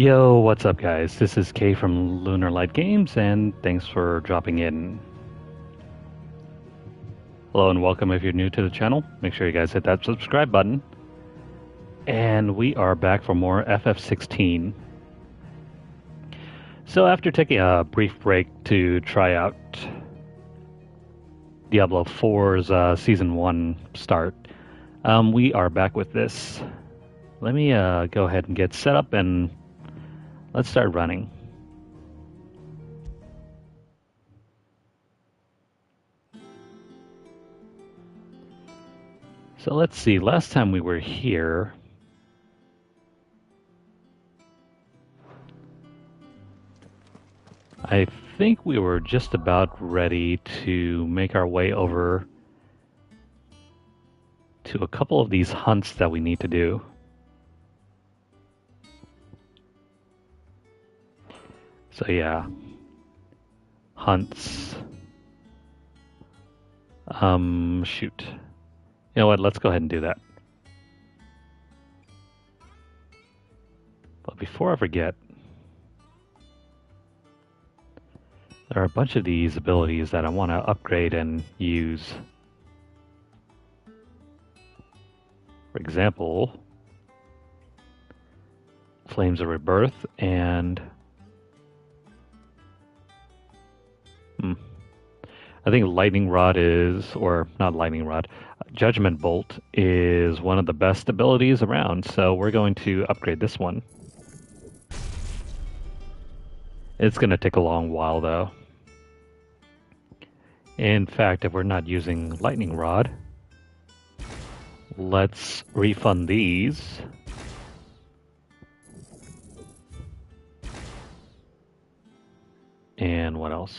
Yo, what's up, guys? This is Kay from Lunarlight Games, and thanks for dropping in. Hello and welcome if you're new to the channel. Make sure you guys hit that subscribe button. And we are back for more FF16. So after taking a brief break to try out Diablo 4's Season 1 start, we are back with this. Let me go ahead and get set up and let's start running. So let's see, last time we were here, I think we were just about ready to make our way over to a couple of these hunts that we need to do. So yeah, hunts. Shoot. You know what, let's go ahead and do that. But before I forget, there are a bunch of these abilities that I want to upgrade and use. For example, Flames of Rebirth and I think Lightning Rod is, or not Lightning Rod, Judgment Bolt is one of the best abilities around, so we're going to upgrade this one. It's going to take a long while, though. In fact, if we're not using Lightning Rod, let's refund these. And what else?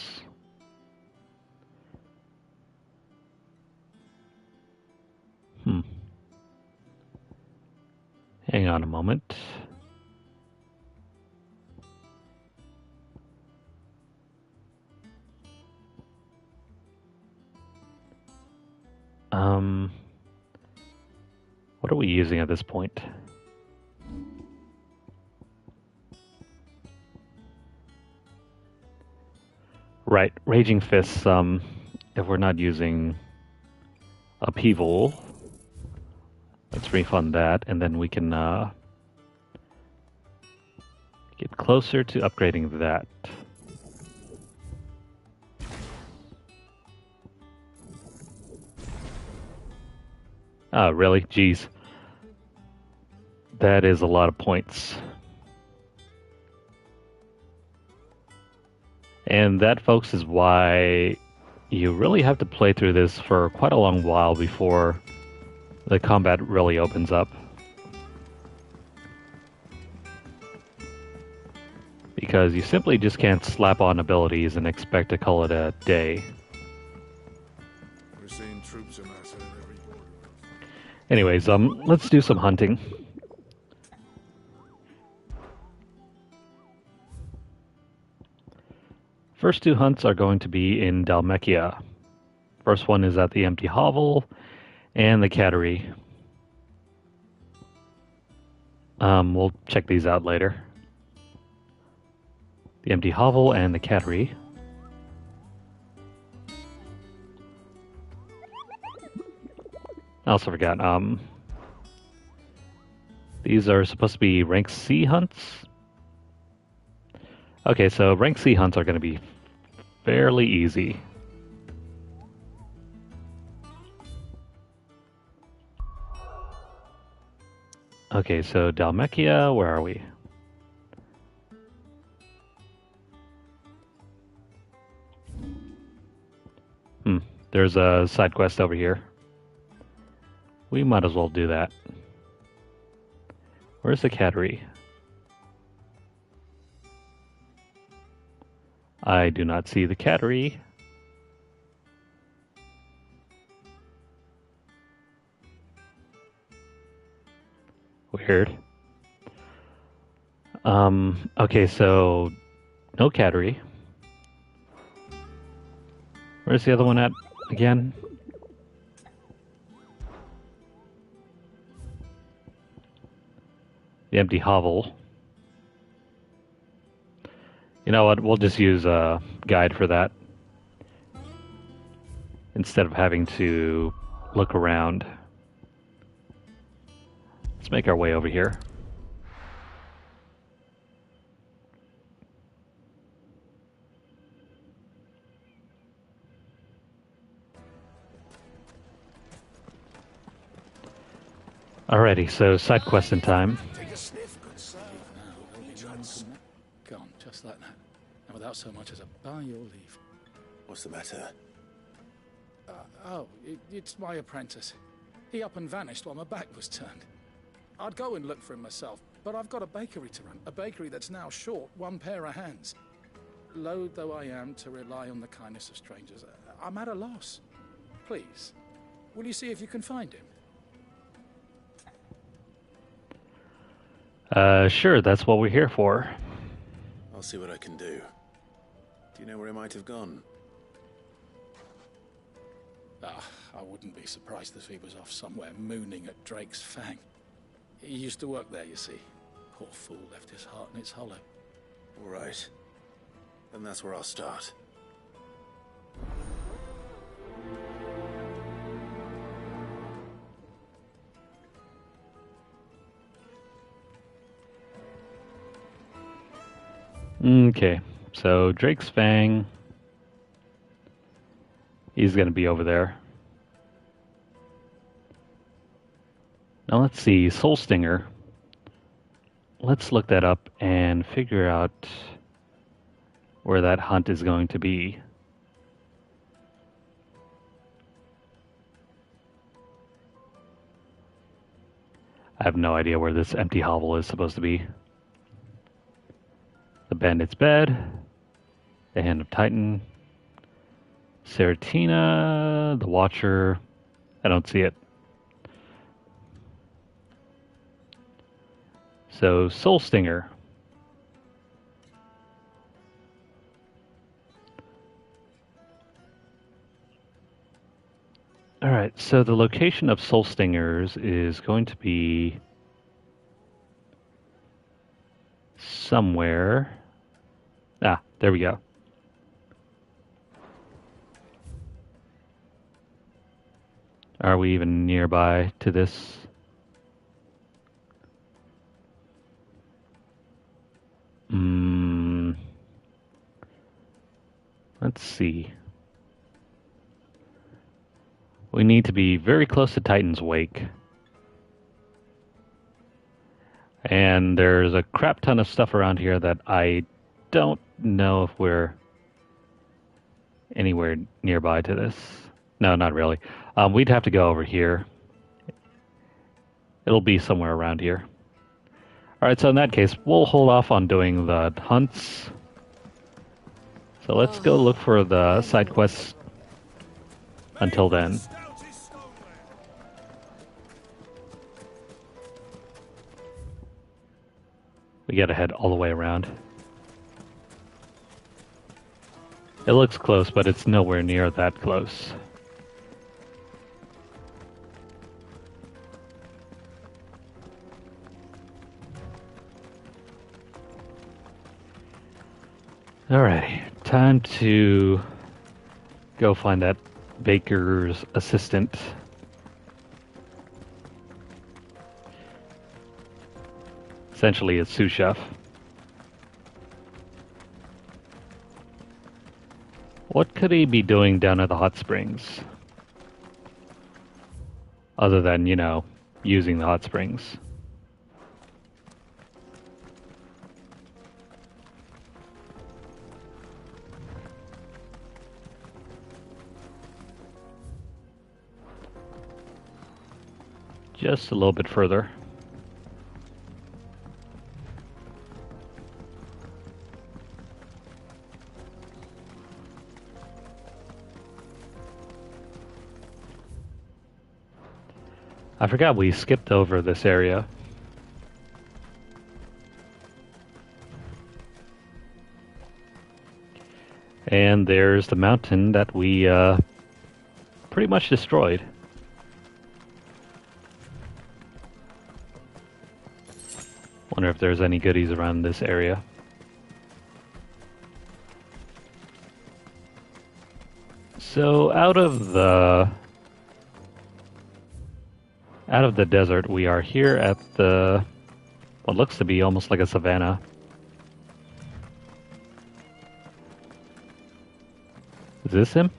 Hang on a moment. What are we using at this point? Right, Raging Fists, if we're not using Upheaval, let's refund that, and then we can get closer to upgrading that. Oh, really? Jeez. That is a lot of points. And that, folks, is why you really have to play through this for quite a long while before the combat really opens up. Because you simply just can't slap on abilities and expect to call it a day. We're seeing troops amassing at every border. Anyways, let's do some hunting. First two hunts are going to be in Dhalmekia. First one is at the Empty Hovel and the Cattery. We'll check these out later. The Empty Hovel and the Cattery. I also forgot, these are supposed to be rank C hunts. Okay, so rank C hunts are going to be fairly easy. Okay, so Dhalmekia, where are we? There's a side quest over here. We might as well do that. Where's the Cattery? I do not see the Cattery. Weird. Okay, so no Cattery. Where's the other one at again? The Empty Hovel. You know what? We'll just use a guide for that instead of having to look around. Let's make our way over here. Alrighty, so side quest in time. Take a sniff, good sir. Gone, just like that. And without so much as a by your leave. What's the matter? It's my apprentice. He up and vanished while my back was turned. I'd go and look for him myself, but I've got a bakery to run. A bakery that's now short one pair of hands. Loath though I am to rely on the kindness of strangers, I'm at a loss. Please, will you see if you can find him? Sure, that's what we're here for. I'll see what I can do. Do you know where he might have gone? I wouldn't be surprised if he was off somewhere mooning at Drake's Fang. He used to work there, you see. Poor fool left his heart in its hollow. All right. Then that's where I'll start. Okay, so Drake's Fang. He's going to be over there. Now let's see, Soul Stinger. Let's look that up and figure out where that hunt is going to be. I have no idea where this empty hovel is supposed to be. The Bandit's Bed, the Hand of Titan, Seratina, the Watcher. I don't see it. So, Soul Stinger. Alright, so the location of Soul Stingers is going to be somewhere. Ah, there we go. Are we even nearby to this? Let's see. We need to be very close to Titan's Wake. And there's a crap ton of stuff around here that I don't know if we're anywhere nearby to this. No, not really. We'd have to go over here. It'll be somewhere around here. Alright, so in that case, we'll hold off on doing the hunts. So let's go look for the side quests until then. We gotta head all the way around. It looks close, but it's nowhere near that close. Alrighty, time to go find that baker's assistant. Essentially, a sous chef. What could he be doing down at the hot springs? Other than, you know, using the hot springs. Just a little bit further. I forgot we skipped over this area. And there's the mountain that we pretty much destroyed. Wonder if there's any goodies around this area. So out of the desert, we are here at the what looks to be almost like a savanna. Is this him?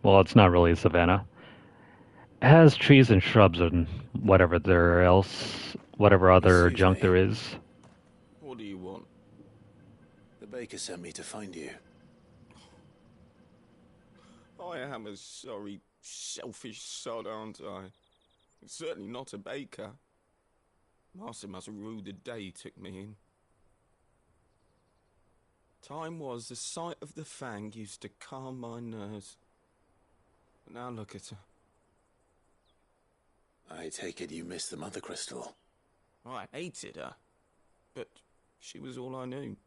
Well, it's not really a savanna. It has trees and shrubs and whatever other Excuse junk me. there is. What do you want? The baker sent me to find you. I am a sorry, selfish sod, aren't I? Certainly not a baker. Master must have ruled the day he took me in. Time was the sight of the fang used to calm my nerves. But now look at her. I take it you missed the mother crystal. I hated her, but she was all I knew.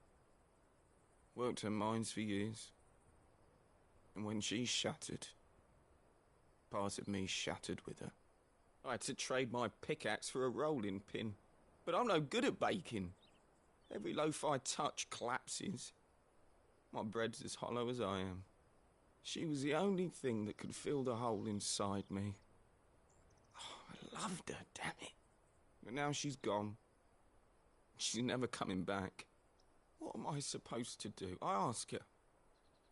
Worked her mines for years. And when she shattered, part of me shattered with her. I had to trade my pickaxe for a rolling pin, but I'm no good at baking. Every loaf I touch collapses. My bread's as hollow as I am. She was the only thing that could fill the hole inside me. Oh, I loved her, damn it. But now she's gone. She's never coming back. What am I supposed to do? I ask her.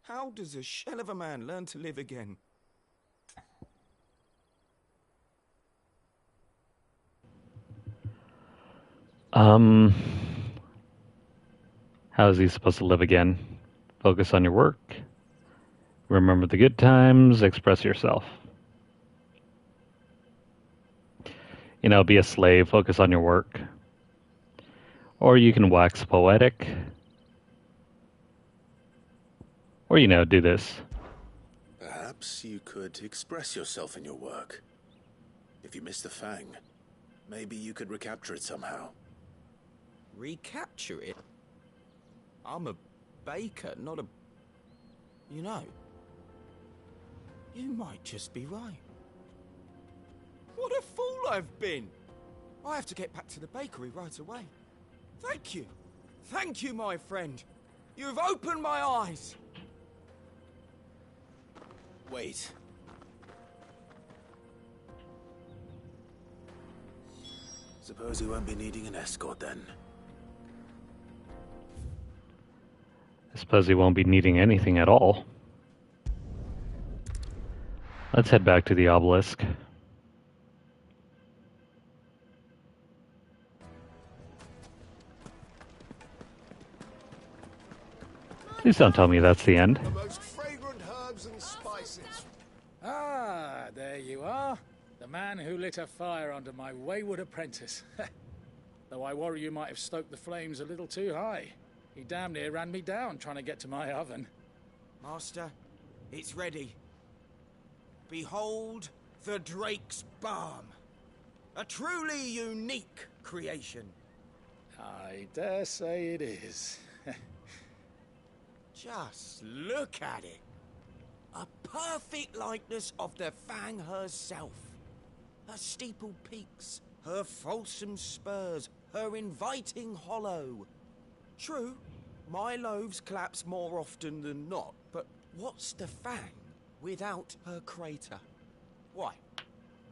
How does a shell of a man learn to live again? How is he supposed to live again? Focus on your work. Remember the good times. Express yourself. You know, be a slave. Focus on your work. Or you can wax poetic. Or, you know, do this. Perhaps you could express yourself in your work. If you missed the fang, maybe you could recapture it somehow. Recapture it? I'm a baker, not a... You know, you might just be right. What a fool I've been! I have to get back to the bakery right away. Thank you. Thank you, my friend. You've opened my eyes. Wait. Suppose you won't be needing an escort then. I suppose he won't be needing anything at all. Let's head back to the obelisk. Please don't tell me that's the end. The most fragrant herbs and spices. Ah, there you are. The man who lit a fire under my wayward apprentice. Though I worry you might have stoked the flames a little too high. He damn near ran me down trying to get to my oven. Master, it's ready. Behold the Drake's Balm. A truly unique creation. I dare say it is. Just look at it. A perfect likeness of the Fang herself. Her steeple peaks, her fulsome spurs, her inviting hollow. True, my loaves collapse more often than not, but what's the Fang without her crater? Why,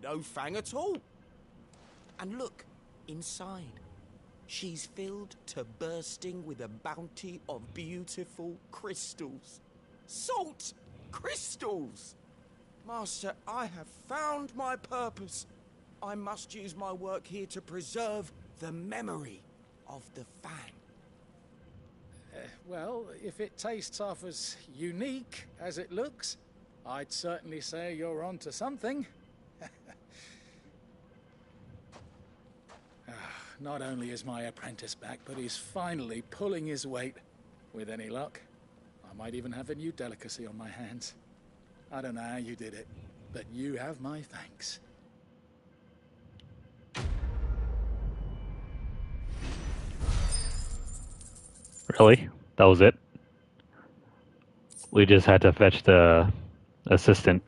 no Fang at all. And look, inside. She's filled to bursting with a bounty of beautiful crystals. Salt crystals! Master, I have found my purpose. I must use my work here to preserve the memory of the Fang. Well, if it tastes half as unique as it looks, I'd certainly say you're onto something. Not only is my apprentice back, but he's finally pulling his weight. With any luck, I might even have a new delicacy on my hands. I don't know how you did it, but you have my thanks. Really? That was it? We just had to fetch the assistant.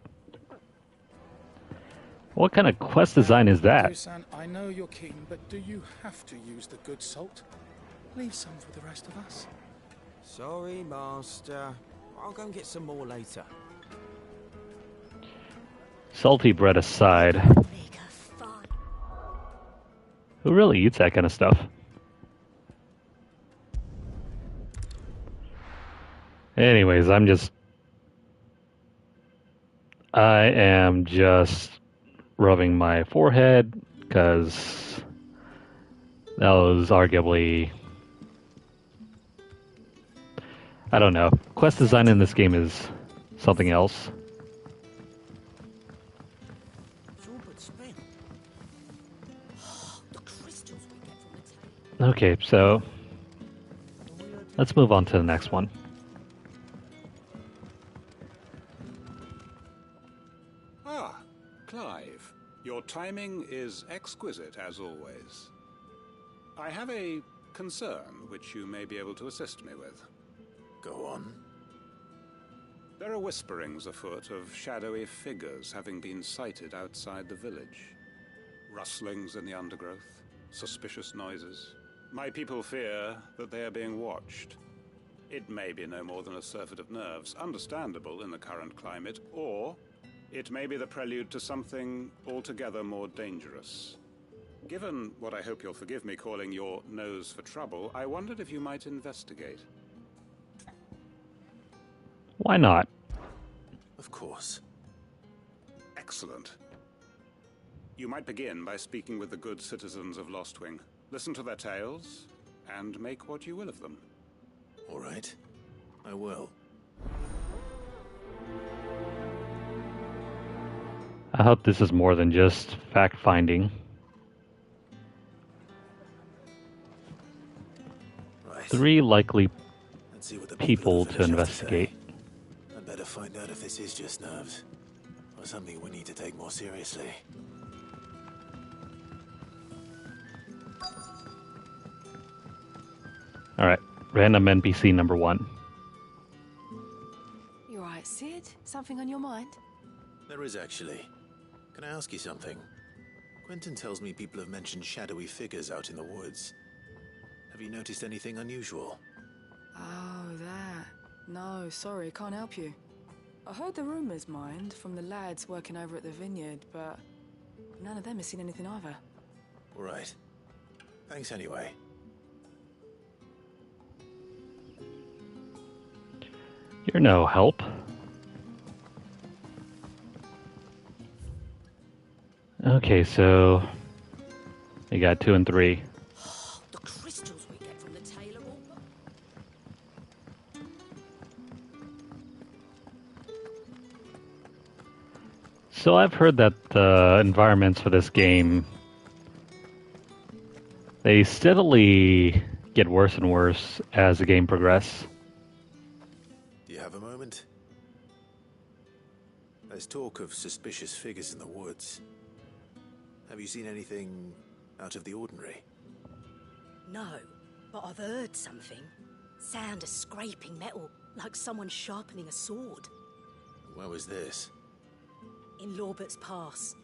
What kind of quest design is that? Dusan, I know you're keen, but do you have to use the good salt? Leave some for the rest of us. Sorry, Master. I'll go and get some more later. Salty bread aside, who really eats that kind of stuff? Anyways, I am just rubbing my forehead because that was arguably, I don't know. Quest design in this game is something else. Okay, so let's move on to the next one. Ah, Clive. Your timing is exquisite, as always. I have a concern which you may be able to assist me with. Go on. There are whisperings afoot of shadowy figures having been sighted outside the village. Rustlings in the undergrowth, suspicious noises. My people fear that they are being watched. It may be no more than a surfeit of nerves, understandable in the current climate, or it may be the prelude to something altogether more dangerous. Given what I hope you'll forgive me calling your nose for trouble, I wondered if you might investigate. Why not? Of course. Excellent. You might begin by speaking with the good citizens of Lostwing. Listen to their tales, and make what you will of them. All right. I will. I hope this is more than just fact-finding. Right. 3 likely Let's see what the people of the to village have investigate. say. I'd better find out if this is just nerves, or something we need to take more seriously. Alright, random NPC number 1. You alright, Sid? Something on your mind? There is actually. Can I ask you something? Quentin tells me people have mentioned shadowy figures out in the woods. Have you noticed anything unusual? Oh, that. No, sorry, can't help you. I heard the rumours, mind, from the lads working over at the vineyard, but none of them has seen anything either. All right. Thanks anyway. You're no help. Okay, so you got 2 and 3. The crystals we get from the tailor will... So I've heard that the environments for this game, they steadily get worse and worse as the game progresses. Do you have a moment? There's talk of suspicious figures in the woods. Have you seen anything out of the ordinary? No, but I've heard something. Sound of scraping metal, like someone sharpening a sword. Where was this? In Lorbert's Pass.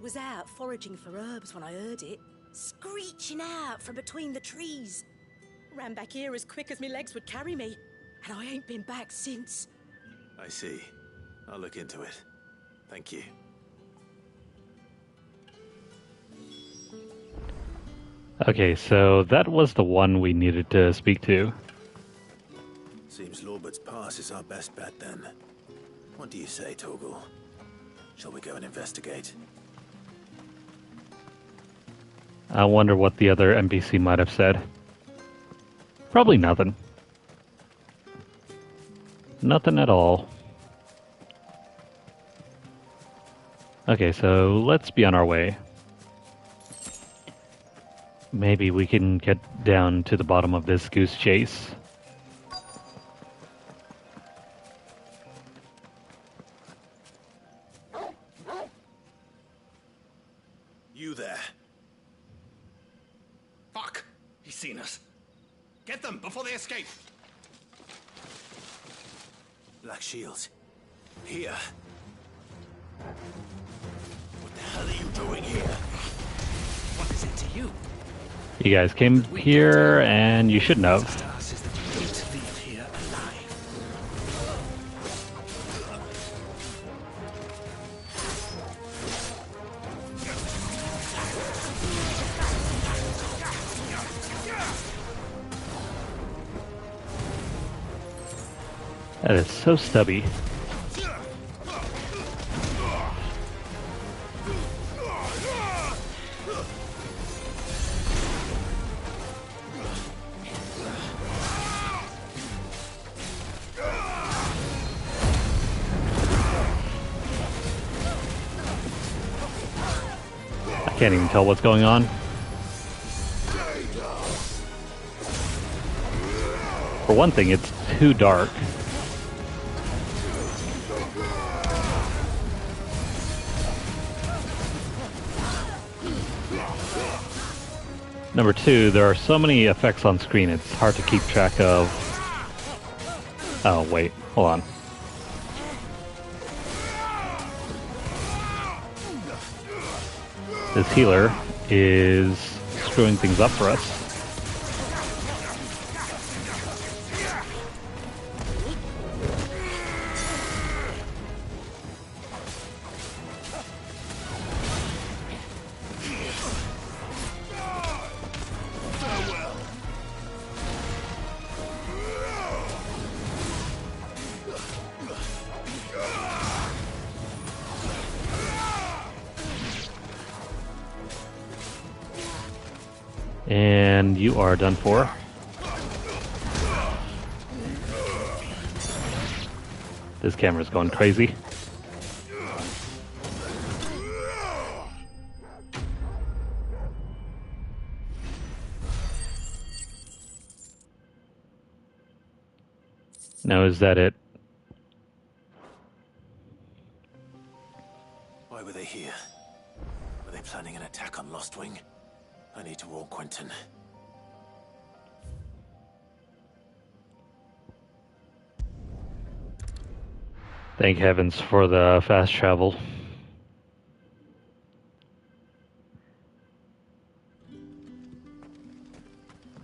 Was out foraging for herbs when I heard it, screeching out from between the trees. Ran back here as quick as my legs would carry me, and I ain't been back since. I see. I'll look into it. Thank you. Okay, so that was the one we needed to speak to. Seems Lorbert's Pass is our best bet then. What do you say, Torgal? Shall we go and investigate? I wonder what the other NPC might have said. Probably nothing. Nothing at all. Okay, so let's be on our way. Maybe we can get down to the bottom of this goose chase. You there. Fuck! He's seen us. Get them before they escape. Black shields. Here. What the doing here? What is it to you? You guys came here, and you shouldn't have. To us is that you don't leave here alive. That is so stubby. I can't even tell what's going on. For one thing, it's too dark. Number two, there are so many effects on screen, it's hard to keep track of. Oh, wait, hold on. This healer is screwing things up for us. And you are done for. This camera's going crazy. Now, is that it? Why were they here? Were they planning an attack on Lostwing? I need to warn Quentin. Thank heavens for the fast travel.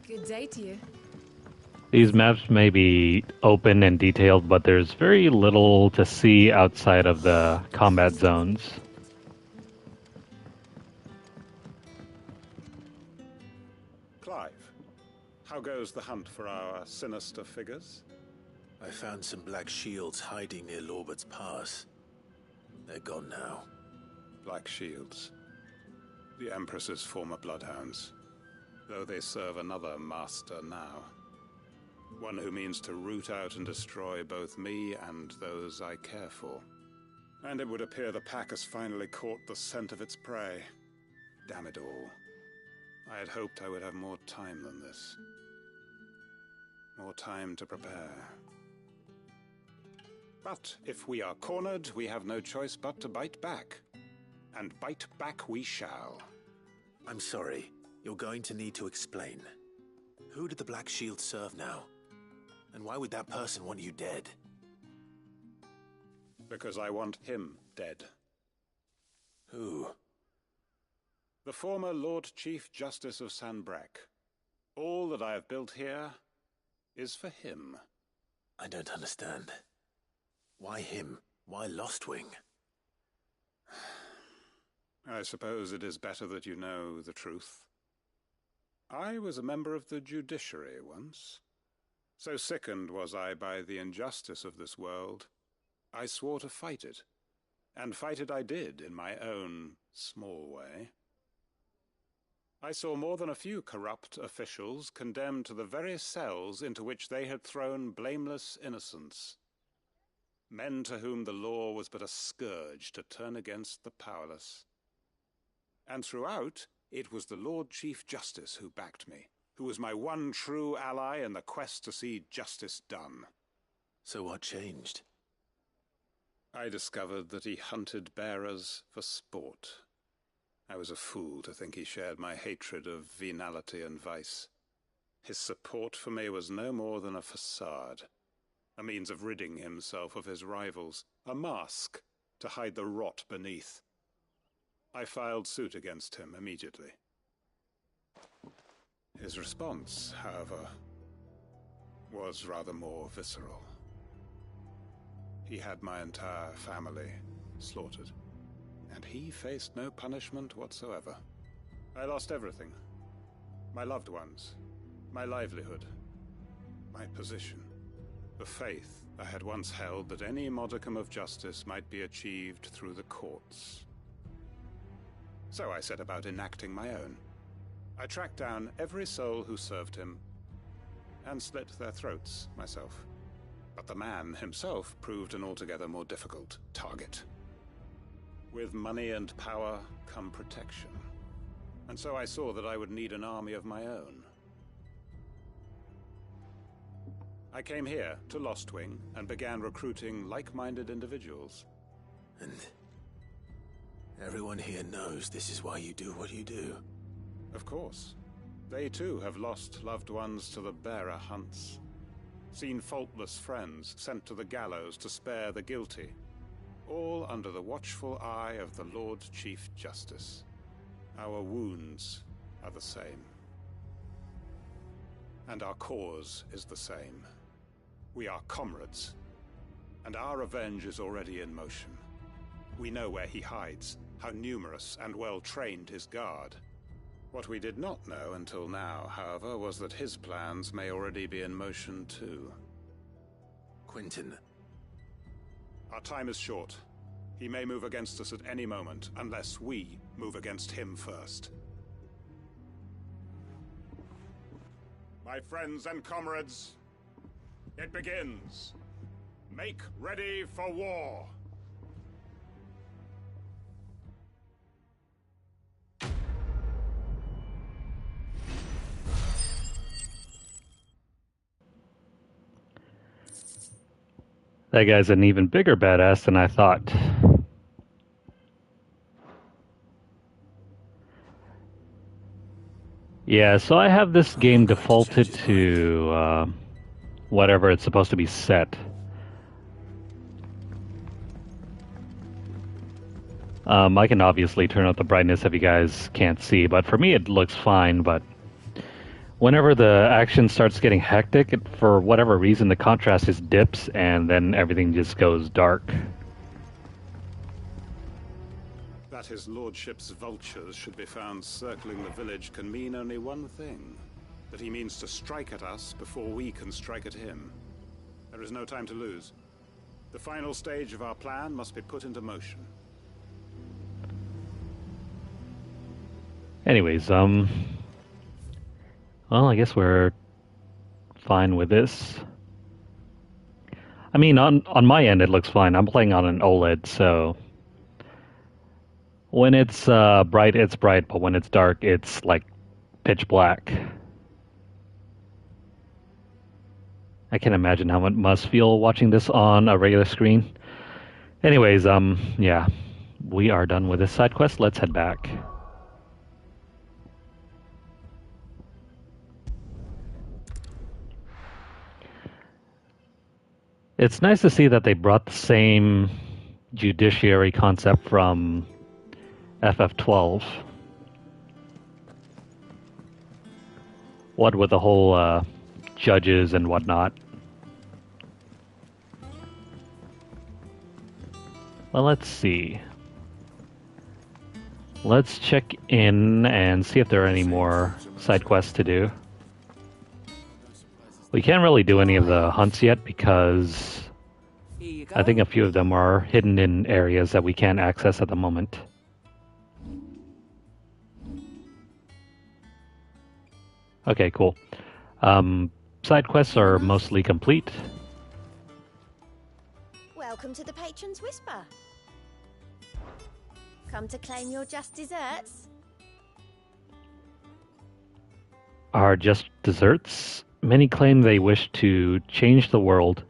Good day to you. These maps may be open and detailed, but there's very little to see outside of the combat zones. Clive, how goes the hunt for our sinister figures? I found some black shields hiding near Lorbert's Pass. They're gone now. Black Shields. The Empress's former bloodhounds. Though they serve another master now. One who means to root out and destroy both me and those I care for. And it would appear the pack has finally caught the scent of its prey. Damn it all. I had hoped I would have more time than this. More time to prepare. But if we are cornered, we have no choice but to bite back. And bite back we shall. I'm sorry. You're going to need to explain. Who did the Black Shield serve now? And why would that person want you dead? Because I want him dead. Who? The former Lord Chief Justice of Sanbreque. All that I have built here is for him. I don't understand. Why him? Why Lostwing? I suppose it is better that you know the truth. I was a member of the judiciary once. So sickened was I by the injustice of this world, I swore to fight it. And fight it I did in my own small way. I saw more than a few corrupt officials condemned to the very cells into which they had thrown blameless innocents. Men to whom the law was but a scourge to turn against the powerless. And throughout, it was the Lord Chief Justice who backed me, who was my one true ally in the quest to see justice done. So what changed? I discovered that he hunted bearers for sport. I was a fool to think he shared my hatred of venality and vice. His support for me was no more than a facade, a means of ridding himself of his rivals, a mask to hide the rot beneath. I filed suit against him immediately. His response, however, was rather more visceral. He had my entire family slaughtered, and he faced no punishment whatsoever. I lost everything. My loved ones, my livelihood, my position, the faith I had once held that any modicum of justice might be achieved through the courts. So I set about enacting my own. I tracked down every soul who served him, and slit their throats myself. But the man himself proved an altogether more difficult target. With money and power come protection. And so I saw that I would need an army of my own. I came here to Lostwing and began recruiting like-minded individuals. And everyone here knows this is why you do what you do. Of course. They too have lost loved ones to the bearer hunts. Seen faultless friends sent to the gallows to spare the guilty. All under the watchful eye of the Lord Chief Justice. Our wounds are the same. And our cause is the same. We are comrades. And our revenge is already in motion. We know where he hides, how numerous and well-trained his guard. What we did not know until now, however, was that his plans may already be in motion too. Quentin. Our time is short. He may move against us at any moment, unless we move against him first. My friends and comrades, it begins. Make ready for war. That guy's an even bigger badass than I thought. Yeah, so I have this game defaulted to whatever it's supposed to be set. I can obviously turn up the brightness if you guys can't see, but for me it looks fine, but whenever the action starts getting hectic, for whatever reason the contrast just dips and then everything just goes dark. That his lordship's vultures should be found circling the village can mean only one thing. That he means to strike at us before we can strike at him. There is no time to lose. The final stage of our plan must be put into motion. Anyways, well, I guess we're fine with this. I mean, on my end, it looks fine. I'm playing on an OLED, so when it's bright, it's bright, but when it's dark, it's like pitch black. I can imagine how it must feel watching this on a regular screen. Anyways, yeah, we are done with this side quest. Let's head back. It's nice to see that they brought the same judiciary concept from FF12. What with the whole judges and whatnot. Well, let's see. Let's check in and see if there are any more side quests to do. We can't really do any of the hunts yet because I think a few of them are hidden in areas that we can't access at the moment. Okay, cool. Side quests are mostly complete. Welcome to the Patron's Whisper. Come to claim your just desserts? Are just desserts? Many claim they wish to change the world.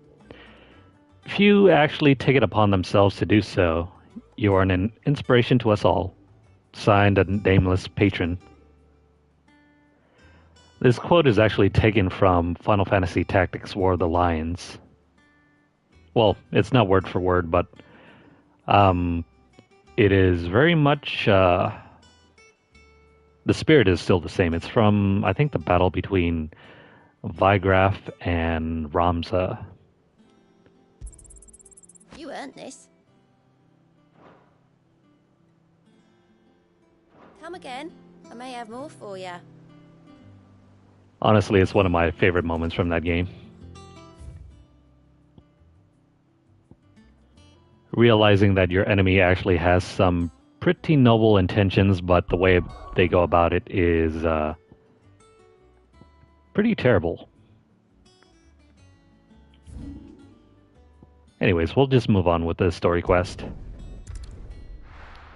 Few actually take it upon themselves to do so. You are an inspiration to us all. Signed, a nameless patron. This quote is actually taken from Final Fantasy Tactics War of the Lions. Well, it's not word for word, but it is very much... the spirit is still the same. It's from, I think, the battle between Vigraf and Ramza. You earned this. Come again. I may have more for you. Honestly, it's one of my favorite moments from that game. Realizing that your enemy actually has some pretty noble intentions, but the way they go about it is pretty terrible. Anyways, we'll just move on with the story quest.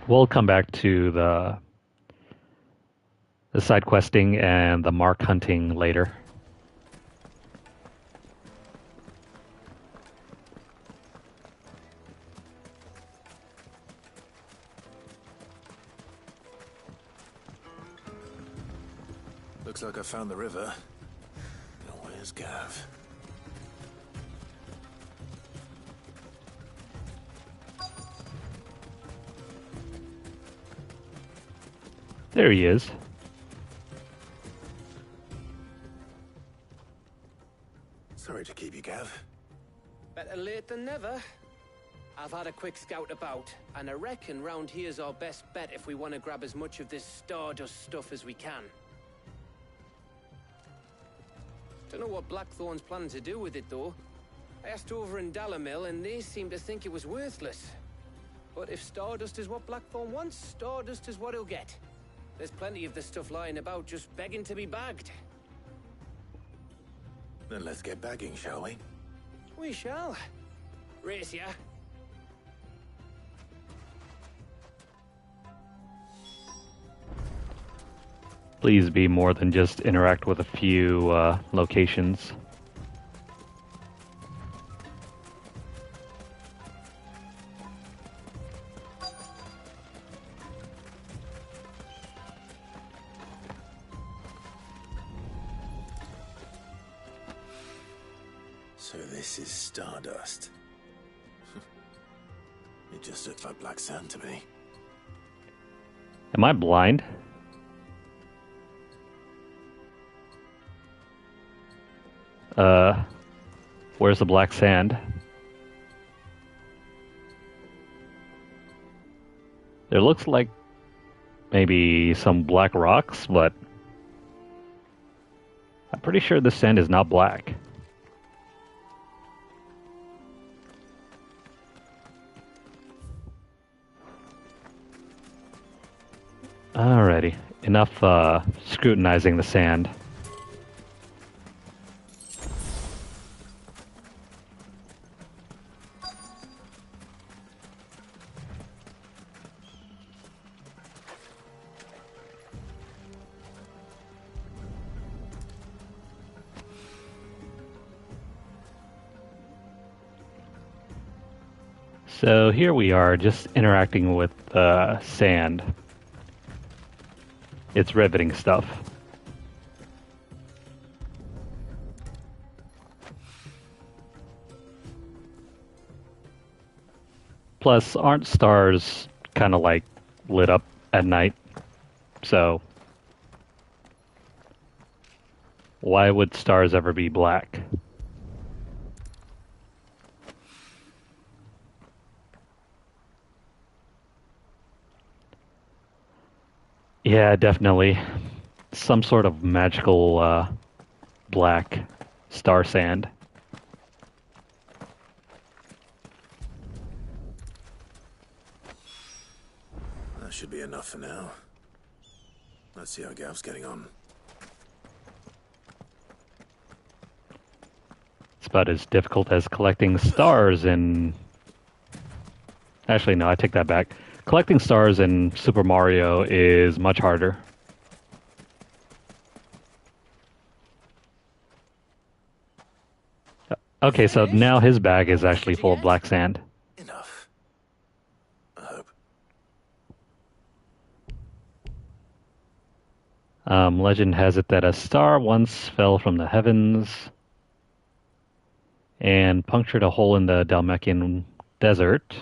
We'll come back to the side questing and the mark hunting later. Looks like I found the river. Now where's Gav? There he is. Sorry to keep you, Gav. Better late than never. I've had a quick scout about, and I reckon round here's our best bet if we want to grab as much of this Stardust stuff as we can. Don't know what Blackthorn's planning to do with it, though. I asked over in Dalamil, and they seem to think it was worthless. But if Stardust is what Blackthorn wants, Stardust is what he'll get. There's plenty of this stuff lying about, just begging to be bagged. Then let's get bagging, shall we? We shall. Race ya. Please be more than just interact with a few locations. So this is Stardust. It just looks like black sand to me. Am I blind? Where's the black sand? There looks like maybe some black rocks, but I'm pretty sure the sand is not black. Alrighty, enough scrutinizing the sand. So here we are, just interacting with sand. It's riveting stuff. Plus, aren't stars kind of like lit up at night? So, why would stars ever be black? Yeah, definitely. Some sort of magical black star sand. That should be enough for now. Let's see how Gav's getting on. It's about as difficult as collecting stars in... Actually, no, I take that back. Collecting stars in Super Mario is much harder. Okay, so now his bag is actually full of black sand. Enough. I hope. Legend has it that a star once fell from the heavens and punctured a hole in the Dalmatian desert.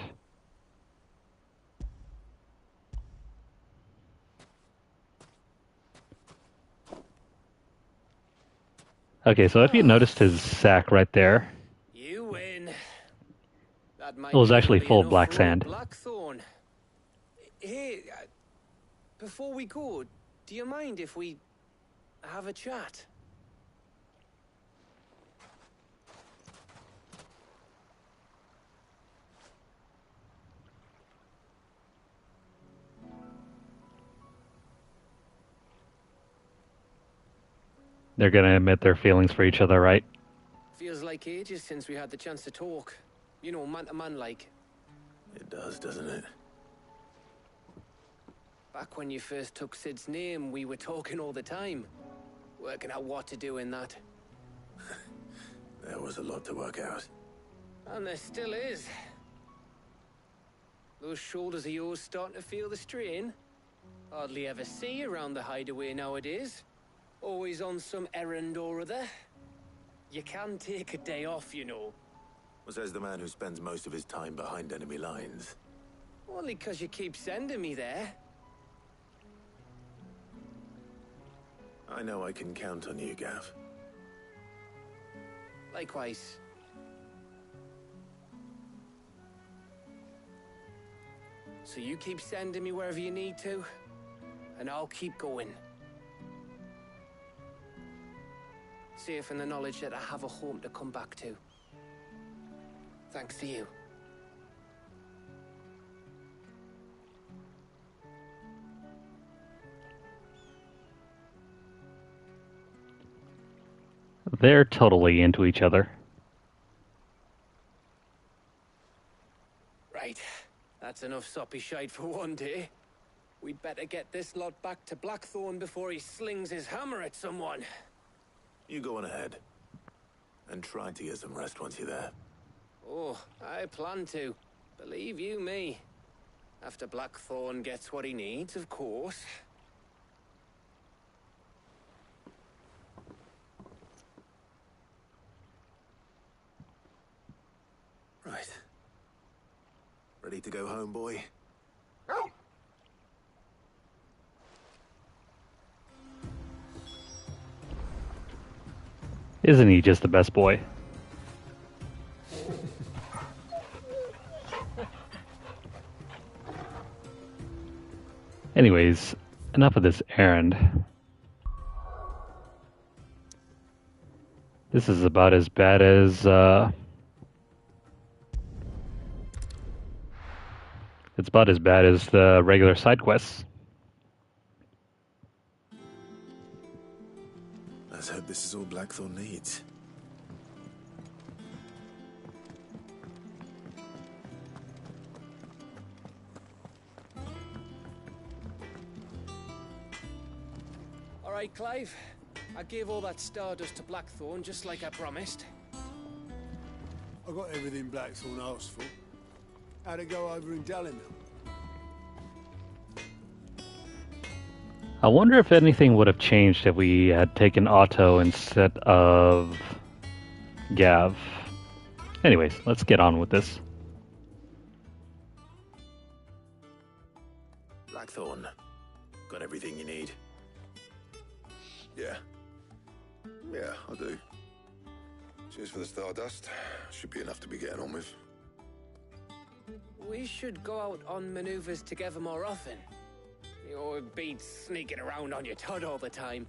Okay, so if you noticed his sack right there, You win. That might it was be actually early full of enough black for sand. old Blackthorn. Hey, before we go, do you mind if we have a chat? They're gonna admit their feelings for each other, right? Feels like ages since we had the chance to talk. You know, man to man like. It does, doesn't it? Back when you first took Sid's name, we were talking all the time. Working out what to do in that. There was a lot to work out. And there still is. Those shoulders of yours starting to feel the strain. Hardly ever see you around the hideaway nowadays. Always on some errand or other. You can take a day off, you know. Says the man who spends most of his time behind enemy lines. Only 'cause you keep sending me there. I know I can count on you, Gav. Likewise. So you keep sending me wherever you need to, and I'll keep going. Safe in the knowledge that I have a home to come back to. Thanks to you. They're totally into each other. Right. That's enough soppy shite for one day. We'd better get this lot back to Blackthorn before he slings his hammer at someone. You go on ahead. And try to get some rest once you're there. Oh, I plan to. Believe you me. After Blackthorn gets what he needs, of course. Right. Ready to go home, boy? Isn't he just the best boy? Anyways, enough of this errand. This is about as bad as, it's about as bad as the regular side quests. Let's hope this is all Blackthorn needs. All right, Clive. I gave all that stardust to Blackthorn just like I promised. I got everything Blackthorn asked for. How'd it go over in Dallimil? I wonder if anything would have changed if we had taken Otto instead of Gav. Anyways, let's get on with this. Blackthorn, got everything you need? Yeah. Yeah, I do. Cheers for the stardust. Should be enough to be getting on with. We should go out on maneuvers together more often. You're beat sneaking around on your Todd all the time.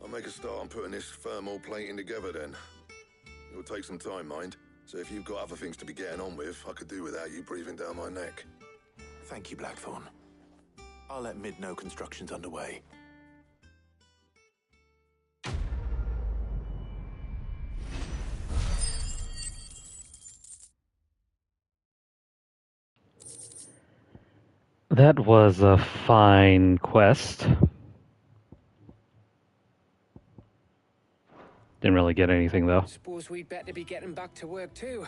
I'll make a start on putting this thermal plating together then. It will take some time, mind. So if you've got other things to be getting on with, I could do without you breathing down my neck. Thank you, Blackthorn. I'll let Mid know construction's underway. That was a fine quest. Didn't really get anything though. Suppose we'd better be getting back to work too.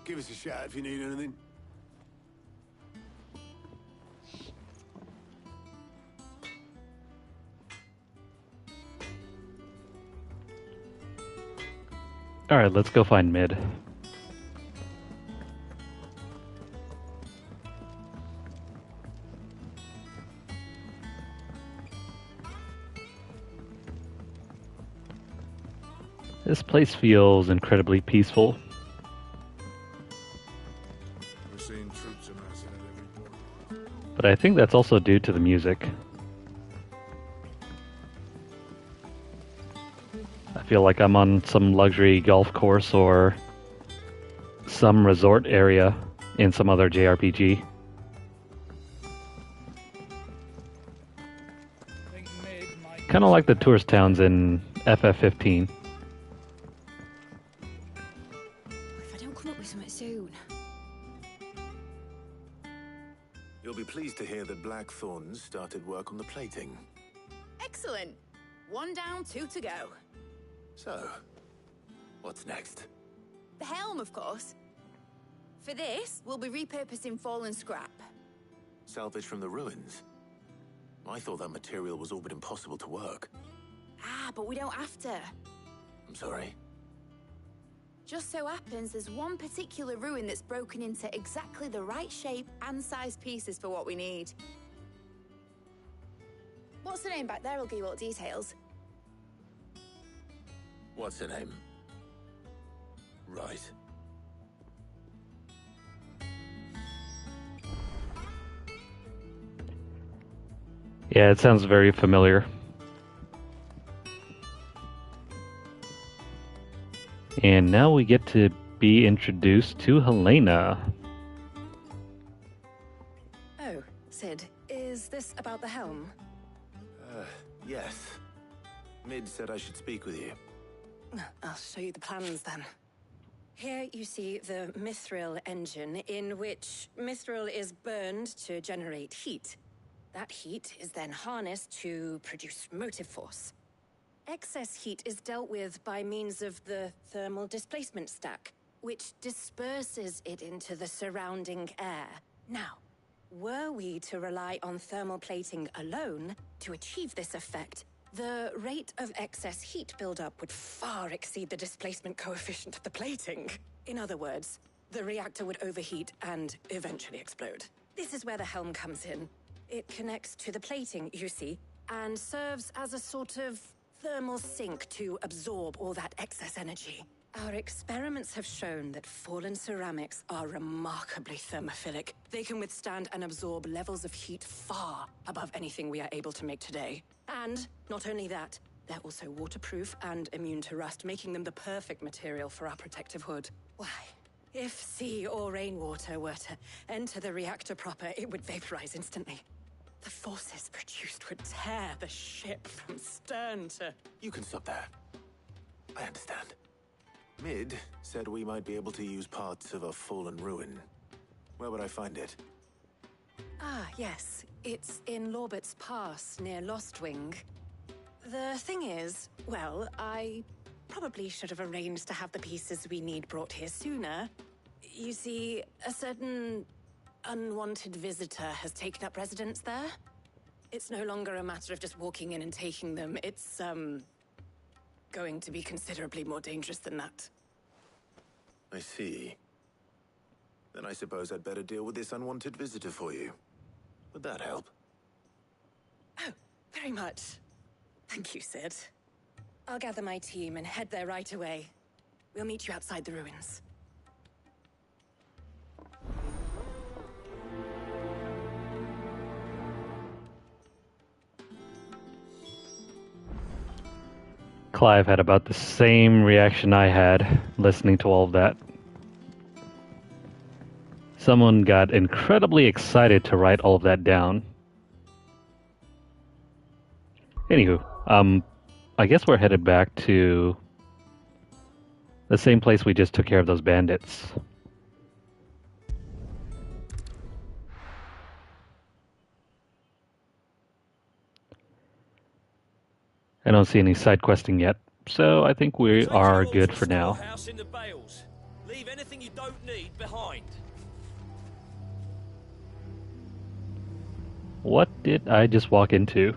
Give us a shout if you need anything. Alright, let's go find Mid. This place feels incredibly peaceful. We're seeing troops amassing at every point. But I think that's also due to the music. I feel like I'm on some luxury golf course or some resort area in some other JRPG. Kind of like the tourist towns in FF15. If I don't come up with something soon. You'll be pleased to hear that Blackthorn's started work on the plating. Excellent. 1 down, 2 to go. So, what's next? The helm, of course. For this, we'll be repurposing fallen scrap. Salvage from the ruins? I thought that material was all but impossible to work. Ah, but we don't have to. I'm sorry. Just so happens there's one particular ruin that's broken into exactly the right shape and size pieces for what we need. What's the name back there? I'll give you all the details. What's her name? Right. Yeah, it sounds very familiar. And now we get to be introduced to Helena. Oh, Sid, is this about the helm? Yes. Mid said I should speak with you. I'll show you the plans then. Here you see the mithril engine, in which mithril is burned to generate heat. That heat is then harnessed to produce motive force. Excess heat is dealt with by means of the thermal displacement stack, which disperses it into the surrounding air. Now, were we to rely on thermal plating alone to achieve this effect, the rate of excess heat buildup would far exceed the displacement coefficient of the plating. In other words, the reactor would overheat and eventually explode. This is where the helm comes in. It connects to the plating, you see, and serves as a sort of thermal sink to absorb all that excess energy. Our experiments have shown that fallen ceramics are remarkably thermophilic. They can withstand and absorb levels of heat far above anything we are able to make today. And not only that, they're also waterproof and immune to rust, making them the perfect material for our protective hood. Why? If sea or rainwater were to enter the reactor proper, it would vaporize instantly. The forces produced would tear the ship from stern to... You can stop there. I understand. Mid said we might be able to use parts of a fallen ruin. Where would I find it? Ah, yes. It's in Lorbert's Pass, near Lostwing. The thing is, well, I probably should have arranged to have the pieces we need brought here sooner. You see, a certain unwanted visitor has taken up residence there. It's no longer a matter of just walking in and taking them. It's, going to be considerably more dangerous than that. I see. Then I suppose I'd better deal with this unwanted visitor for you. Would that help? Oh, very much. Thank you, Sid. I'll gather my team and head there right away. We'll meet you outside the ruins. Clive had about the same reaction I had listening to all of that. Someone got incredibly excited to write all of that down. Anywho, I guess we're headed back to the same place we just took care of those bandits. I don't see any side questing yet, so I think we are good for now. Leave anything you don't need behind. What did I just walk into?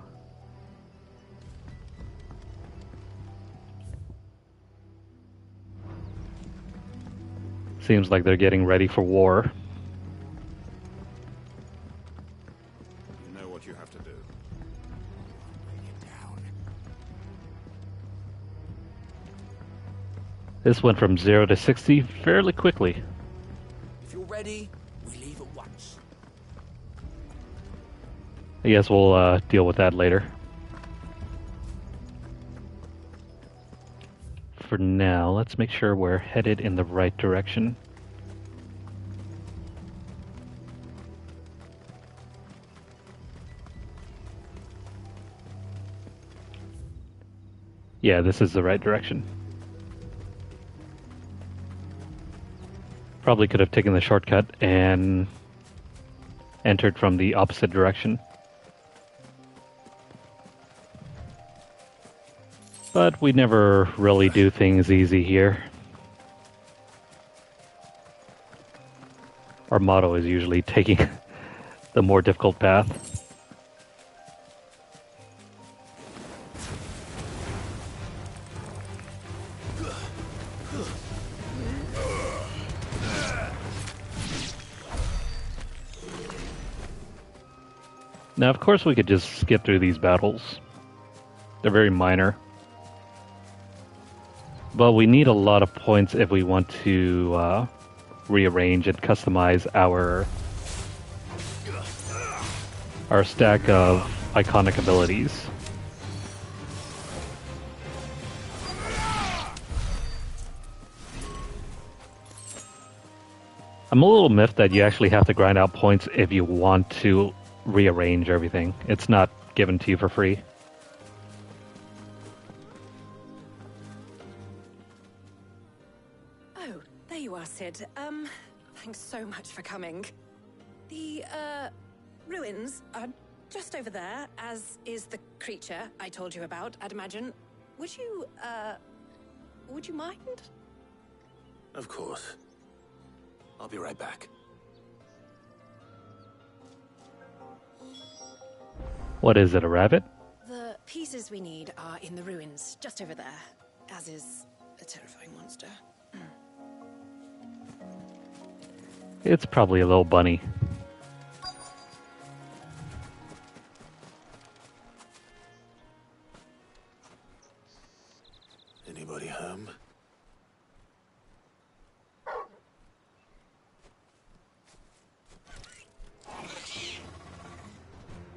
Seems like they're getting ready for war. You know what you have to do. This went from 0 to 60 fairly quickly. If you're ready, we leave at once. I guess we'll deal with that later. For now, let's make sure we're headed in the right direction. Yeah, this is the right direction. Probably could have taken the shortcut and entered from the opposite direction. But we never really do things easy here. Our motto is usually taking the more difficult path. Now, of course, we could just skip through these battles. They're very minor. But we need a lot of points if we want to rearrange and customize our stack of iconic abilities. I'm a little miffed that you actually have to grind out points if you want to rearrange everything. It's not given to you for free. Oh, there you are, Sid. Thanks so much for coming. The, ruins are just over there, as is the creature I told you about, I'd imagine. Would you mind? Of course. I'll be right back. What is it, a rabbit? The pieces we need are in the ruins, just over there, as is a terrifying monster. It's probably a little bunny. Anybody home?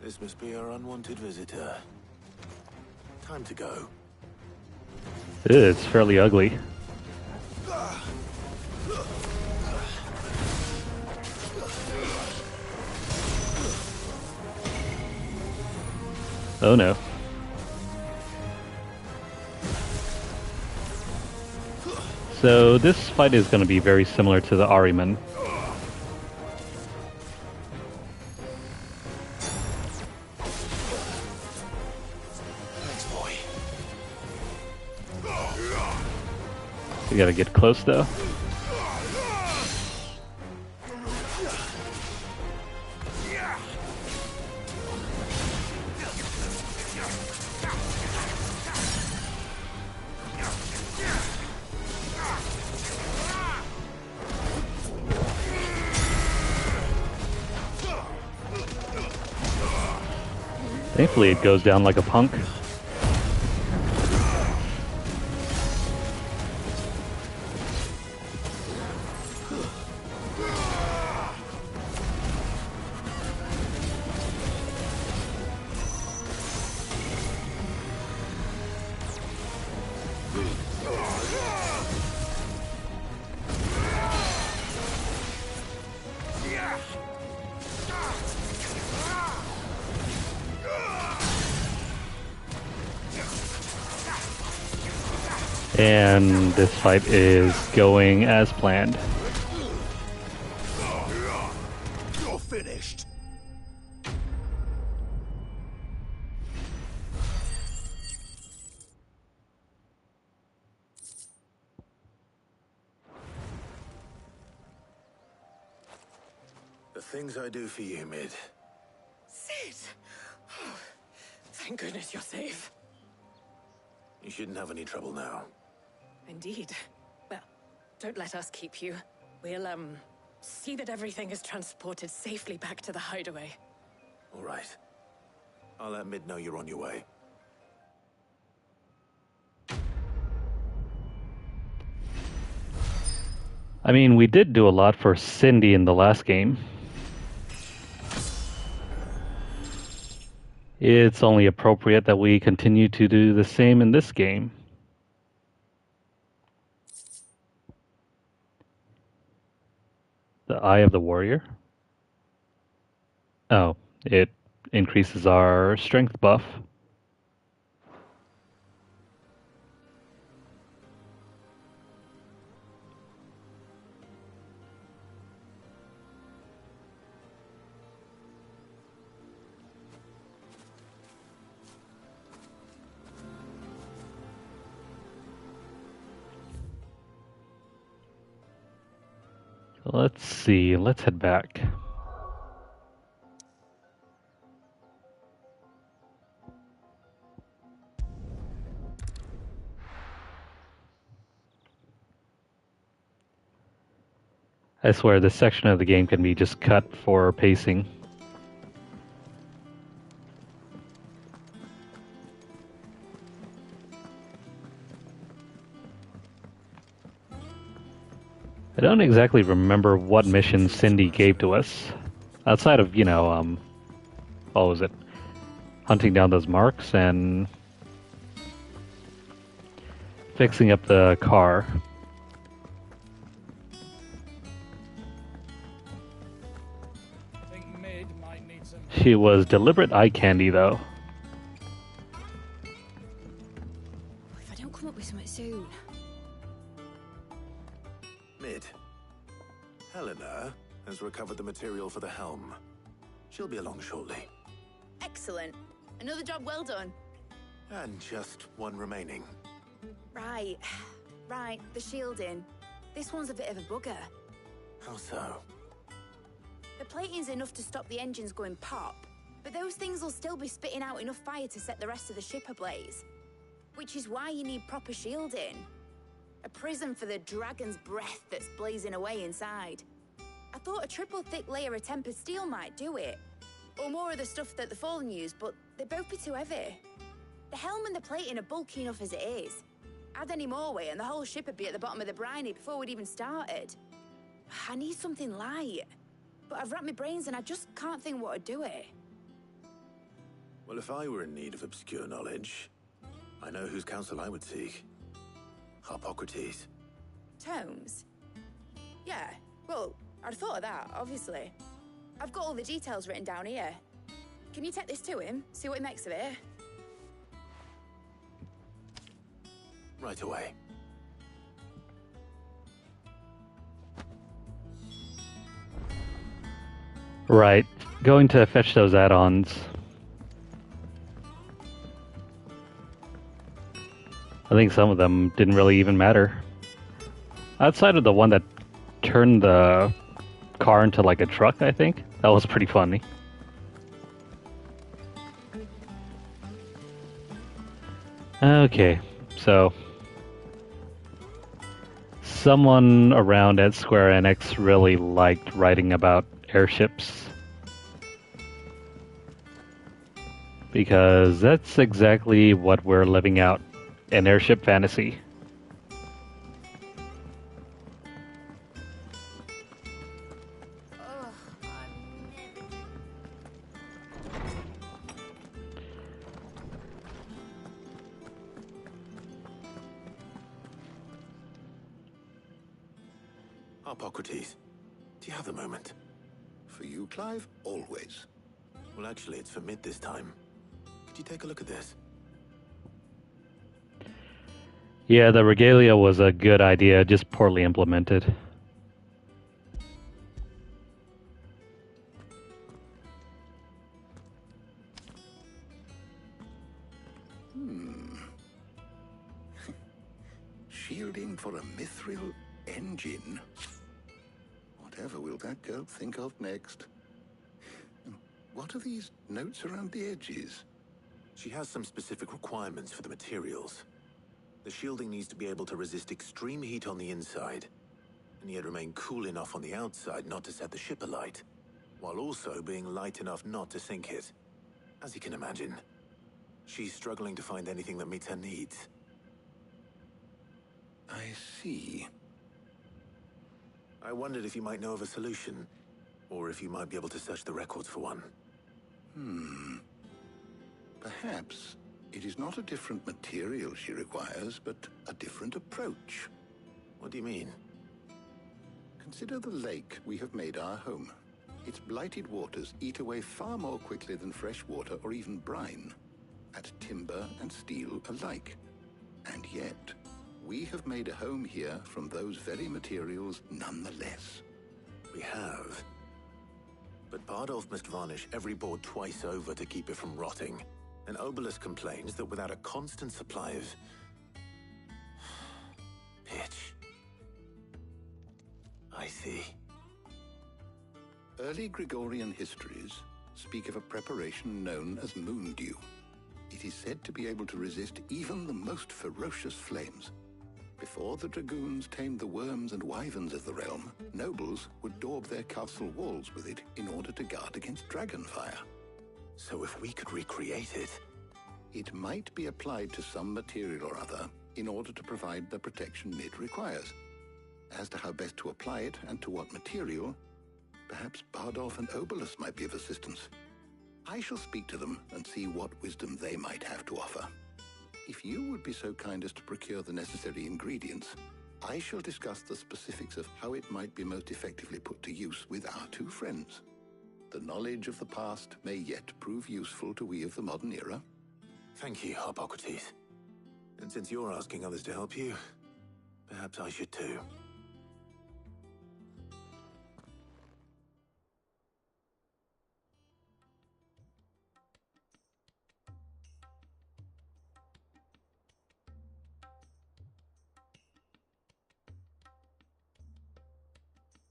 This must be our unwanted visitor. Time to go. It's fairly ugly. Oh no. So this fight is going to be very similar to the Ahriman. You gotta get close though. Thankfully it goes down like a punk. And this fight is going as planned. You're finished. The things I do for you, Mid. Sid! Oh, thank goodness you're safe. You shouldn't have any trouble now. Indeed. Well, don't let us keep you. We'll, see that everything is transported safely back to the hideaway. All right. I'll let Mid know you're on your way. I mean, we did do a lot for Cindy in the last game. It's only appropriate that we continue to do the same in this game. The Eye of the Warrior. Oh, it increases our strength buff. Let's see, let's head back. I swear this section of the game can be just cut for pacing. I don't exactly remember what mission Cindy gave to us. Outside of, you know, what was it? Hunting down those marks and fixing up the car. She was deliberate eye candy, though. If I don't come up with something soon. Mid. Helena has recovered the material for the helm. She'll be along shortly. Excellent. Another job well done. And just one remaining. Right. Right, the shielding. This one's a bit of a bugger. How so? The plating's enough to stop the engines going pop, but those things will still be spitting out enough fire to set the rest of the ship ablaze. Which is why you need proper shielding. A prism for the dragon's breath that's blazing away inside. I thought a triple thick layer of tempered steel might do it. Or more of the stuff that the Fallen use, but they'd both be too heavy. The helm and the plating are bulky enough as it is. Add any more weight and the whole ship would be at the bottom of the briny before we'd even started. I need something light. But I've racked my brains and I just can't think what would do it. Well, if I were in need of obscure knowledge, I know whose counsel I would seek. Hippocrates. Tomes? Yeah, well, I'd thought of that, obviously. I've got all the details written down here. Can you take this to him, see what he makes of it? Right away. Right, going to fetch those add-ons. I think some of them didn't really even matter. Outside of the one that turned the car into like a truck, I think. That was pretty funny. Okay, so someone around at Square Enix really liked writing about airships. Because that's exactly what we're living out, an airship fantasy. Hippocrates, do you have a moment? For you, Clive? Always. Well, actually, it's for Mid this time. Could you take a look at this? Yeah, the regalia was a good idea, just poorly implemented. Shielding for a mithril engine. Whatever will that girl think of next? What are these notes around the edges? She has some specific requirements for the materials. The shielding needs to be able to resist extreme heat on the inside, and yet remain cool enough on the outside not to set the ship alight, while also being light enough not to sink it. As you can imagine, she's struggling to find anything that meets her needs. I see. I wondered if you might know of a solution, or if you might be able to search the records for one. Perhaps it is not a different material she requires, but a different approach. What do you mean? Consider the lake we have made our home. Its blighted waters eat away far more quickly than fresh water or even brine, at timber and steel alike. And yet, we have made a home here from those very materials nonetheless. We have. But Bardolph must varnish every board twice over to keep it from rotting. And Obelus complains that without a constant supply of pitch. I see. Early Gregorian histories speak of a preparation known as moon dew. It is said to be able to resist even the most ferocious flames. Before the dragoons tamed the worms and wyverns of the realm, nobles would daub their castle walls with it in order to guard against dragonfire. So if we could recreate it... It might be applied to some material or other in order to provide the protection Mid requires. As to how best to apply it and to what material, perhaps Bardolph and Obelus might be of assistance. I shall speak to them and see what wisdom they might have to offer. If you would be so kind as to procure the necessary ingredients, I shall discuss the specifics of how it might be most effectively put to use with our two friends. The knowledge of the past may yet prove useful to we of the modern era. Thank you, Hippocrates. And since you're asking others to help you, perhaps I should too.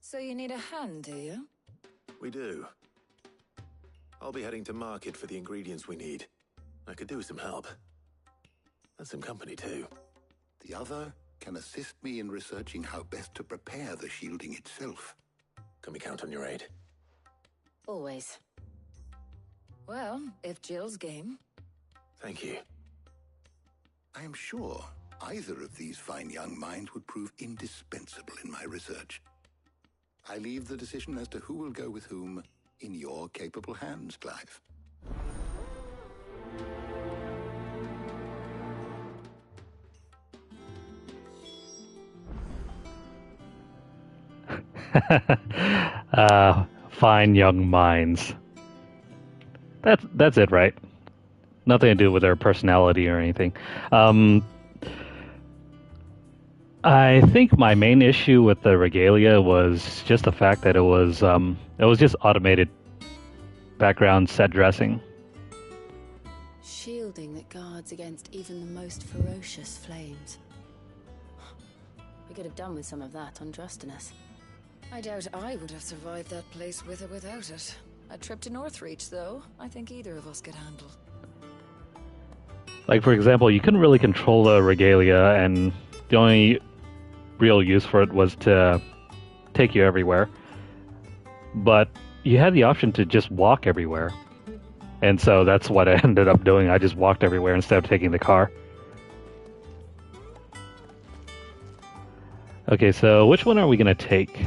So you need a hand, do you? We do. I'll be heading to market for the ingredients we need. I could do with some help. And some company too. The other can assist me in researching how best to prepare the shielding itself. Can we count on your aid? Always. Well, if Jill's game. Thank you. I am sure either of these fine young minds would prove indispensable in my research. I leave the decision as to who will go with whom in your capable hands, Clive. Fine young minds. That's it, right? Nothing to do with their personality or anything. I think my main issue with the regalia was just the fact that it was just automated background set dressing. Shielding that guards against even the most ferocious flames. We could have done with some of that on Drustinus. I doubt I would have survived that place with or without it. A trip to Northreach, though, I think either of us could handle. Like, for example, you couldn't really control the regalia, and the only real use for it was to take you everywhere. But you had the option to just walk everywhere. And so that's what I ended up doing. I just walked everywhere instead of taking the car. Okay, so which one are we going to take?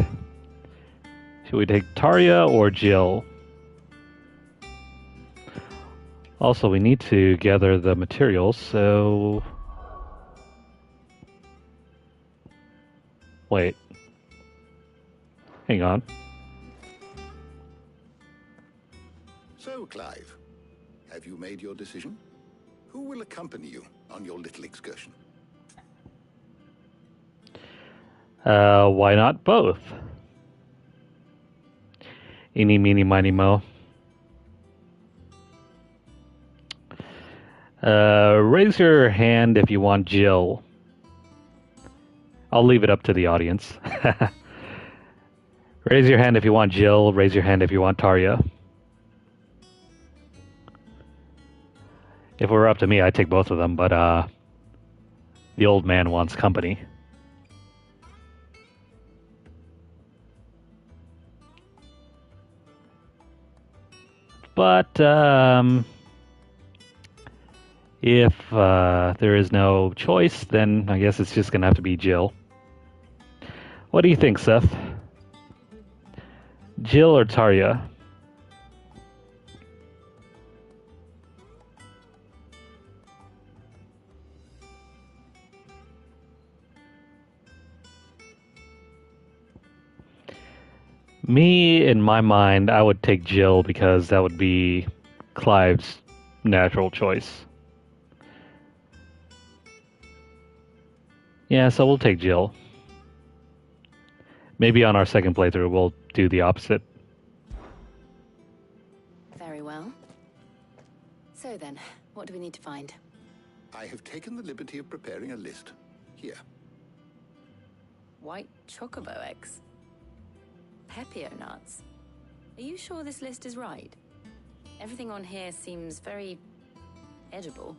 Should we take Tarja or Jill? Also, we need to gather the materials, so... Wait. Hang on. So, Clive, have you made your decision? Who will accompany you on your little excursion? Why not both? Eeny, meeny, miny, mo. Raise your hand if you want Jill. I'll leave it up to the audience. Raise your hand if you want Jill. Raise your hand if you want Tarja. If it were up to me, I'd take both of them, but the old man wants company. But if there is no choice, then I guess it's just going to have to be Jill. What do you think, Seth? Jill or Tarja? Me, in my mind, I would take Jill because that would be Clive's natural choice. Yeah, so we'll take Jill. Maybe on our second playthrough we'll do the opposite. Very well. So then, what do we need to find? I have taken the liberty of preparing a list. Here. White chocobo eggs. Pepio nuts. Are you sure this list is right? Everything on here seems very edible.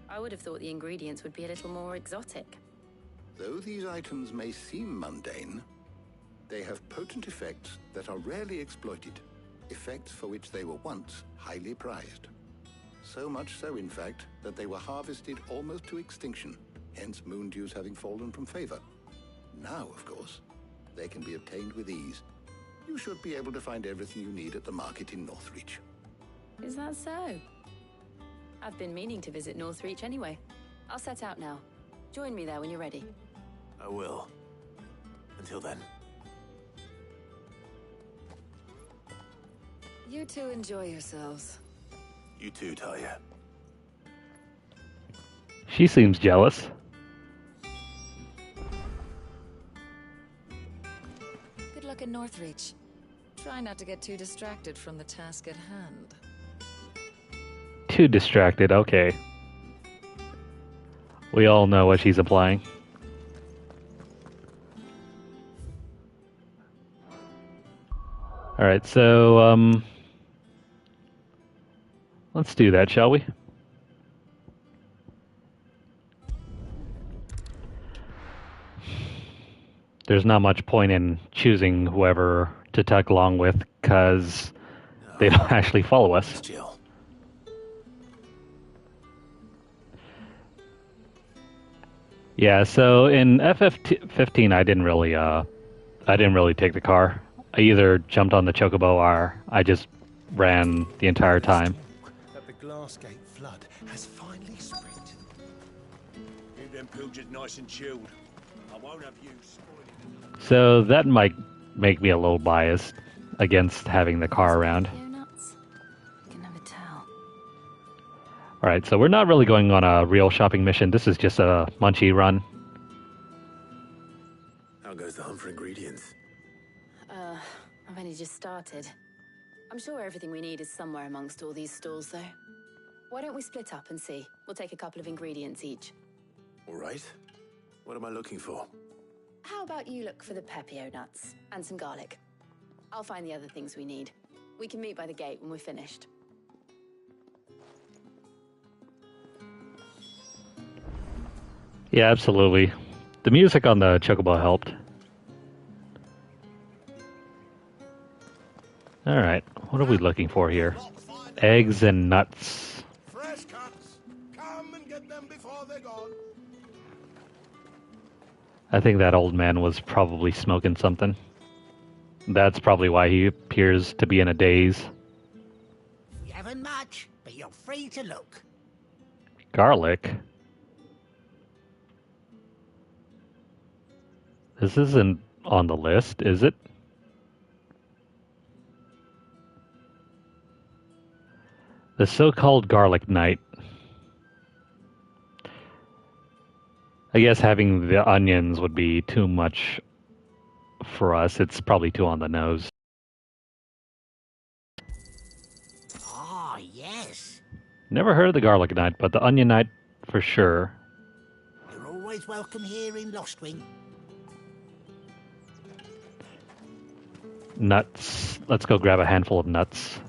I would have thought the ingredients would be a little more exotic. Though these items may seem mundane, they have potent effects that are rarely exploited, effects for which they were once highly prized. So much so, in fact, that they were harvested almost to extinction, hence moon dews having fallen from favor. Now, of course, they can be obtained with ease. You should be able to find everything you need at the market in Northreach. Is that so? I've been meaning to visit Northreach anyway. I'll set out now. Join me there when you're ready. I will. Until then. You two enjoy yourselves. You too, Tarja. She seems jealous. Good luck in Northreach. Try not to get too distracted from the task at hand. Too distracted, okay. We all know what she's implying. Alright, so, let's do that, shall we? There's not much point in choosing whoever to tag along with, because they don't actually follow us. Jill. Yeah, so in FF15 I didn't really take the car. I either jumped on the chocobo or I just ran the entire time. That the Glassgate flood has finally spread. Keep them pilgers nice and chilled. I won't have you spoiling it. So that might make me a little biased against having the car around. Alright, so we're not really going on a real shopping mission. This is just a munchie run. How goes the hunt for ingredients? I've only just started. I'm sure everything we need is somewhere amongst all these stalls, though. Why don't we split up and see? We'll take a couple of ingredients each. All right. What am I looking for? How about you look for the pepio nuts and some garlic? I'll find the other things we need. We can meet by the gate when we're finished. Yeah, absolutely. The music on the chocobo helped. Alright, what are we looking for here? Eggs and nuts. Fresh cuts. Come and get them before they're gone. I think that old man was probably smoking something. That's probably why he appears to be in a daze. You haven't much, but you're free to look. Garlic? This isn't on the list, is it? The so-called Garlic Knight. I guess having the onions would be too much for us. It's probably too on the nose. Ah, yes. Never heard of the Garlic Knight, but the Onion Knight for sure. You're always welcome here in Lostwing. Nuts. Let's go grab a handful of nuts.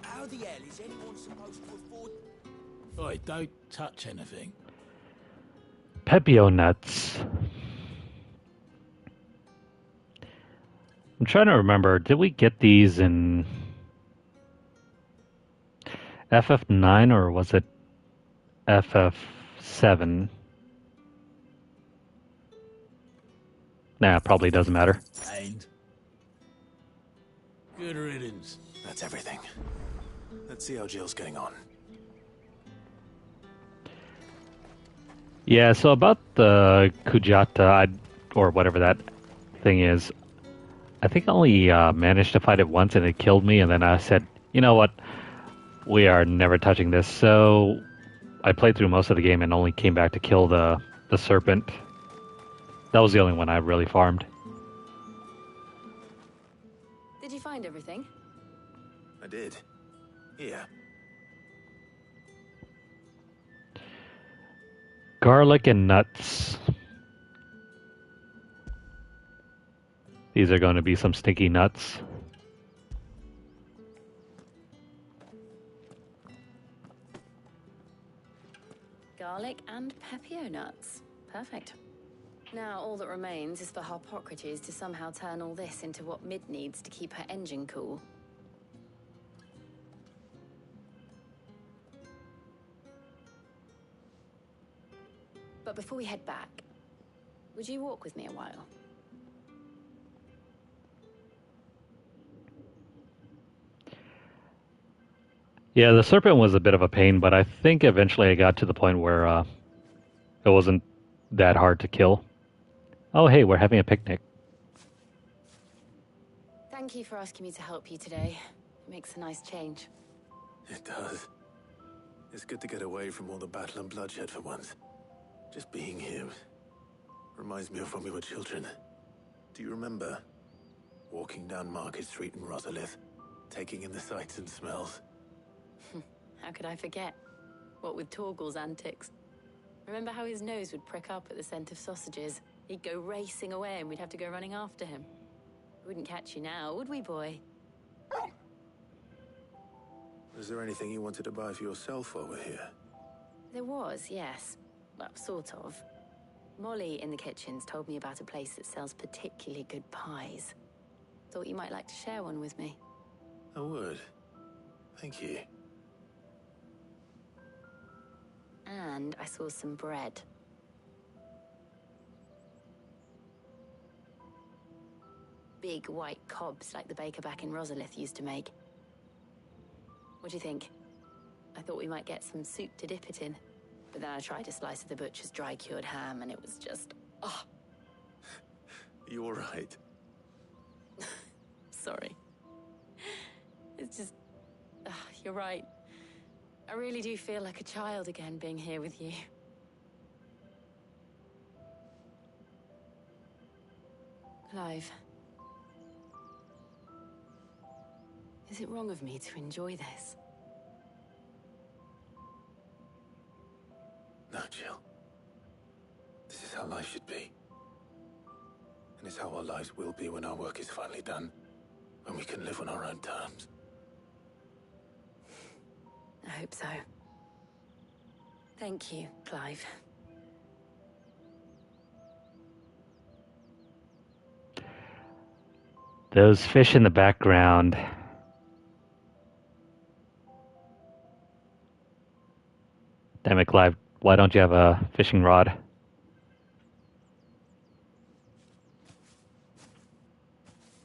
How the hell is anyone supposed to afford... Oi, don't touch anything. Pepio nuts. I'm trying to remember, did we get these in FF9 or was it FF7? Nah, probably doesn't matter. And Good riddance. That's everything. Let's see how Jill's getting on. Yeah, so about the Kujata, or whatever that thing is, I think I only managed to fight it once and it killed me, and then I said, you know what, we are never touching this. So I played through most of the game and only came back to kill the serpent. That was the only one I really farmed. Did you find everything? I did. Here. Garlic and nuts. These are going to be some stinky nuts. Garlic and pepio nuts. Perfect. Now all that remains is for Harpocrates to somehow turn all this into what Mid needs to keep her engine cool. But before we head back, would you walk with me a while? Yeah, the serpent was a bit of a pain, but I think eventually I got to the point where it wasn't that hard to kill. Oh, hey, we're having a picnic. Thank you for asking me to help you today. It makes a nice change. It does. It's good to get away from all the battle and bloodshed for once. Just being here reminds me of when we were children. Do you remember? Walking down Market Street in Rosalith, taking in the sights and smells. How could I forget? What with Torgal's antics. Remember how his nose would prick up at the scent of sausages? He'd go racing away and we'd have to go running after him. We wouldn't catch you now, would we, boy? Was there anything you wanted to buy for yourself while we're here? There was, yes. Well, sort of. Molly in the kitchens told me about a place that sells particularly good pies. Thought you might like to share one with me. I would. Thank you. And I saw some bread. Big white cobs like the baker back in Rosalith used to make. What do you think? I thought we might get some soup to dip it in. But then I tried a slice of the butcher's dry-cured ham and it was just... oh. You all right? Sorry. It's just... you're right. I really do feel like a child again being here with you. Clive. Is it wrong of me to enjoy this? No, Jill. This is how life should be. And it's how our lives will be when our work is finally done. When we can live on our own terms. I hope so. Thank you, Clive. Those fish in the background. Damn it, Clive. Why don't you have a fishing rod?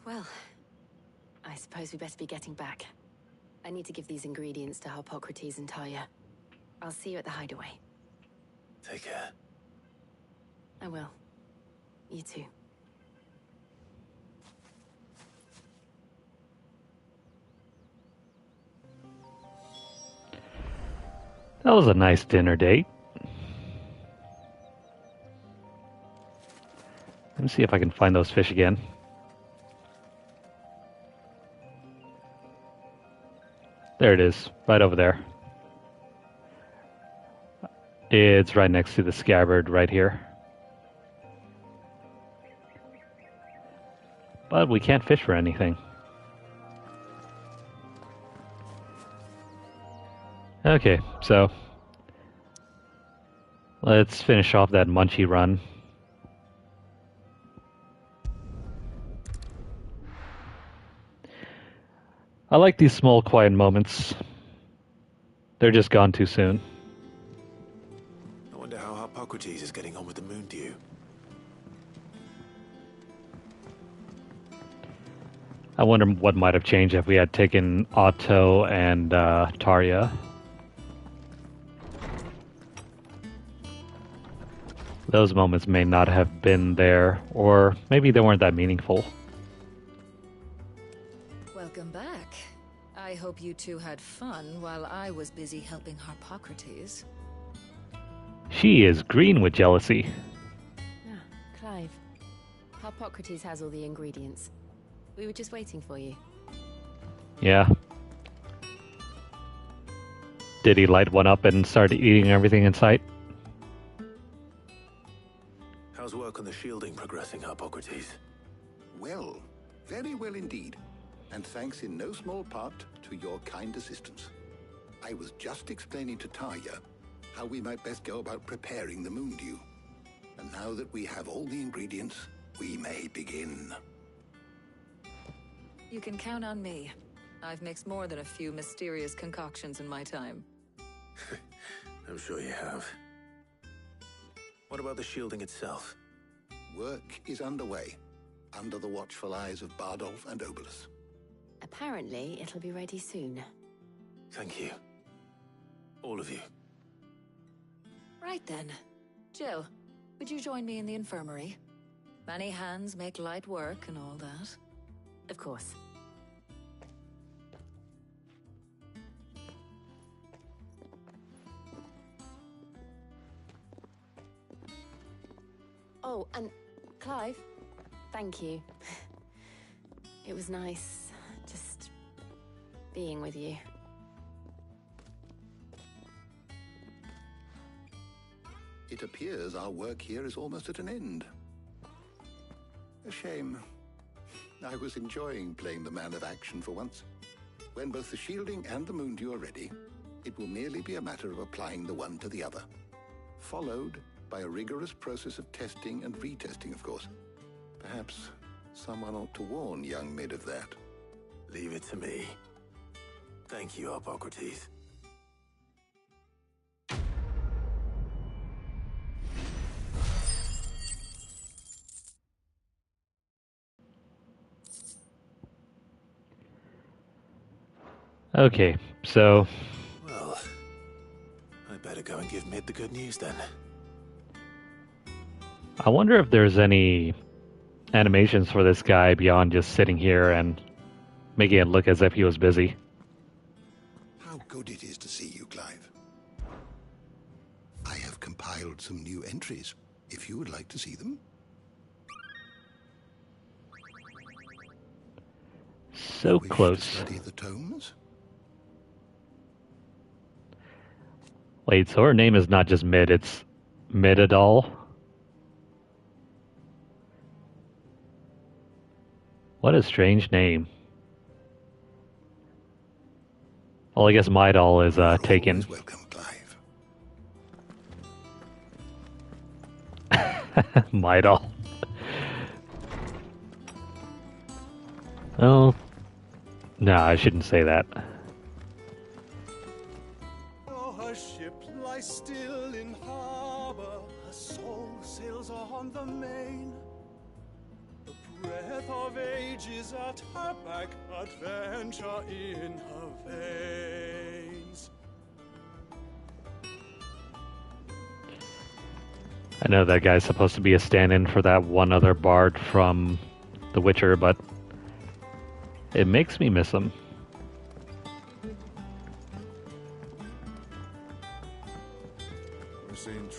Well, I suppose we best be getting back. I need to give these ingredients to Harpocrates and Talia. I'll see you at the hideaway. Take care. I will. You too. That was a nice dinner date. Let me see if I can find those fish again. There it is, right over there. It's right next to the scabbard right here. But we can't fish for anything. Okay, so let's finish off that Munchie run. I like these small, quiet moments. They're just gone too soon. I wonder how Harpocrates is getting on with the moon dew. I wonder what might have changed if we had taken Otto and Tarja. Those moments may not have been there, or maybe they weren't that meaningful. Welcome back. I hope you two had fun while I was busy helping Harpocrates. She is green with jealousy. Ah, Clive. Harpocrates has all the ingredients. We were just waiting for you. Yeah. Did he light one up and start eating everything in sight? How's work on the shielding progressing, Harpocrates? Well, very well indeed. And thanks in no small part to your kind assistance. I was just explaining to Tarja how we might best go about preparing the moon dew. And now that we have all the ingredients, we may begin. You can count on me. I've mixed more than a few mysterious concoctions in my time. I'm sure you have. What about the shielding itself? Work is underway, under the watchful eyes of Bardolph and Obolus. Apparently, it'll be ready soon. Thank you. All of you. Right then. Jill, would you join me in the infirmary? Many hands make light work and all that. Of course. Oh, and Clive, thank you. It was nice just being with you. It appears our work here is almost at an end. A shame. I was enjoying playing the man of action for once. When both the shielding and the moon dew are ready, it will merely be a matter of applying the one to the other. Followed by a rigorous process of testing and retesting, of course. Perhaps someone ought to warn young Mid of that. Leave it to me. Thank you, Harpocrates. Okay, so... Well, I better go and give Mid the good news then. I wonder if there's any animations for this guy beyond just sitting here and making it look as if he was busy. How good it is to see you, Clive. I have compiled some new entries, if you would like to see them. So close. To study the tomes? Wait, so her name is not just Mid, it's Midadal? What a strange name. Well, I guess Midal is taken. Welcome, Clive. Midal. Oh, no, I shouldn't say that. Oh, her ship lies still in harbor, her soul sails on the main. The breath of ages at her back, adventure in her veins. I know that guy's supposed to be a stand-in for that one other bard from The Witcher, but it makes me miss him.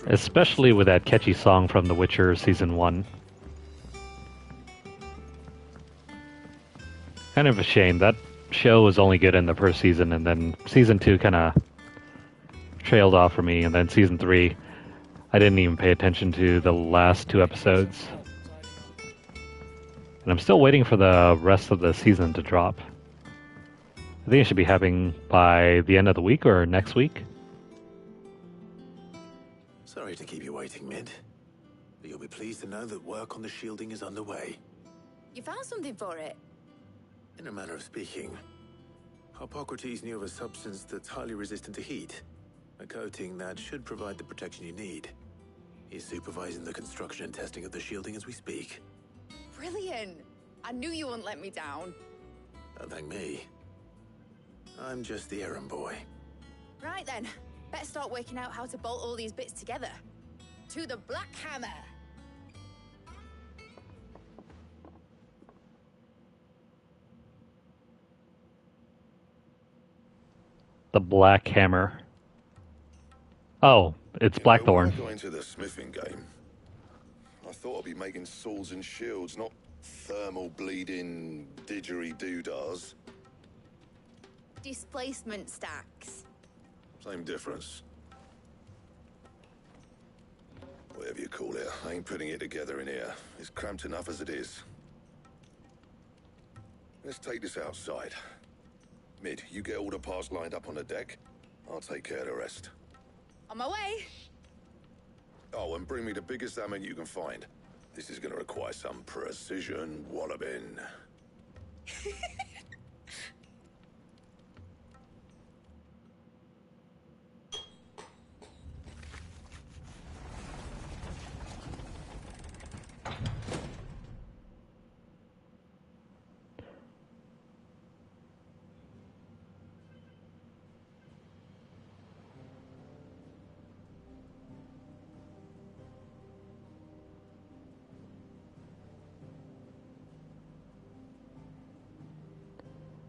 Especially with that catchy song from The Witcher Season 1. Kind of a shame. That show was only good in the first season, and then Season 2 kind of trailed off for me, and then Season 3, I didn't even pay attention to the last 2 episodes. And I'm still waiting for the rest of the season to drop. I think it should be happening by the end of the week or next week. Sorry to keep you waiting, Mid. But you'll be pleased to know that work on the shielding is underway. You found something for it? In a manner of speaking, Harpocrates knew of a substance that's highly resistant to heat. A coating that should provide the protection you need. He's supervising the construction and testing of the shielding as we speak. Brilliant! I knew you wouldn't let me down. Don't thank me. I'm just the errand boy. Right then, better start working out how to bolt all these bits together. To the Black Hammer! The Black Hammer. Oh, it's Blackthorn. When I got into the smithing game, I thought I'd be making swords and shields, not thermal bleeding didgeridoo-dahs. Displacement stacks. Same difference. Whatever you call it, I ain't putting it together in here. It's cramped enough as it is. Let's take this outside. Mid, you get all the parts lined up on the deck. I'll take care of the rest. On my way! Oh, and bring me the biggest hammer you can find. This is gonna require some precision walloping.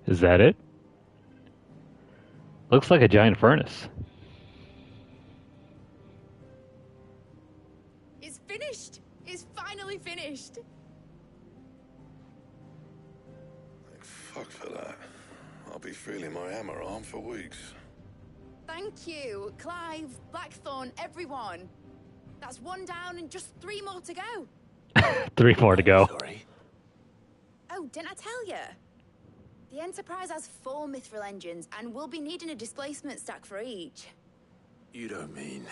Is that it? Looks like a giant furnace. It's finished! It's finally finished! Thank fuck for that. I'll be feeling my hammer arm for weeks. Thank you, Clive, Blackthorn, everyone. That's one down and just 3 more to go. 3 more to go. Sorry. Oh, didn't I tell you? The Enterprise has 4 mithril engines, and we'll be needing a displacement stack for each. You don't mean...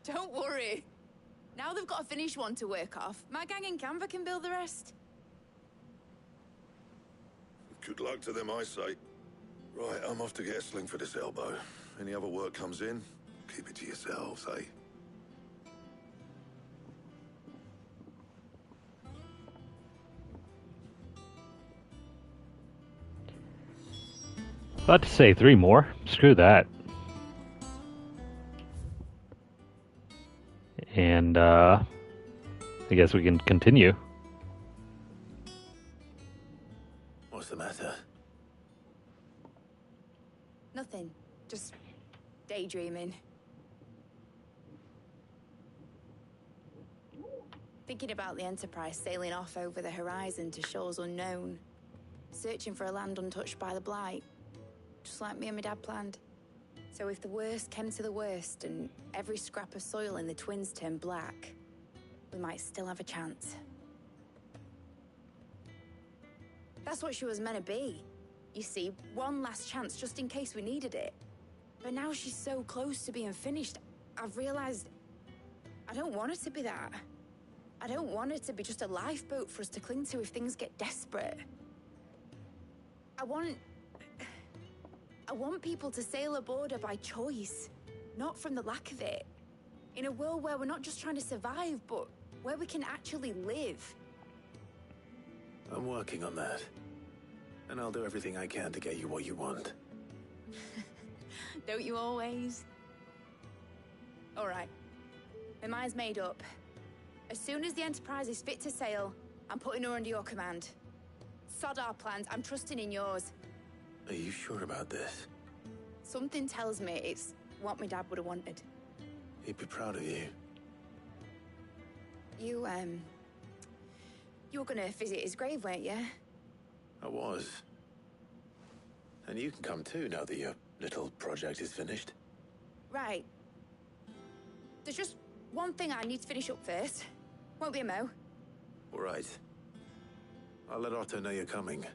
Don't worry. Now they've got a finished one to work off. My gang in Canva can build the rest. Good luck to them, I say. Right, I'm off to get a sling for this elbow. Any other work comes in, keep it to yourselves, eh? About to say 3 more. Screw that. And, I guess we can continue. What's the matter? Nothing. Just daydreaming. Thinking about the Enterprise sailing off over the horizon to shores unknown. Searching for a land untouched by the Blight. Just like me and my dad planned. So if the worst came to the worst and every scrap of soil in the Twins turned black, we might still have a chance. That's what she was meant to be. You see, one last chance just in case we needed it. But now she's so close to being finished, I've realized I don't want it to be that. I don't want it to be just a lifeboat for us to cling to if things get desperate. I want people to sail aboard her by choice, not from the lack of it. In a world where we're not just trying to survive, but where we can actually live. I'm working on that. And I'll do everything I can to get you what you want. Don't you always? All right. My mind's made up. As soon as the Enterprise is fit to sail, I'm putting her under your command. Sod our plans, I'm trusting in yours. Are you sure about this? Something tells me it's what my dad would have wanted. He'd be proud of you. You were gonna visit his grave, weren't you? I was. And you can come too now that your little project is finished. Right. There's just one thing I need to finish up first. Won't be a mo. All right. I'll let Otto know you're coming.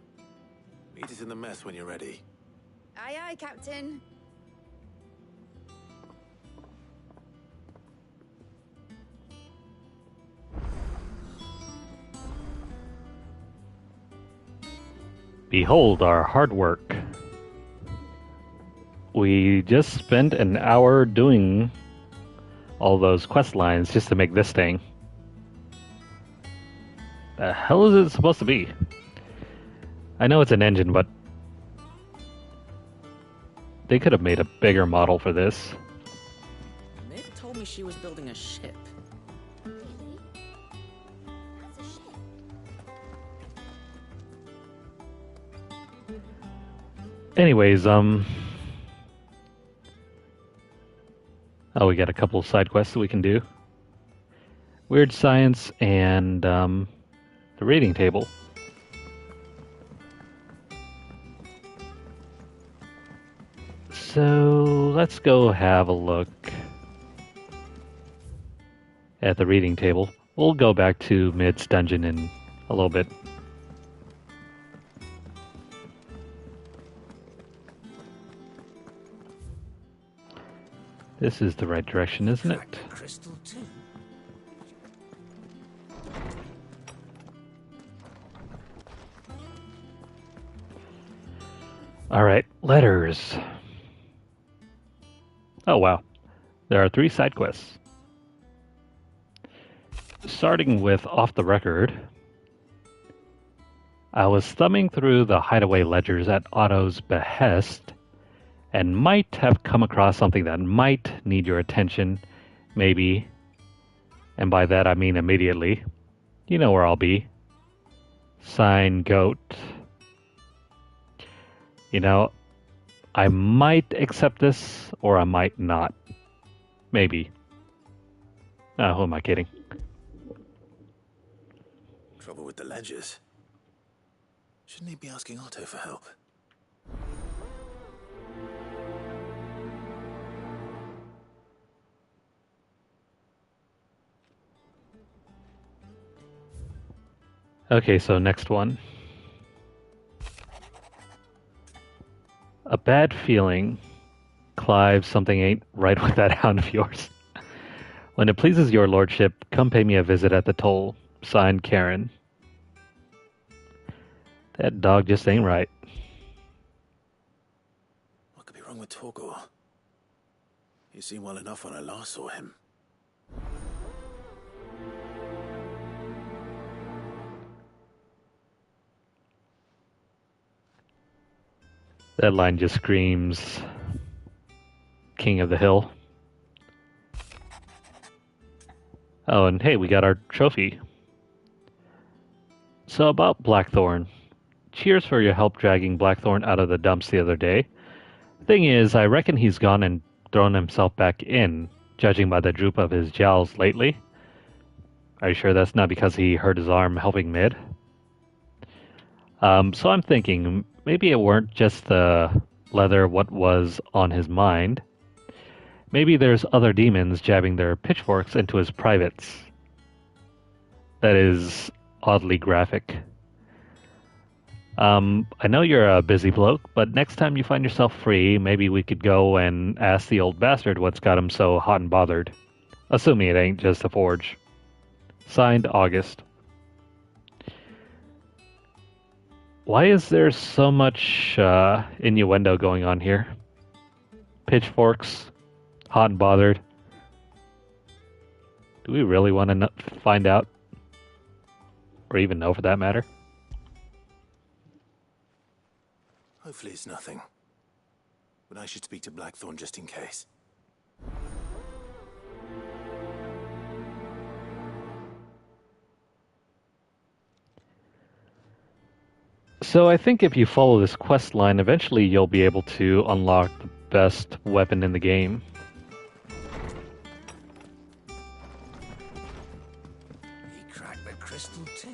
Meet us in the mess when you're ready. Aye, aye, Captain. Behold our hard work. We just spent an hour doing all those quest lines just to make this thing. The hell is it supposed to be? I know it's an engine, but they could have made a bigger model for this. Mid told me she was building a ship. Really? That's a ship. Anyways, oh, we got a couple of side quests that we can do. Weird science and the reading table. So let's go have a look at the reading table. We'll go back to Mid's dungeon in a little bit. This is the right direction, isn't it? Crystal too. Alright, letters. Oh wow. There are 3 side quests. Starting with Off the Record, I was thumbing through the hideaway ledgers at Otto's behest and might have come across something that might need your attention, maybe. And by that I mean immediately. You know where I'll be. Sign Goat. You know, I might accept this, or I might not. Maybe. Oh, who am I kidding? Trouble with the ledgers. Shouldn't he be asking Otto for help? Okay, so next one. A bad feeling. Clive, something ain't right with that hound of yours. When it pleases your lordship, come pay me a visit at the toll. Signed, Karen. That dog just ain't right. What could be wrong with Torgal? He seemed well enough when I last saw him. That line just screams King of the Hill. Oh, and hey, we got our trophy. So about Blackthorn. Cheers for your help dragging Blackthorn out of the dumps the other day. Thing is, I reckon he's gone and thrown himself back in, judging by the droop of his jowls lately. Are you sure that's not because he hurt his arm helping Mid? So I'm thinking, maybe it weren't just the leather what was on his mind. Maybe there's other demons jabbing their pitchforks into his privates. That is oddly graphic. I know you're a busy bloke, but next time you find yourself free, maybe we could go and ask the old bastard what's got him so hot and bothered. Assuming it ain't just a forge. Signed, August. Why is there so much innuendo going on here? Pitchforks, hot and bothered. Do we really want to find out? Or even know for that matter? Hopefully it's nothing. But I should speak to Blackthorn just in case. So I think if you follow this quest line, eventually you'll be able to unlock the best weapon in the game. He cracked the crystal too.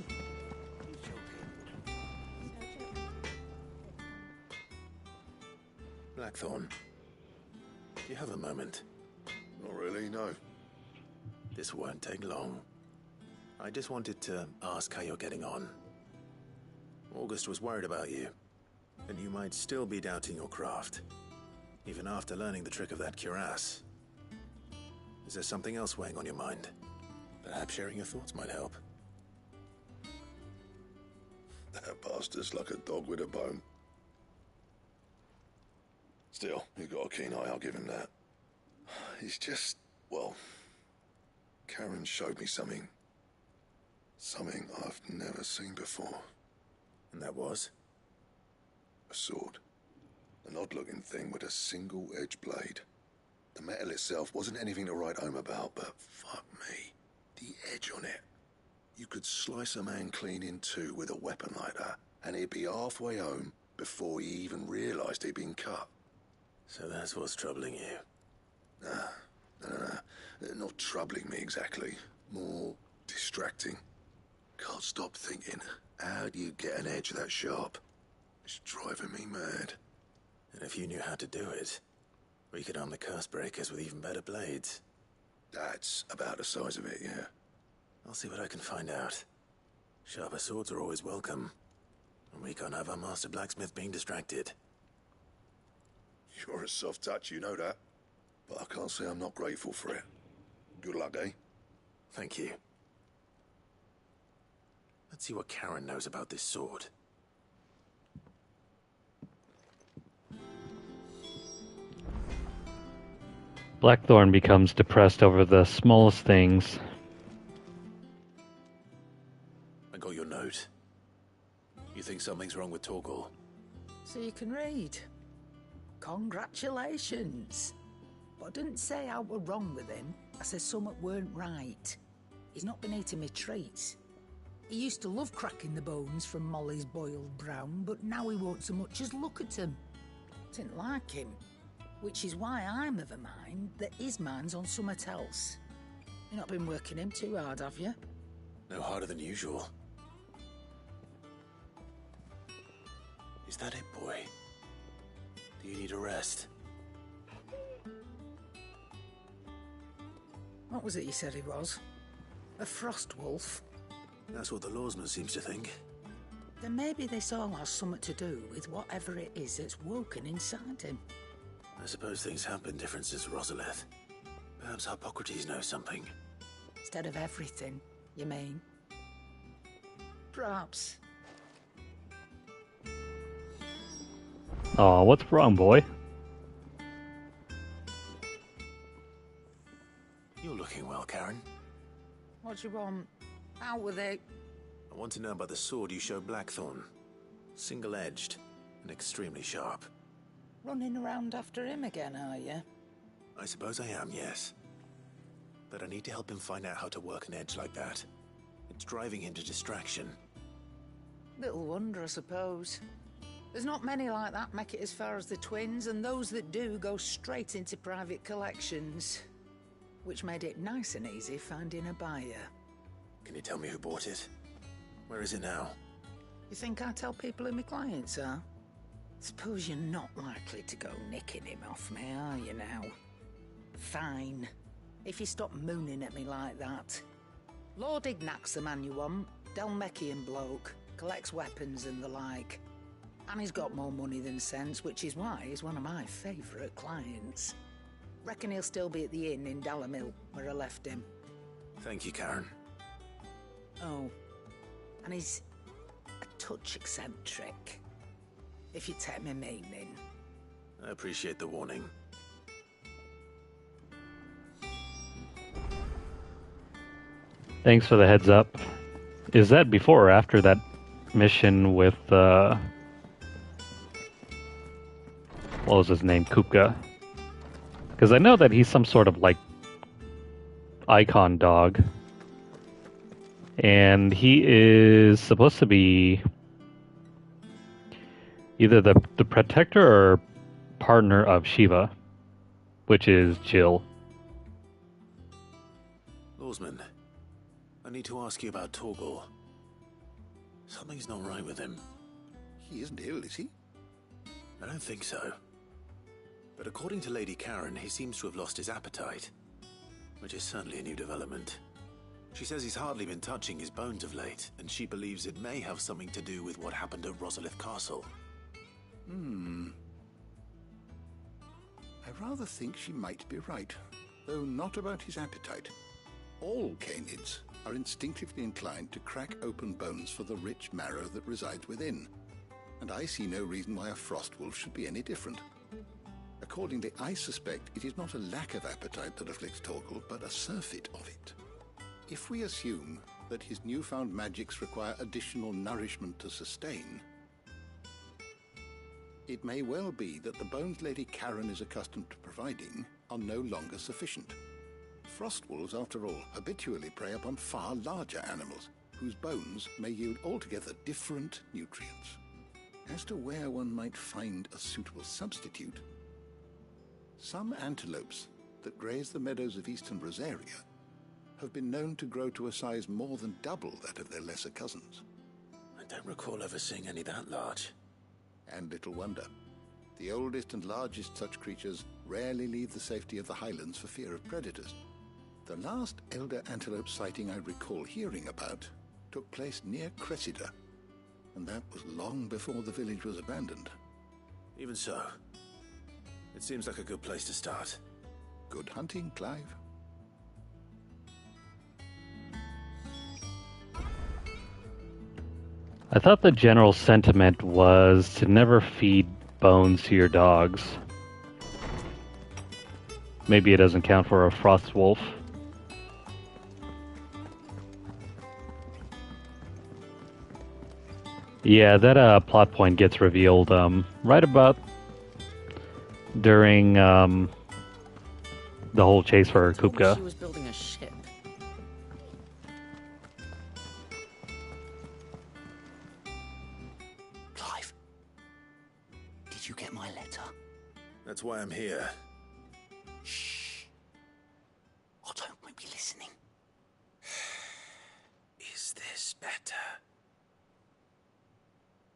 Blackthorn, do you have a moment? Not really, no. This won't take long. I just wanted to ask how you're getting on. August was worried about you, and you might still be doubting your craft, even after learning the trick of that cuirass. Is there something else weighing on your mind? Perhaps sharing your thoughts might help. That bastard's like a dog with a bone. Still, he's got a keen eye, I'll give him that. He's just, well, Karen showed me something. Something I've never seen before. And that was? A sword. An odd-looking thing with a single-edged blade. The metal itself wasn't anything to write home about, but fuck me. The edge on it. You could slice a man clean in two with a weapon like that, and he'd be halfway home before he even realised he'd been cut. So that's what's troubling you? No. Not troubling me exactly. More distracting. Can't stop thinking, how do you get an edge that sharp? It's driving me mad. And if you knew how to do it, we could arm the curse breakers with even better blades. That's about the size of it, yeah. I'll see what I can find out. Sharper swords are always welcome. And we can't have our master blacksmith being distracted. You're a soft touch, you know that. But I can't say I'm not grateful for it. Good luck, eh? Thank you. Let's see what Karen knows about this sword. Blackthorn becomes depressed over the smallest things. I got your note. You think something's wrong with Torgal? So you can read. Congratulations. But I didn't say I were wrong with him. I said something weren't right. He's not been eating me treats. He used to love cracking the bones from Molly's boiled brown, but now he won't so much as look at him. Didn't like him. Which is why I'm of a mind that his mind's on something else. You've not been working him too hard, have you? No harder than usual. Is that it, boy? Do you need a rest? What was it you said he was? A frost wolf? That's what the lawsman seems to think. Then maybe this all has something to do with whatever it is that's woken inside him. I suppose things have been different since Rosalith. Perhaps Hippocrates knows something. Instead of everything, you mean? Perhaps. Aw, what's wrong, boy? You're looking well, Karen. What do you want? Out with it. I want to know about the sword you showed Blackthorn. Single-edged and extremely sharp. Running around after him again, are you? I suppose I am, yes. But I need to help him find out how to work an edge like that. It's driving him to distraction. Little wonder, I suppose. There's not many like that make it as far as the twins, and those that do go straight into private collections. Which made it nice and easy finding a buyer. Can you tell me who bought it? Where is it now? You think I tell people who my clients are? Suppose you're not likely to go nicking him off me, are you now? Fine. If you stop mooning at me like that. Lord Ignac's the man you want. Dalmekian bloke. Collects weapons and the like. And he's got more money than sense, which is why he's one of my favourite clients. Reckon he'll still be at the inn in Dalamil, where I left him. Thank you, Karen. Oh. And he's a touch eccentric. If you take my meaning. I appreciate the warning. Thanks for the heads up. Is that before or after that mission with, what was his name? Kupka? Because I know that he's some sort of, like, icon dog. And he is supposed to be either the protector or partner of Shiva, which is Jill. Lawsman, I need to ask you about Torgal. Something's not right with him. He isn't ill, is he? I don't think so. But according to Lady Karen, he seems to have lost his appetite, which is certainly a new development. She says he's hardly been touching his bones of late, and she believes it may have something to do with what happened at Rosalith Castle. I rather think she might be right, though not about his appetite. All canids are instinctively inclined to crack open bones for the rich marrow that resides within, and I see no reason why a frost wolf should be any different. Accordingly, I suspect it is not a lack of appetite that afflicts Torgal, but a surfeit of it. If we assume that his newfound magics require additional nourishment to sustain, It may well be that the bones Lady Karen is accustomed to providing are no longer sufficient. Frost wolves, after all, habitually prey upon far larger animals, whose bones may yield altogether different nutrients. As to where one might find a suitable substitute, some antelopes that graze the meadows of eastern Rosaria have been known to grow to a size more than double that of their lesser cousins. I don't recall ever seeing any that large. And little wonder. The oldest and largest such creatures rarely leave the safety of the highlands for fear of predators. The last elder antelope sighting I recall hearing about took place near Cressida, and that was long before the village was abandoned. Even so, it seems like a good place to start. Good hunting, Clive. I thought the general sentiment was to never feed bones to your dogs. Maybe it doesn't count for a frost wolf. Yeah, that plot point gets revealed right about during the whole chase for Kupka. She was building a ship. Clive, did you get my letter? That's why I'm here. Shh. Otto might be listening. Is this better?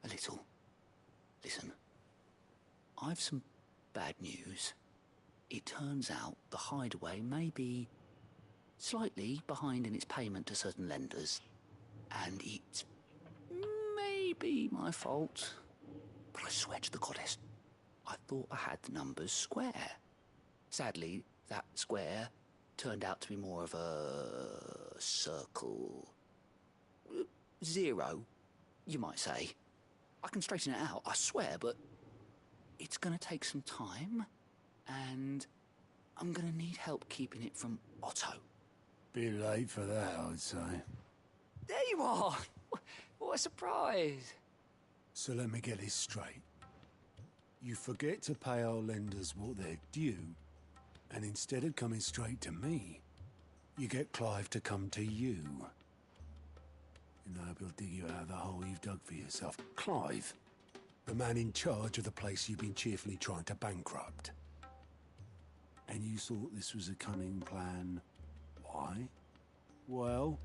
A little. Listen, I've some bad news. It turns out the hideaway may be slightly behind in its payment to certain lenders, and it may be my fault. But I swear to the goddess, I thought I had the numbers square. Sadly, that square turned out to be more of a circle. 0, you might say. I can straighten it out, I swear, but it's gonna take some time, and I'm gonna need help keeping it from Otto. Bit late for that, I'd say. There you are! What a surprise! So let me get this straight. You forget to pay our lenders what they're due, and instead of coming straight to me, you get Clive to come to you. You know, he'll dig you out of the hole you've dug for yourself. Clive, the man in charge of the place you've been cheerfully trying to bankrupt. And you thought this was a cunning plan. Why? Well,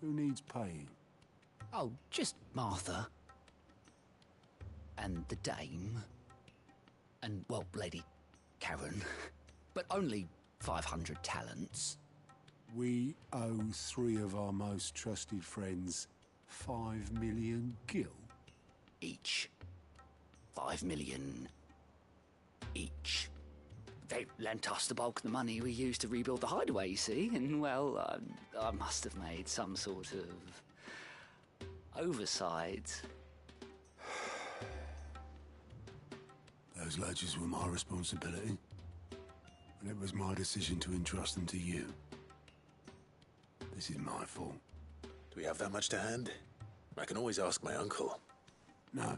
who needs paying? Oh, just Martha. And the dame. And, well, Lady Karen. But only 500 talents. We owe 3 of our most trusted friends 5 million gil. Each. 5 million each. They lent us the bulk of the money we used to rebuild the hideaway, you see, and, well, I must have made some sort of oversight. Those ledgers were my responsibility, and it was my decision to entrust them to you. This is my fault. Do we have that much to hand? I can always ask my uncle. No,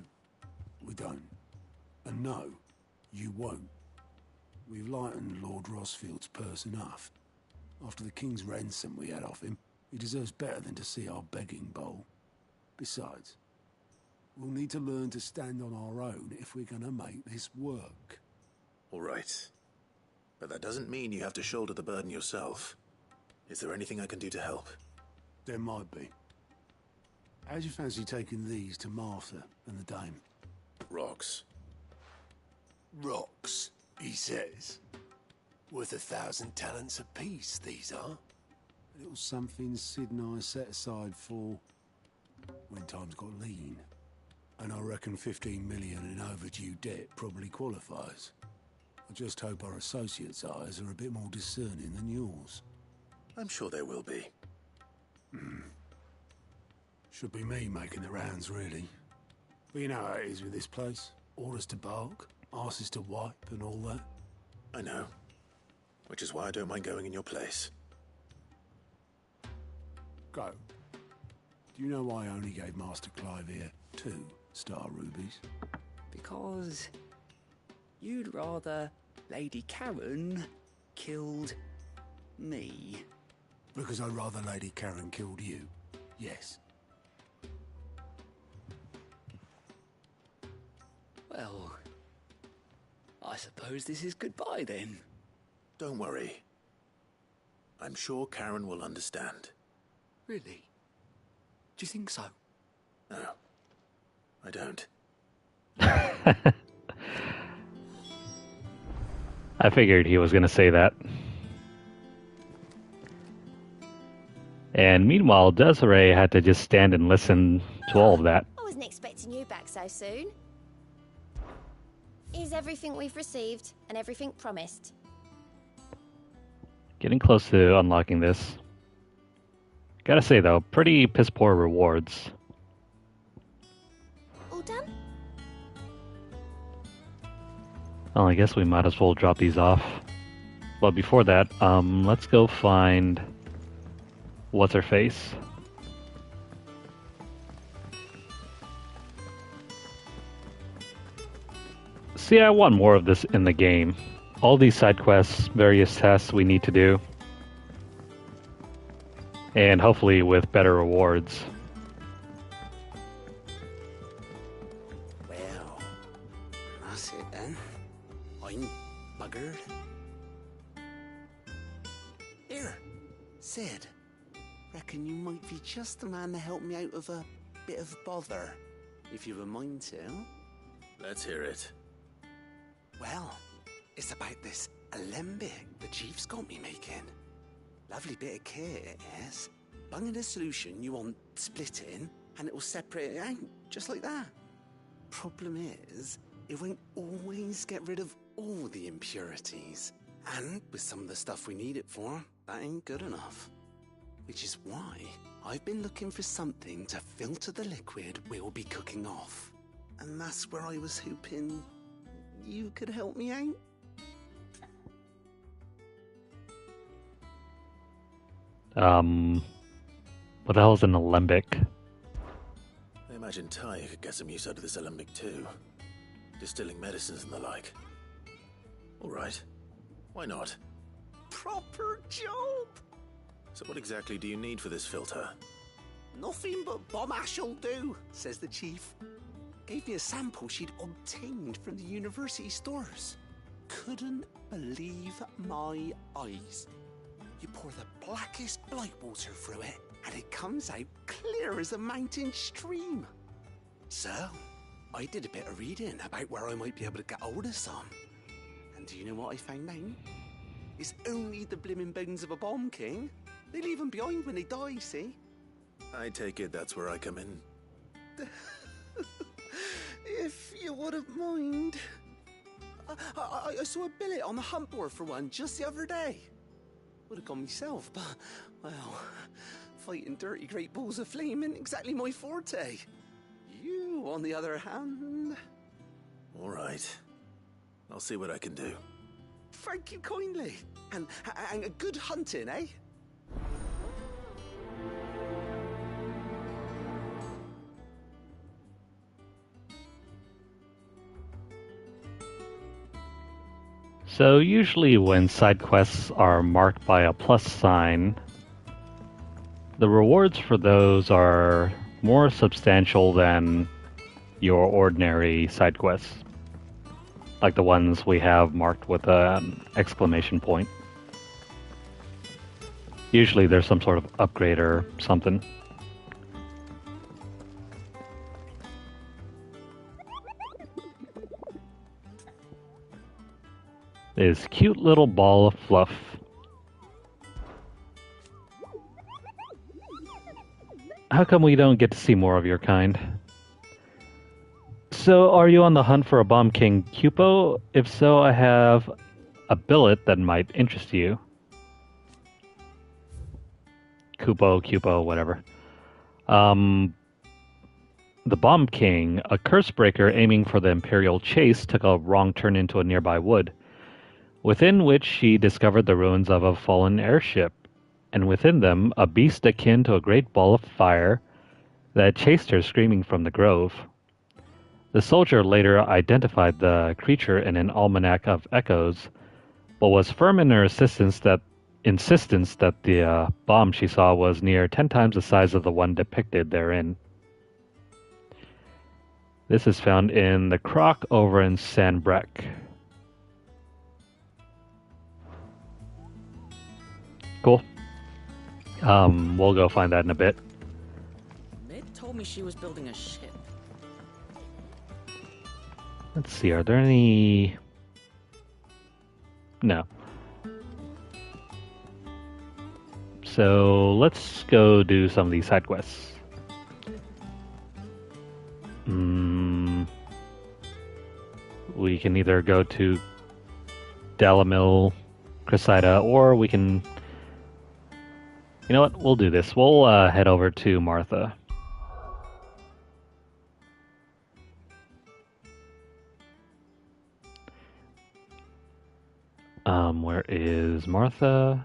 we don't. And no, you won't. We've lightened Lord Rosfield's purse enough. After the king's ransom we had off him, he deserves better than to see our begging bowl. Besides, we'll need to learn to stand on our own if we're gonna make this work. All right. But that doesn't mean you have to shoulder the burden yourself. Is there anything I can do to help? There might be. How'd you fancy taking these to Martha and the dame? Rocks. Rocks, he says. Worth 1,000 talents apiece, these are. A little something Sid and I set aside for when times got lean. And I reckon 15 million in overdue debt probably qualifies. I just hope our associates' eyes are a bit more discerning than yours. I'm sure there will be. Should be me making the rounds, really. But you know how it is with this place. Orders to bark, arses to wipe, and all that. I know. Which is why I don't mind going in your place. Go. Do you know why I only gave Master Clive here 2 star rubies? Because you'd rather Lady Karen killed me. Because I'd rather Lady Karen killed you. Yes. Well, I suppose this is goodbye then. Don't worry. I'm sure Karen will understand. Really? Do you think so? No, I don't. I figured he was going to say that. And meanwhile, Desiree had to just stand and listen to all of that. I wasn't expecting you back so soon. Here's everything we've received and everything promised. Getting close to unlocking this. Gotta say though, pretty piss poor rewards. All done? Well, I guess we might as well drop these off. But before that, let's go find what's her face. See, I want more of this in the game. All these side quests, various tests we need to do. And hopefully with better rewards. Well, that's it then. I'm buggered. Here, Sid. Reckon you might be just the man to help me out of a bit of bother, if you were mind to. Let's hear it. Well, it's about this alembic the chief's got me making. Lovely bit of kit it is. Bunging a solution you want splitting, and it will separate it out, just like that. Problem is, it won't always get rid of all the impurities. And with some of the stuff we need it for, that ain't good enough. Which is why I've been looking for something to filter the liquid we'll be cooking off. And that's where I was hoping you could help me out. What the hell is an alembic? I imagine Ty could get some use out of this alembic too. Distilling medicines and the like. Alright. Why not? Proper job! So what exactly do you need for this filter? Nothing but bomb ash'll do, says the chief. Gave me a sample she'd obtained from the university stores. Couldn't believe my eyes. You pour the blackest blight water through it, and it comes out clear as a mountain stream. So, I did a bit of reading about where I might be able to get hold of some. And do you know what I found out? It's only the blimmin' bones of a bomb king. They leave them behind when they die, see? I take it that's where I come in. If you wouldn't mind. I saw a billet on the hunt board for one just the other day. Would have gone myself, but, well, fighting dirty great balls of flame ain't exactly my forte. You, on the other hand... Alright. I'll see what I can do. Thank you kindly. And a good hunting, eh? So usually when side quests are marked by a plus sign, the rewards for those are more substantial than your ordinary side quests. Like the ones we have marked with an exclamation point. Usually there's some sort of upgrade or something. This cute little ball of fluff. How come we don't get to see more of your kind? So, are you on the hunt for a Bomb King Cupo? If so, I have a billet that might interest you. Cupo, whatever. The Bomb King, a curse breaker aiming for the Imperial Chase, took a wrong turn into a nearby wood, within which she discovered the ruins of a fallen airship, and within them a beast akin to a great ball of fire that chased her screaming from the grove. The soldier later identified the creature in an almanac of echoes, but was firm in her insistence that the bomb she saw was near 10 times the size of the one depicted therein. This is found in the Croc over in Sanbrec. Cool. We'll go find that in a bit. Mid told me she was building a ship. Let's see, are there any... No. So let's go do some of these side quests. We can either go to Dalamil, Cressida, or we can... You know what? We'll do this. We'll head over to Martha. Where is Martha?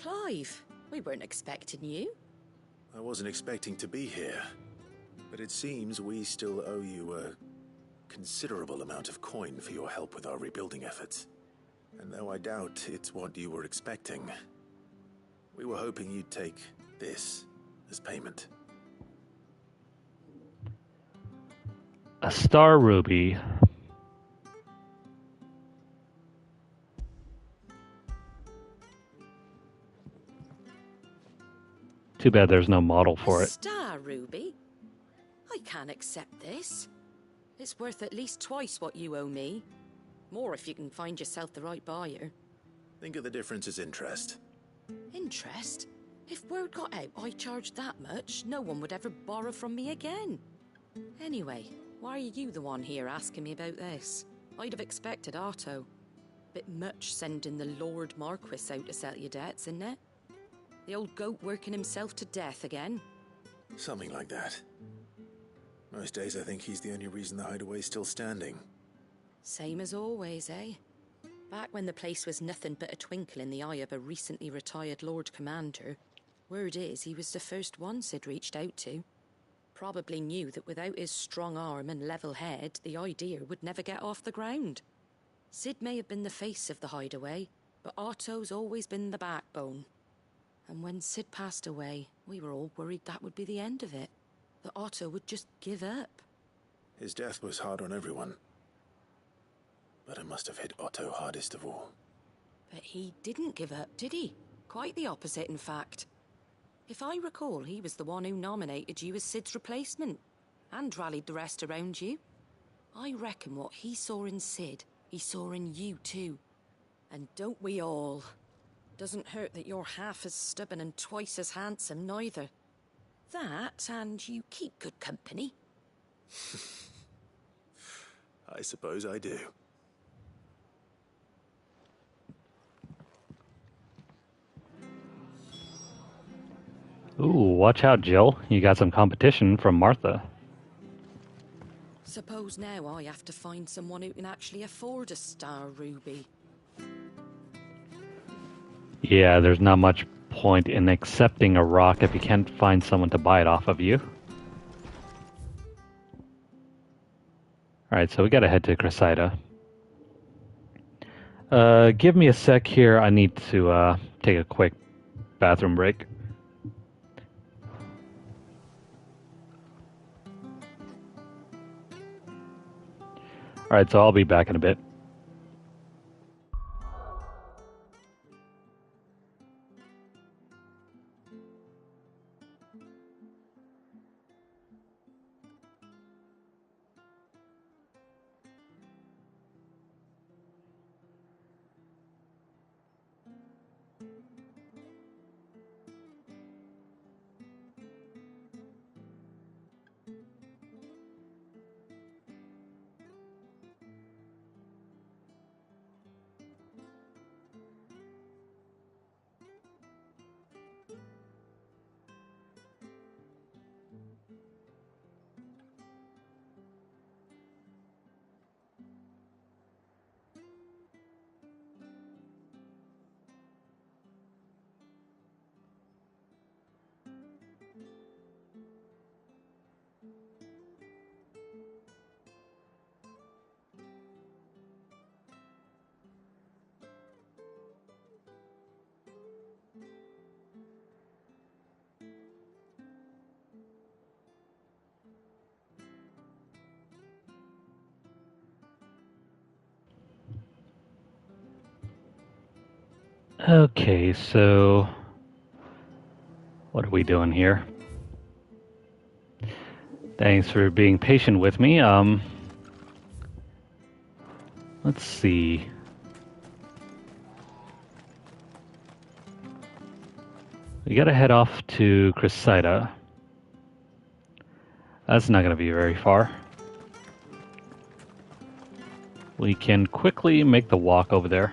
Clive, we weren't expecting you. I wasn't expecting to be here, but it seems we still owe you a considerable amount of coin for your help with our rebuilding efforts. And though I doubt it's what you were expecting, we were hoping you'd take this as payment. A star ruby. Too bad there's no model for it. Star Ruby? I can't accept this. It's worth at least twice what you owe me. More if you can find yourself the right buyer. Think of the difference as interest. Interest? If word got out I charged that much, no one would ever borrow from me again. Anyway, why are you the one here asking me about this? I'd have expected Otto. Bit much sending the Lord Marquis out to settle your debts, isn't it? The old goat working himself to death again? Something like that. Most days I think he's the only reason the hideaway's still standing. Same as always, eh? Back when the place was nothing but a twinkle in the eye of a recently retired Lord Commander, word is he was the first one Sid reached out to. Probably knew that without his strong arm and level head, the idea would never get off the ground. Sid may have been the face of the hideaway, but Otto's always been the backbone. And when Sid passed away, we were all worried that would be the end of it. That Otto would just give up. His death was hard on everyone. But it must have hit Otto hardest of all. But he didn't give up, did he? Quite the opposite, in fact. If I recall, he was the one who nominated you as Sid's replacement. And rallied the rest around you. I reckon what he saw in Sid, he saw in you too. And don't we all? Doesn't hurt that you're half as stubborn and twice as handsome, neither. That, and you keep good company. I suppose I do. Ooh, watch out, Jill. You got some competition from Martha. Suppose now I have to find someone who can actually afford a star ruby. Yeah, there's not much point in accepting a rock if you can't find someone to buy it off of you. Alright, so we gotta head to Cressida. Give me a sec here. I need to take a quick bathroom break. Alright, so I'll be back in a bit. Okay, so what are we doing here? Thanks for being patient with me. Let's see. We gotta head off to Cressida. That's not gonna be very far. We can quickly make the walk over there.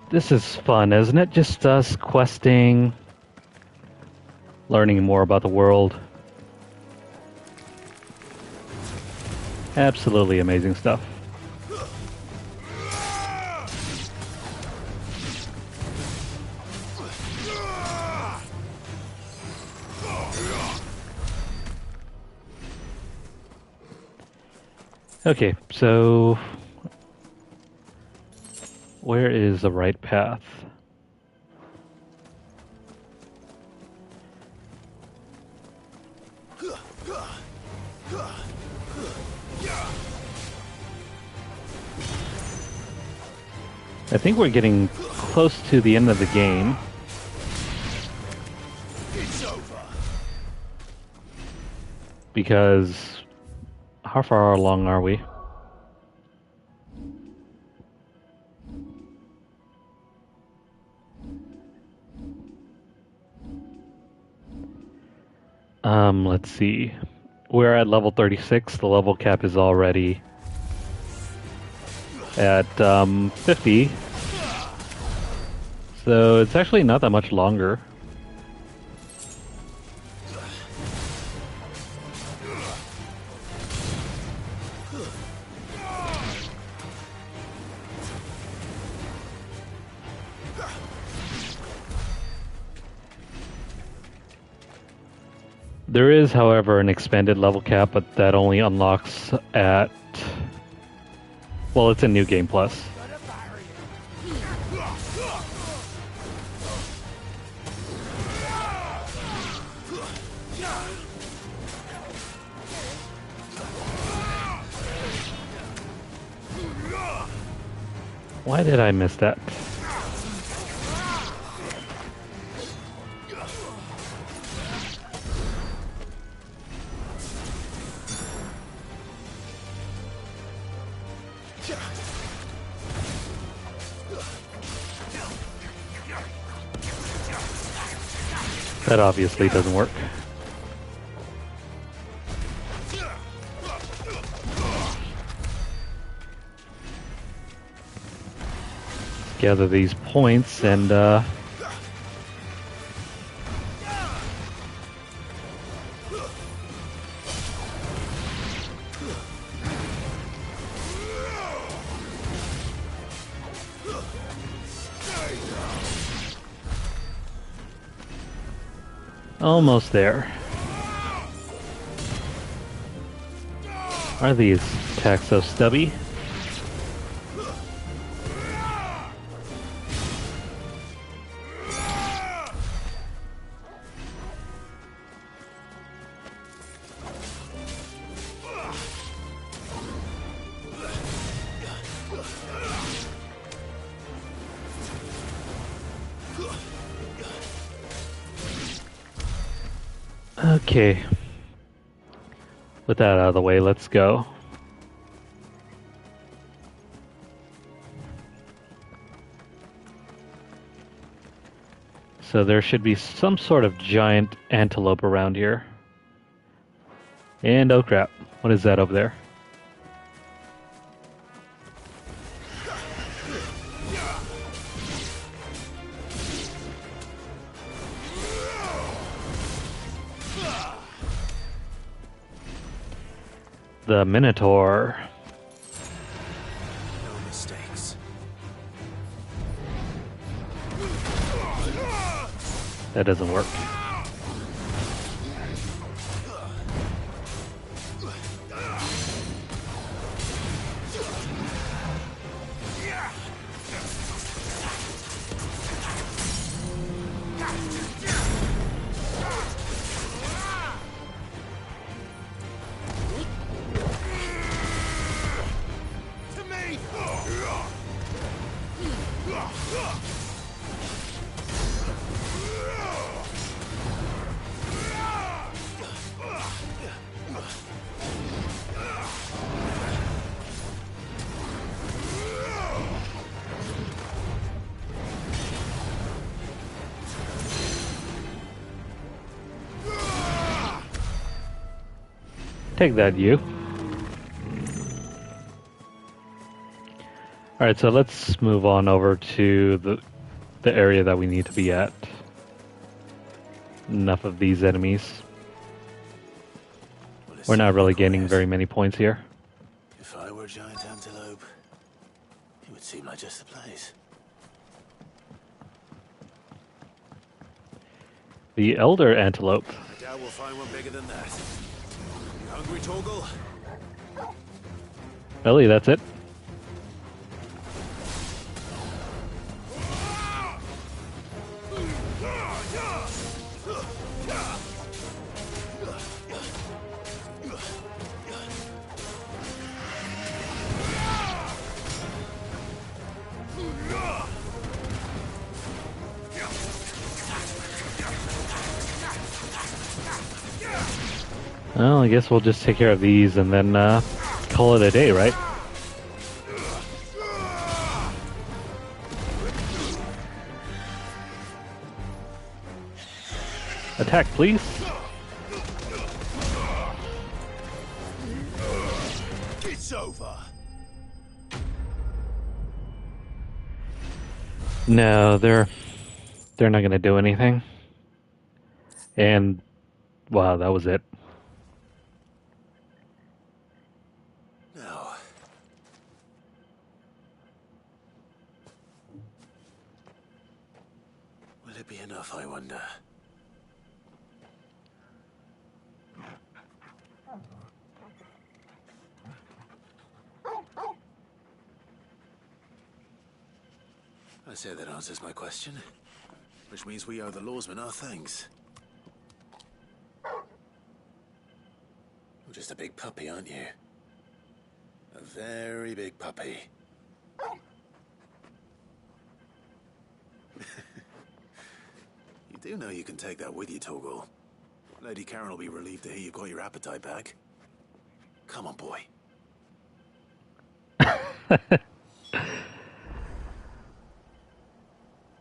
This is fun, isn't it? Just us questing, learning more about the world. Absolutely amazing stuff. Okay, so where is the right path? I think we're getting close to the end of the game. It's over. Because how far along are we? Let's see. We're at level 36. The level cap is already at 50. So it's actually not that much longer. There is, however, an expanded level cap, but that only unlocks at... Well, it's a New Game Plus. Why did I miss that? That obviously doesn't work. Gather these points and almost there. Are these attacks so stubby? Okay. With that out of the way, let's go. So there should be some sort of giant antelope around here. And oh crap, what is that over there? The Minotaur. No mistakes. That doesn't work. Take that, you. Alright, so let's move on over to the area that we need to be at. Enough of these enemies. We're not really gaining very many points here. If I were a giant antelope, it would seem like just the place. The elder antelope. I doubt we'll find one bigger than that. You hungry, Torgal? Really, that's it? Well, I guess we'll just take care of these and then call it a day, right? Attack, please. It's over. No, they're not going to do anything. And wow, that was it. No. Will it be enough, I wonder? I say that answers my question. Which means we owe the lawsmen our thanks. You're just a big puppy, aren't you? A very big puppy. You do know you can take that with you, Torgal. Lady Karen will be relieved to hear you've got your appetite back. Come on, boy.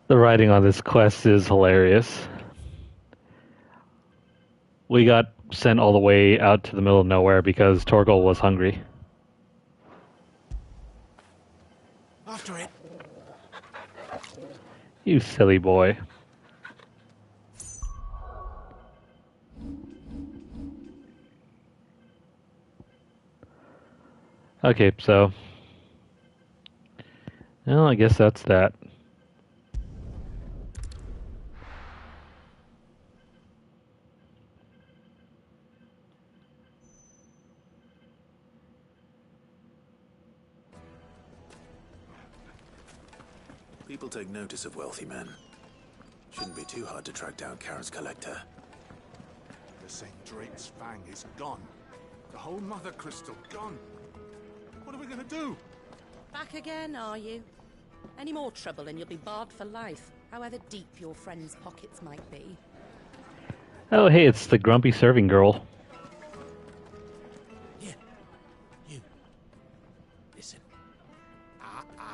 The writing on this quest is hilarious. We got sent all the way out to the middle of nowhere because Torgal was hungry. After it. You silly boy. Okay, so... well, I guess that's that. People take notice of wealthy men. Shouldn't be too hard to track down Karen's collector. The St. Drake's Fang is gone. The whole Mother Crystal gone. What are we gonna do? Back again, are you? Any more trouble and you'll be barred for life, however deep your friend's pockets might be. Oh, hey, it's the grumpy serving girl. Yeah, you. Listen,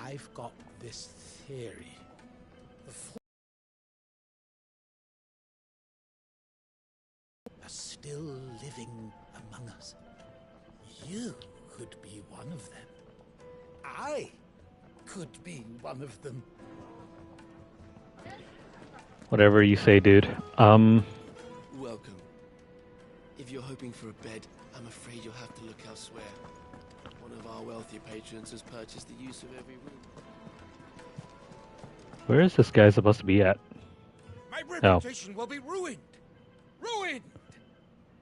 I've got this theory. The are still living among us. You could be one of them. I could be one of them. Whatever you say, dude. Welcome. If you're hoping for a bed, I'm afraid you'll have to look elsewhere. One of our wealthier patrons has purchased the use of every room. Where is this guy supposed to be at? My reputation will be ruined! Ruined!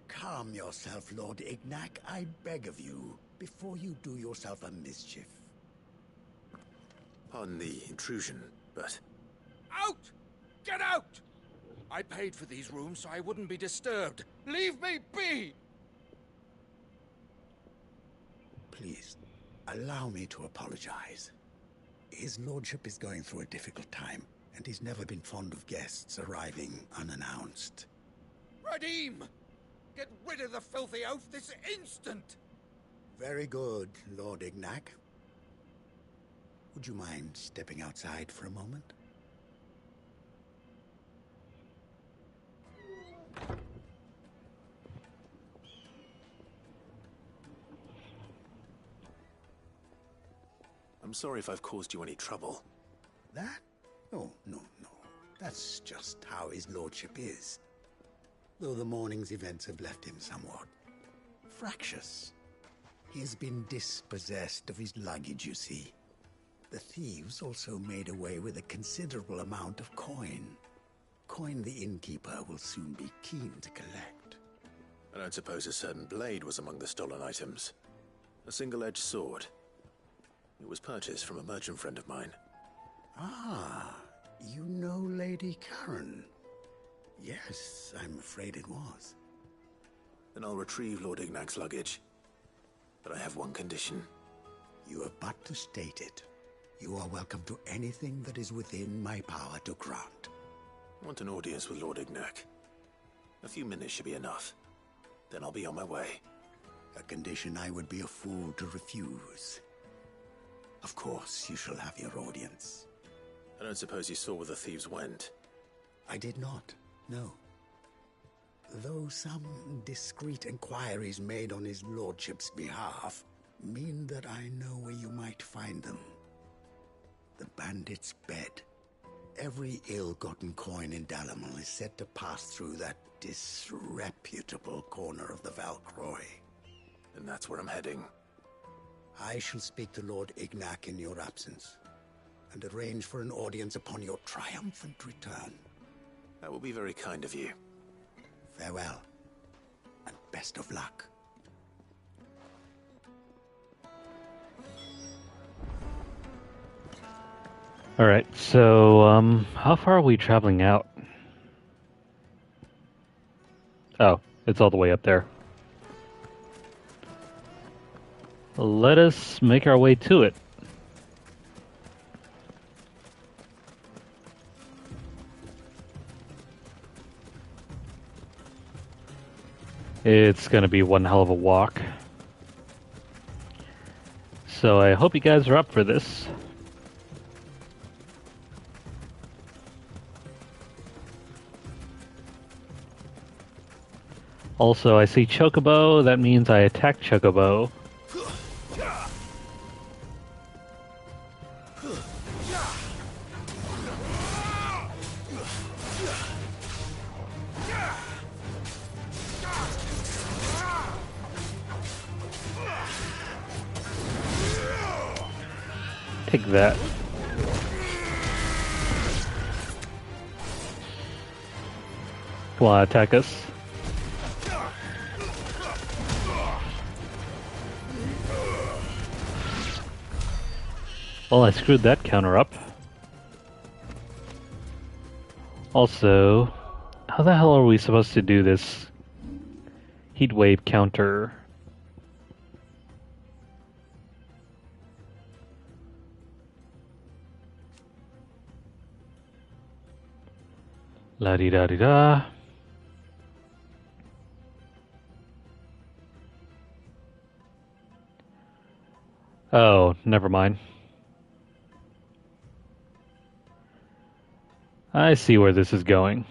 Calm yourself, Lord Ignac, I beg of you, before you do yourself a mischief. Pardon the intrusion, but... Out! Get out! I paid for these rooms so I wouldn't be disturbed. Leave me be! Please, allow me to apologize. His lordship is going through a difficult time, and he's never been fond of guests arriving unannounced. Radim! Get rid of the filthy oaf this instant! Very good, Lord Ignac. Would you mind stepping outside for a moment? I'm sorry if I've caused you any trouble. That? Oh, no. That's just how his lordship is. Though the morning's events have left him somewhat fractious. He has been dispossessed of his luggage, you see. The thieves also made away with a considerable amount of coin. Coin the innkeeper will soon be keen to collect. I don't suppose a certain blade was among the stolen items. A single-edged sword. It was purchased from a merchant friend of mine. Ah, you know Lady Karen. Yes, I'm afraid it was. Then I'll retrieve Lord Ignac's luggage. But I have one condition. You have but to state it. You are welcome to anything that is within my power to grant. I want an audience with Lord Ignac. A few minutes should be enough. Then I'll be on my way. A condition I would be a fool to refuse. Of course, you shall have your audience. I don't suppose you saw where the thieves went? I did not, no. Though some discreet inquiries made on his lordship's behalf mean that I know where you might find them. The bandit's bed. Every ill-gotten coin in Dalamal is said to pass through that disreputable corner of the Valcroy. And that's where I'm heading. I shall speak to Lord Ignac in your absence, and arrange for an audience upon your triumphant return. That will be very kind of you. Farewell, and best of luck. Alright, so, how far are we traveling out? Oh, it's all the way up there. Let us make our way to it. It's gonna be one hell of a walk. So I hope you guys are up for this. Also, I see Chocobo, that means I attack Chocobo. Take that. Come on, attack us. Well, I screwed that counter up. Also, how the hell are we supposed to do this heat wave counter? La-di-da-di-da. Oh, never mind. I see where this is going.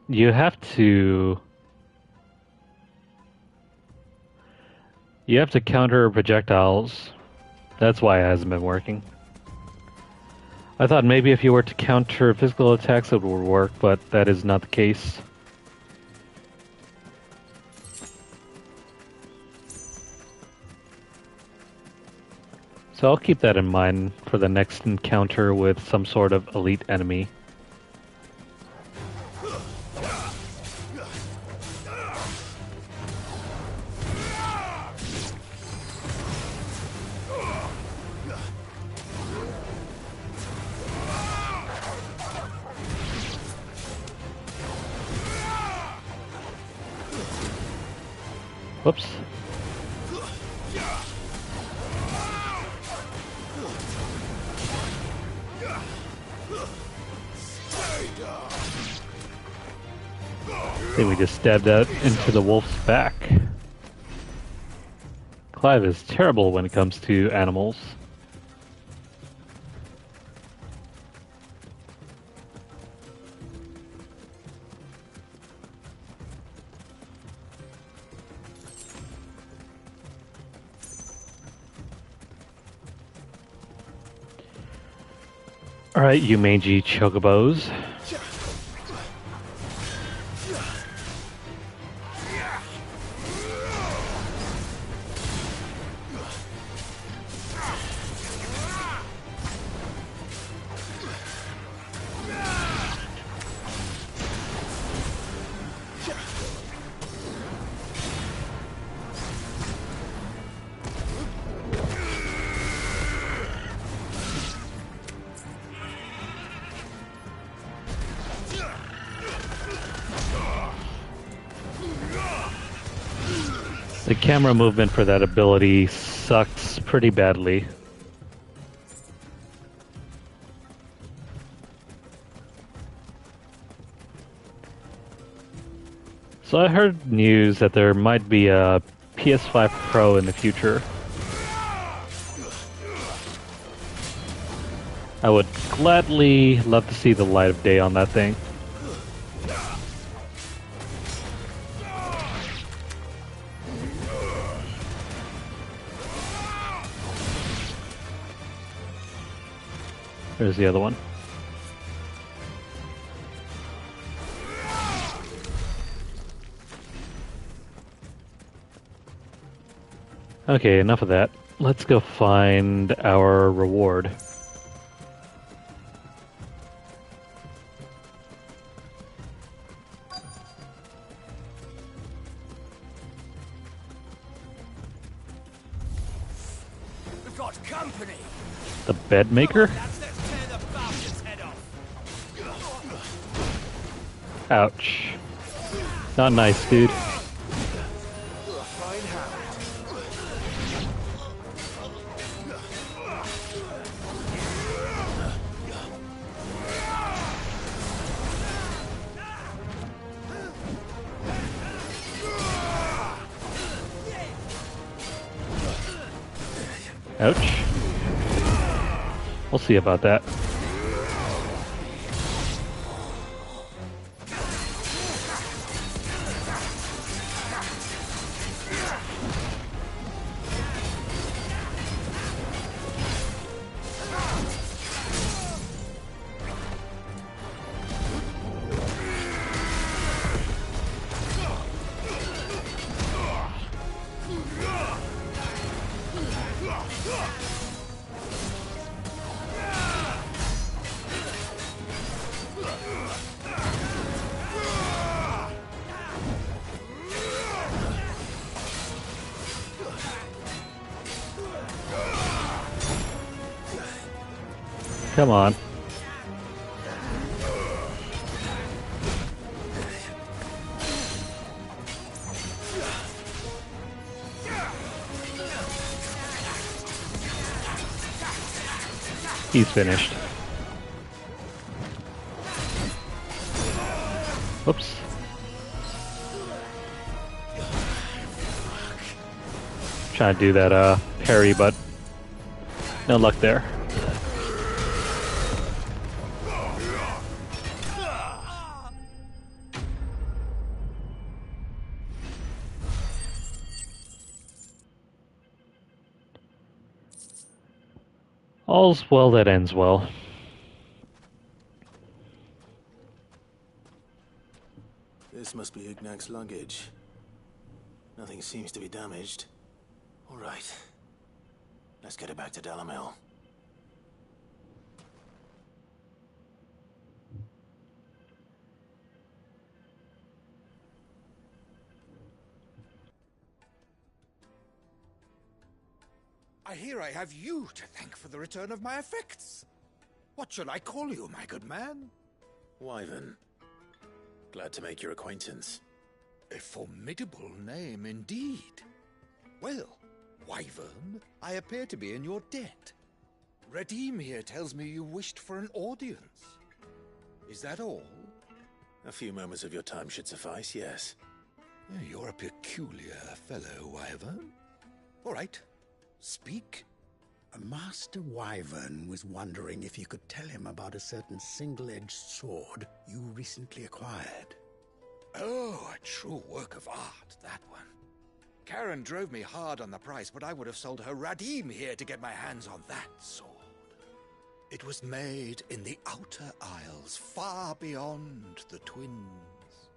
You have to counter projectiles. That's why it hasn't been working. I thought maybe if you were to counter physical attacks it would work, but that is not the case. So I'll keep that in mind for the next encounter with some sort of elite enemy. Whoops. I think we just stabbed out into the wolf's back. Clive is terrible when it comes to animals. Alright, you mangy chocobos. The camera movement for that ability sucks pretty badly. So I heard news that there might be a PS5 Pro in the future. I would gladly love to see the light of day on that thing. There's the other one. Okay, enough of that. Let's go find our reward. We've got company. The bed maker? Ouch. Not nice, dude. Ouch. We'll see about that. Come on. He's finished. Whoops. Trying to do that parry, but no luck there. All's well that ends well. This must be Ignac's luggage. Nothing seems to be damaged. All right. Let's get it back to Delamel. I hear I have you to thank for the return of my effects. What shall I call you, my good man? Wyvern. Glad to make your acquaintance. A formidable name indeed. Well, Wyvern, I appear to be in your debt. Redeem here tells me you wished for an audience. Is that all? A few moments of your time should suffice, yes. You're a peculiar fellow, Wyvern. All right, speak. Master Wyvern was wondering if you could tell him about a certain single-edged sword you recently acquired. Oh, a true work of art, that one. Karen drove me hard on the price, but I would have sold her Radim here to get my hands on that sword. It was made in the Outer Isles, far beyond the Twins,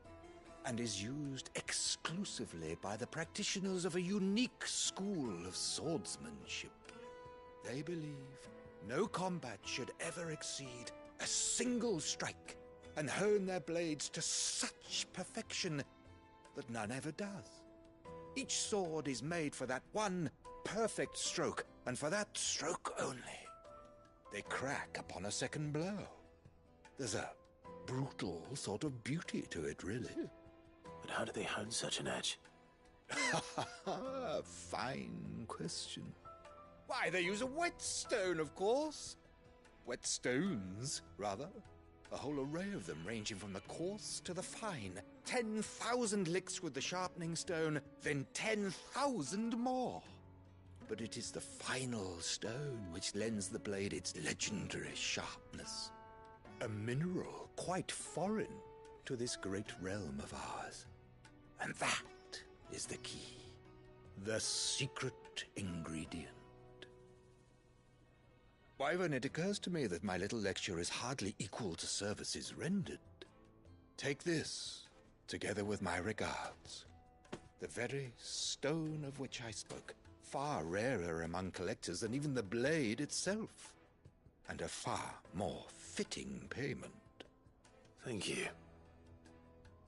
and is used exclusively by the practitioners of a unique school of swordsmanship. They believe no combat should ever exceed a single strike, and hone their blades to such perfection that none ever does. Each sword is made for that one perfect stroke, and for that stroke only. They crack upon a second blow. There's a brutal sort of beauty to it, really. But how do they hone such an edge? Fine question. Why, they use a whetstone, of course. Whetstones, rather. A whole array of them, ranging from the coarse to the fine. 10,000 licks with the sharpening stone, then 10,000 more. But it is the final stone which lends the blade its legendary sharpness. A mineral quite foreign to this great realm of ours. And that is the key. The secret ingredient. Wyvern, it occurs to me that my little lecture is hardly equal to services rendered. Take this, together with my regards. The very stone of which I spoke, far rarer among collectors than even the blade itself, and a far more fitting payment. Thank you.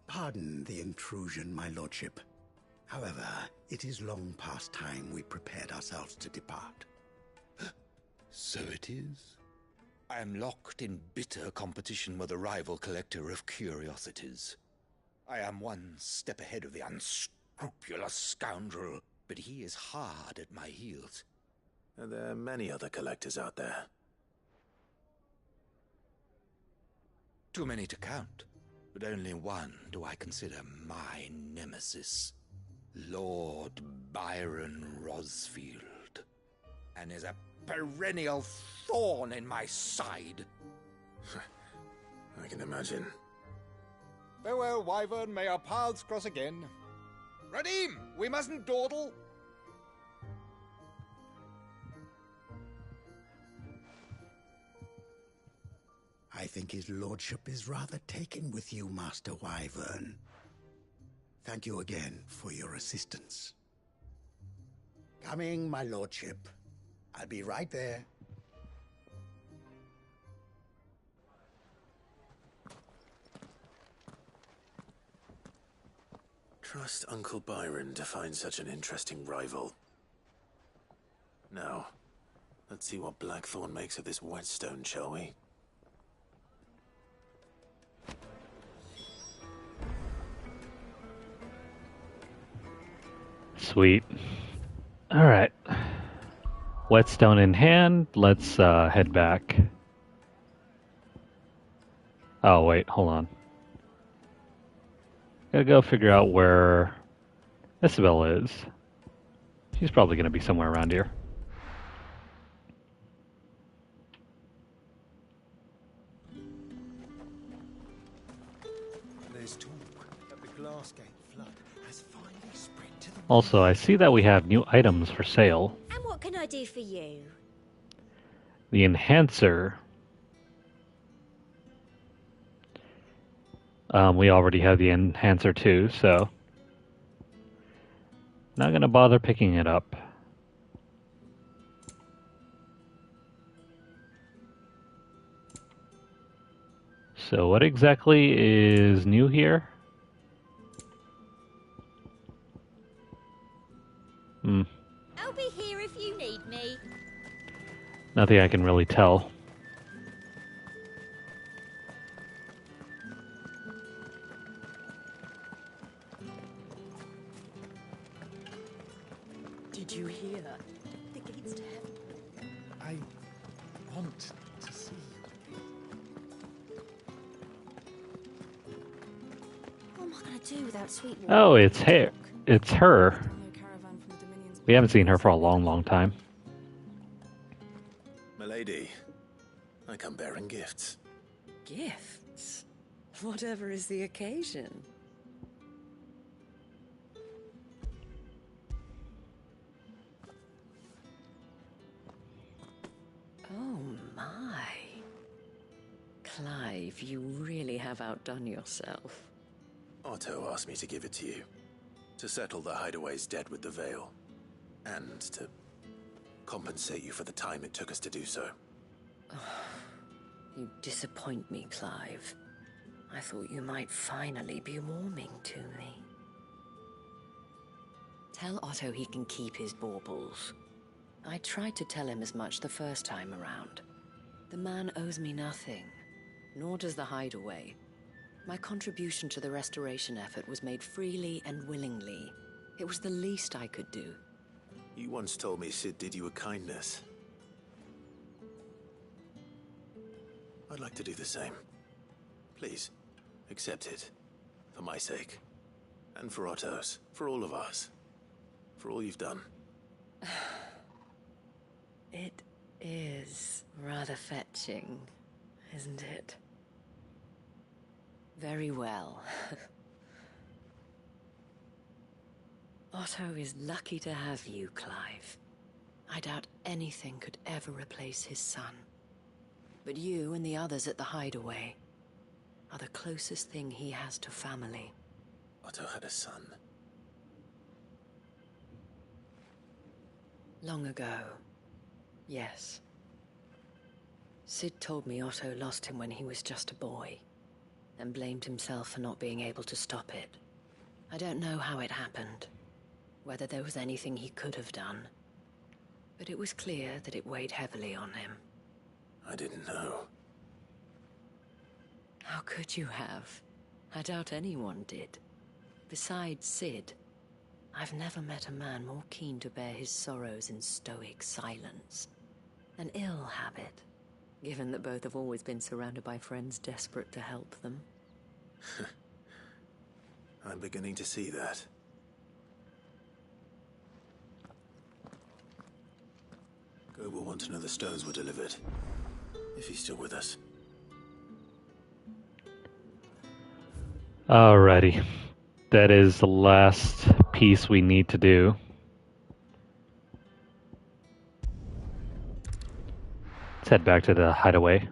Pardon the intrusion, my lordship. However, it is long past time we prepared ourselves to depart. So it is. I am locked in bitter competition with a rival collector of curiosities. I am one step ahead of the unscrupulous scoundrel, but he is hard at my heels. And there are many other collectors out there. Too many to count, but only one do I consider my nemesis. Lord Byron Rosfield. And is a perennial thorn in my side. I can imagine. Farewell, Wyvern. May our paths cross again. Radim, we mustn't dawdle. I think his lordship is rather taken with you, Master Wyvern. Thank you again for your assistance. Coming, my lordship. I'll be right there. Trust Uncle Byron to find such an interesting rival. Now, let's see what Blackthorn makes of this whetstone, shall we? Sweet. Alright. Whetstone in hand, let's head back. Oh, wait, hold on. Gotta go figure out where Isabel is. She's probably gonna be somewhere around here. There's talk that the Glassgate flood has finally spread to the... Also, I see that we have new items for sale. And what can I do for you? The Enhancer. We already have the Enhancer too, so not gonna bother picking it up. So what exactly is new here? I'll be here if you need me. Nothing I can really tell. Did you hear? The gates to heaven. am I gonna do without Sweetwater? Oh, it's her. It's her. We haven't seen her for a long, long time. Milady, I come bearing gifts. Gifts? Whatever is the occasion. Oh my. Clive, you really have outdone yourself. Otto asked me to give it to you. To settle the Hideaway's debt with the Veil. And to compensate you for the time it took us to do so. You disappoint me, Clive. I thought you might finally be warming to me. Tell Otto he can keep his baubles. I tried to tell him as much the first time around. The man owes me nothing, nor does the Hideaway. My contribution to the restoration effort was made freely and willingly. It was the least I could do. You once told me Sid did you a kindness. I'd like to do the same. Please, accept it. For my sake. And for Otto's. For all of us. For all you've done. It is rather fetching, isn't it? Very well. Otto is lucky to have you, Clive. I doubt anything could ever replace his son. But you and the others at the Hideaway are the closest thing he has to family. Otto had a son. Long ago, yes. Sid told me Otto lost him when he was just a boy, and blamed himself for not being able to stop it. I don't know how it happened, whether there was anything he could have done, but it was clear that it weighed heavily on him. I didn't know. How could you have? I doubt anyone did. Besides Sid, I've never met a man more keen to bear his sorrows in stoic silence. An ill habit, given that both have always been surrounded by friends desperate to help them. I'm beginning to see that. Go will want to know the stones were delivered. If he's still with us. Alrighty. That is the last piece we need to do. Let's head back to the Hideaway.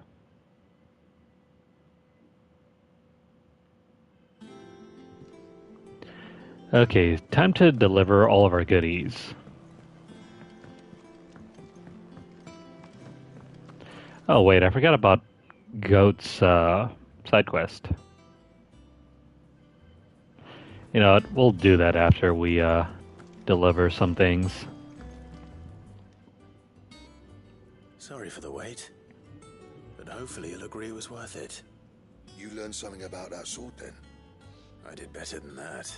Okay, time to deliver all of our goodies. Oh wait, I forgot about Goat's side quest. You know what, we'll do that after we deliver some things. Sorry for the wait. But hopefully you'll agree it was worth it. You learned something about that sword then? I did better than that.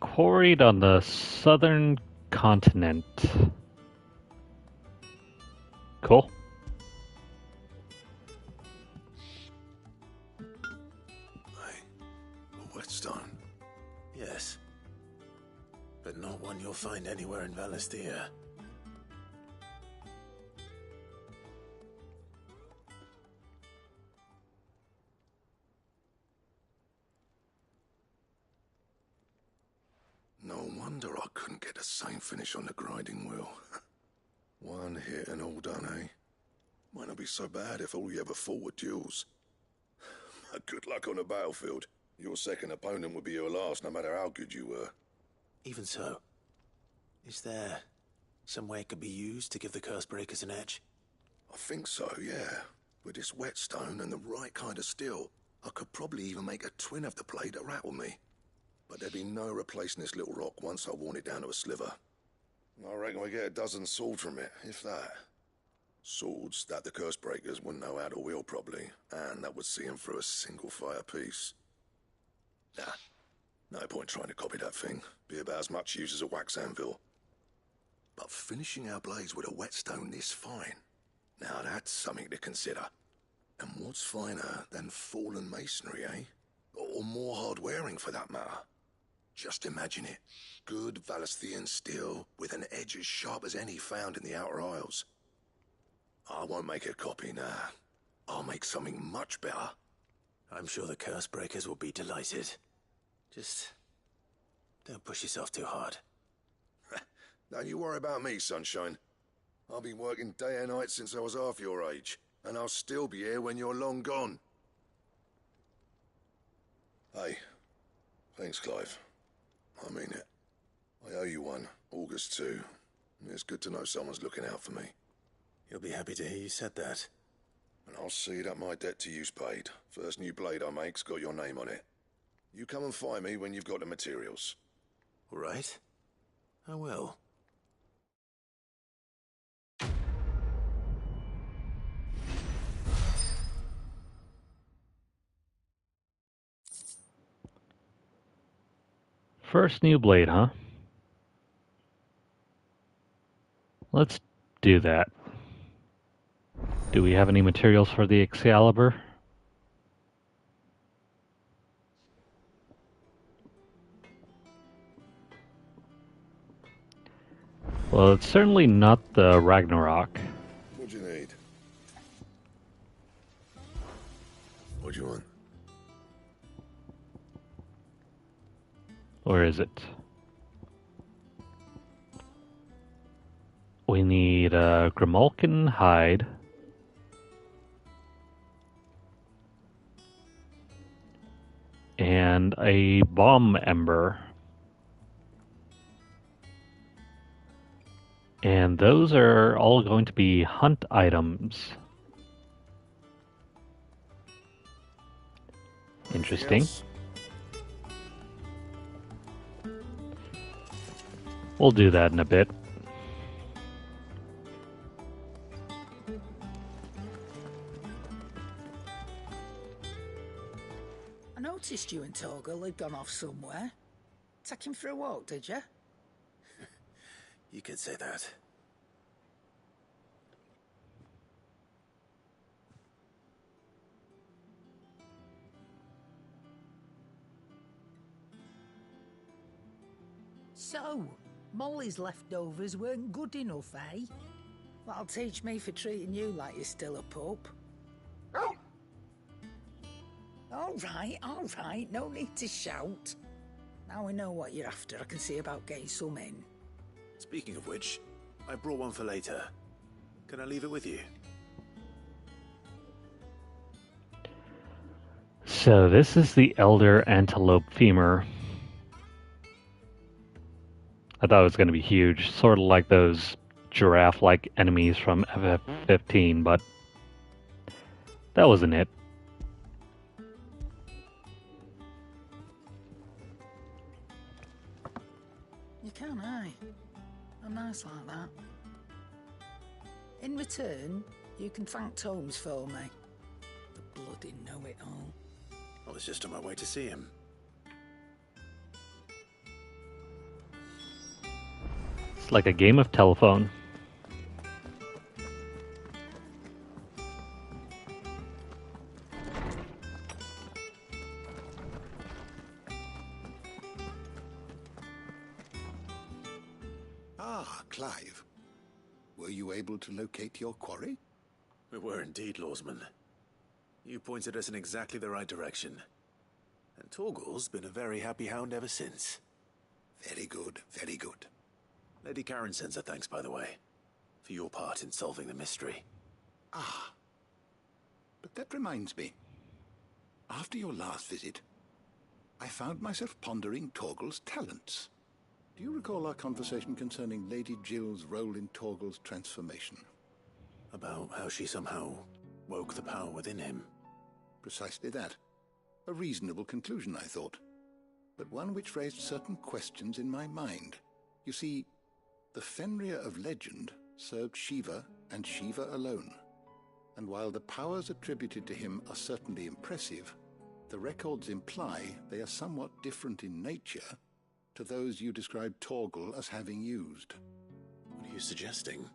Quarried on the southern continent. Cool. A whetstone? Yes. But not one you'll find anywhere in Valisthea. No wonder I couldn't get the same finish on the grinding wheel. One hit and all done, eh? Might not be so bad if all you ever fought were duels. Good luck on the battlefield. Your second opponent would be your last, no matter how good you were. Even so, is there some way it could be used to give the Cursebreakers an edge? I think so, yeah. With this whetstone and the right kind of steel, I could probably even make a twin of the blade that rattled me. But there'd be no replacing this little rock once I worn it down to a sliver. I reckon we get a dozen swords from it, if that. Swords that the Cursebreakers wouldn't know how to wield properly, and that would see them through a single fire piece. Nah, no point trying to copy that thing. Be about as much use as a wax anvil. But finishing our blades with a whetstone this fine, now that's something to consider. And what's finer than fallen masonry, eh? Or more hard-wearing, for that matter. Just imagine it. Good Valisthian steel with an edge as sharp as any found in the Outer Isles. I won't make a copy now. I'll make something much better. I'm sure the curse breakers will be delighted. Just don't push yourself too hard. Don't you worry about me, sunshine. I've been working day and night since I was half your age, and I'll still be here when you're long gone. Hey, thanks, Clive. I mean it. I owe you one, August too. It's good to know someone's looking out for me. You'll be happy to hear you said that. And I'll see that my debt to you's paid. First new blade I make's got your name on it. You come and find me when you've got the materials. All right. I will. First new blade, huh? Let's do that. Do we have any materials for the Excalibur? Well, it's certainly not the Ragnarok. What do you need? What do you want? Or is it? We need a Grimalkin hide. And a bomb ember. And those are all going to be hunt items. Interesting. We'll do that in a bit. I noticed you and Torgal had gone off somewhere. Take him for a walk, did you? You could say that. So, Molly's leftovers weren't good enough, eh? That'll teach me for treating you like you're still a pup. All right, no need to shout. Now we know what you're after, I can see about getting some in. Speaking of which, I brought one for later. Can I leave it with you? So this is the Elder Antelope Femur. I thought it was going to be huge, sort of like those giraffe-like enemies from FF15, but that wasn't it. You can, aye. I'm nice like that. In return, you can thank Tomes for me. The bloody know-it-all. I was just on my way to see him. It's like a game of telephone. Ah, Clive. Were you able to locate your quarry? We were indeed, Lawsman. You pointed us in exactly the right direction. And Torgal's been a very happy hound ever since. Very good, very good. Lady Karen sends her thanks, by the way, for your part in solving the mystery. Ah. But that reminds me. After your last visit, I found myself pondering Torgal's talents. Do you recall our conversation concerning Lady Jill's role in Torgal's transformation? About how she somehow woke the power within him. Precisely that. A reasonable conclusion, I thought. But one which raised certain questions in my mind. You see, the Fenrir of legend served Shiva and Shiva alone. And while the powers attributed to him are certainly impressive, the records imply they are somewhat different in nature to those you described Torgal as having used. What are you suggesting?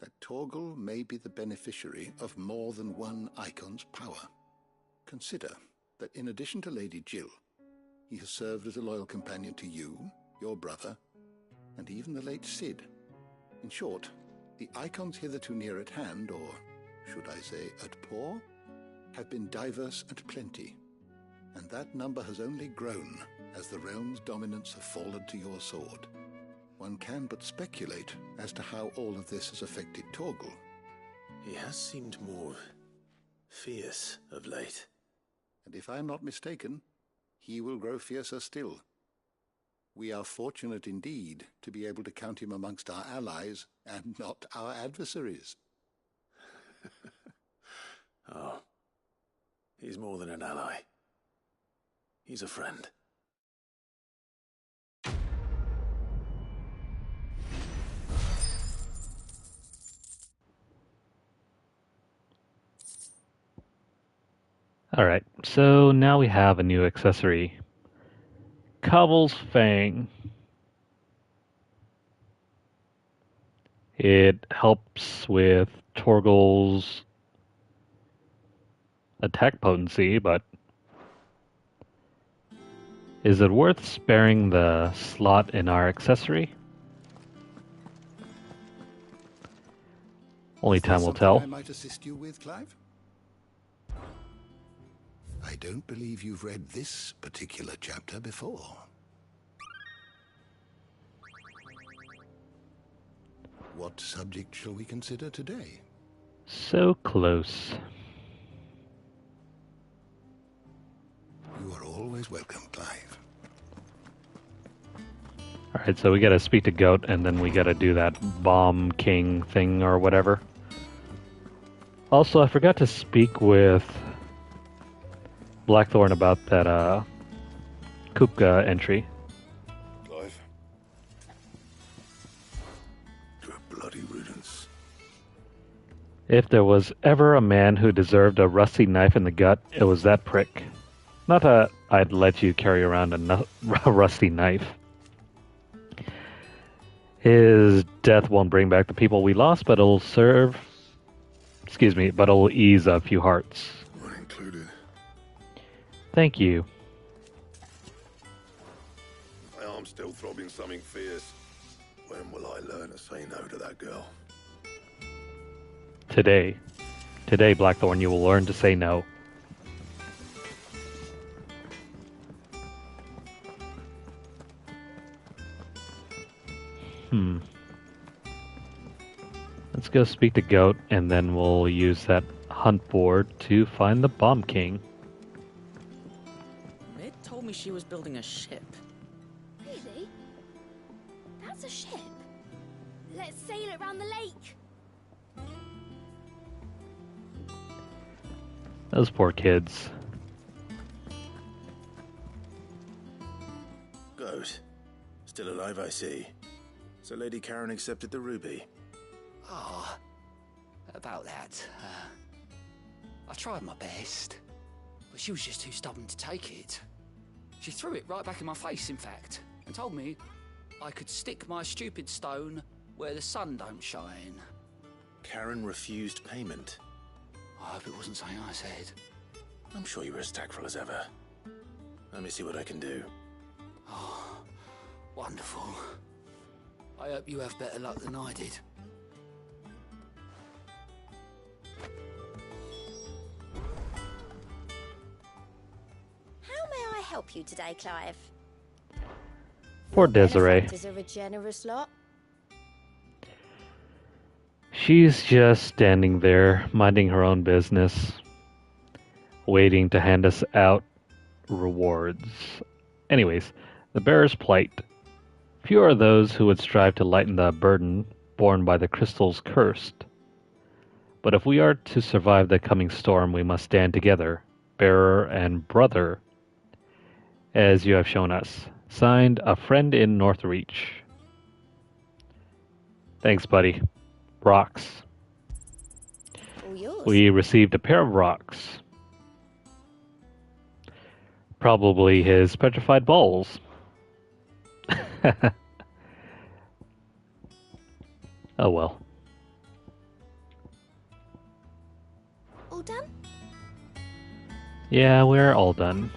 that Torgal may be the beneficiary of more than one icon's power. Consider that in addition to Lady Jill, he has served as a loyal companion to you, your brother, and even the late Cid. In short, the icons hitherto near at hand, or should I say at paw, have been diverse and plenty, and that number has only grown as the realm's dominance have fallen to your sword. One can but speculate as to how all of this has affected Torgal. He has seemed more fierce of late. And if I am not mistaken, he will grow fiercer still. We are fortunate indeed to be able to count him amongst our allies and not our adversaries. Oh, he's more than an ally. He's a friend. Alright, so now we have a new accessory. Cobble's Fang. It helps with Torgal's attack potency, but is it worth sparing the slot in our accessory? Only time will tell. I might assist you with, Clive? I don't believe you've read this particular chapter before. What subject shall we consider today? So close. You are always welcome, Clive. Alright, so we gotta speak to Goat, and then we gotta do that Bomb King thing or whatever. Also, I forgot to speak with Blackthorn about that Kupka entry. Clive. Good bloody riddance. If there was ever a man who deserved a rusty knife in the gut, it was that prick. Not that I'd let you carry around a rusty knife. His death won't bring back the people we lost, but it'll serve... Excuse me, but it'll ease a few hearts. Mine included. Thank you. My arm's still throbbing something fierce. When will I learn to say no to that girl? Today. Today, Blackthorn, you will learn to say no. Let's go speak to Goat, and then we'll use that hunt board to find the Bomb King. Red told me she was building a ship. Really? That's a ship. Let's sail it around the lake. Those poor kids. Goat. Still alive, I see. So Lady Karen accepted the ruby. Ah, about that. I tried my best, but she was just too stubborn to take it. She threw it right back in my face, in fact, and told me I could stick my stupid stone where the sun don't shine. Karen refused payment. I hope it wasn't something I said. I'm sure you were as tactful as ever. Let me see what I can do. Oh, wonderful. I hope you have better luck than I did. How may I help you today, Clive? Poor Desiree. Benefactors are a generous lot. She's just standing there, minding her own business, waiting to hand us out rewards. Anyways, the bearer's plight. Few are those who would strive to lighten the burden borne by the crystal's cursed. But if we are to survive the coming storm, we must stand together, bearer and brother, as you have shown us. Signed, a friend in Northreach. Thanks, buddy. Rocks. All yours. We received a pair of rocks. Probably his petrified balls. Oh well. Yeah, we're all done.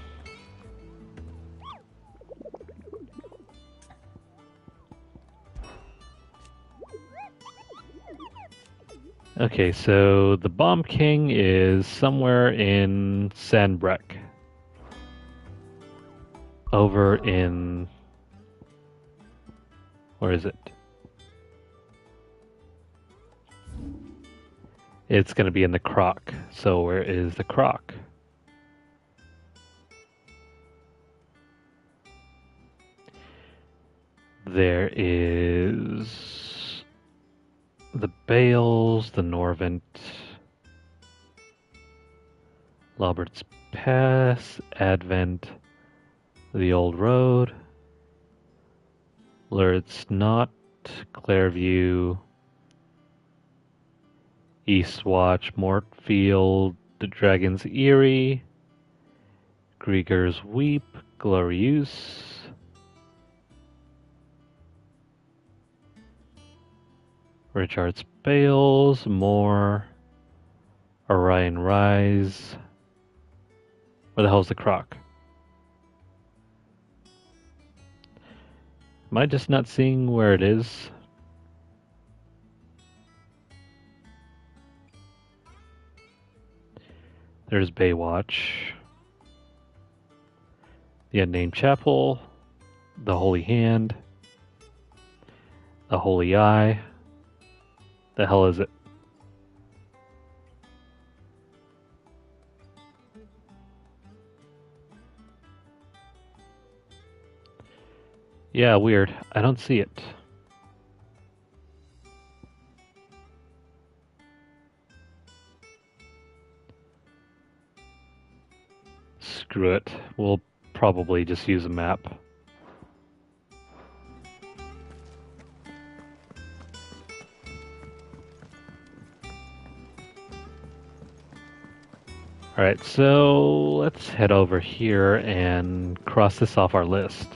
Okay, so the Bomb King is somewhere in Sandbreck. Over in... Where is it? It's going to be in the Croc. So where is the Croc? There is the Bales, the Norvent, Lobert's Pass, Advent, the Old Road, Lurit's Knot, Clairview, Eastwatch, Mortfield, the Dragon's Eyrie, Grieger's Weep, Glorious, Richard's Bales, Moor, Orion Rise. Where the hell's the Croc? Am I just not seeing where it is? There's Baywatch, the Unnamed Chapel, the Holy Hand, the Holy Eye. The hell is it? Yeah, weird. I don't see it. Screw it. We'll probably just use a map. Alright, so let's head over here and cross this off our list.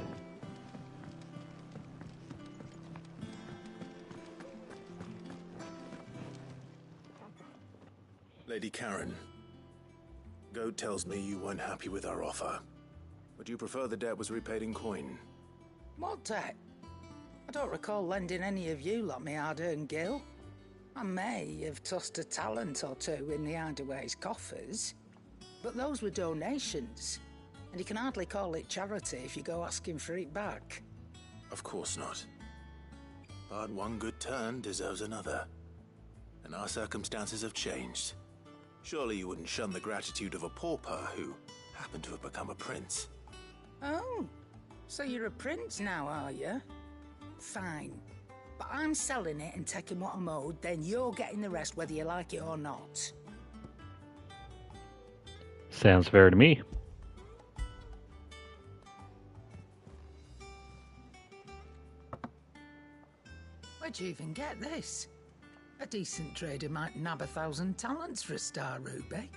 Lady Karen, Goat tells me you weren't happy with our offer. Would you prefer the debt was repaid in coin? What debt? I don't recall lending any of you like me hard-earned gil. I may have tossed a talent or two in the Hideaway's coffers, but those were donations, and you can hardly call it charity if you go asking for it back. Of course not. But one good turn deserves another. And our circumstances have changed. Surely you wouldn't shun the gratitude of a pauper who happened to have become a prince. Oh, so you're a prince now, are you? Fine. But I'm selling it and taking what I'm owed, then you're getting the rest whether you like it or not. Sounds fair to me. Where'd you even get this? A decent trader might nab 1,000 talents for a star ruby.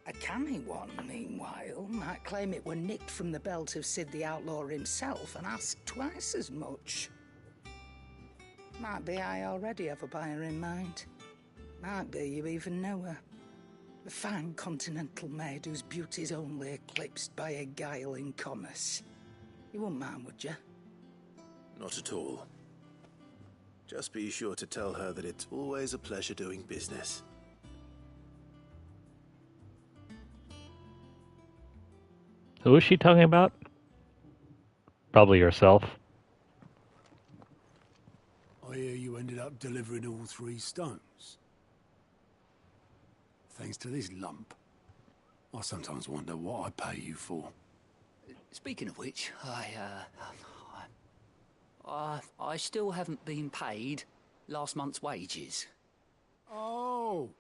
A canny one, meanwhile, might claim it were nicked from the belt of Sid the Outlaw himself and ask twice as much. Might be I already have a buyer in mind. Might be you even know her. A fine continental maid whose beauty's only eclipsed by a guile in commerce. You wouldn't mind, would you? Not at all. Just be sure to tell her that it's always a pleasure doing business. Who is she talking about? Probably yourself. I hear you ended up delivering all 3 stones. Thanks to this lump. I sometimes wonder what I pay you for. Speaking of which, I still haven't been paid last month's wages. Oh,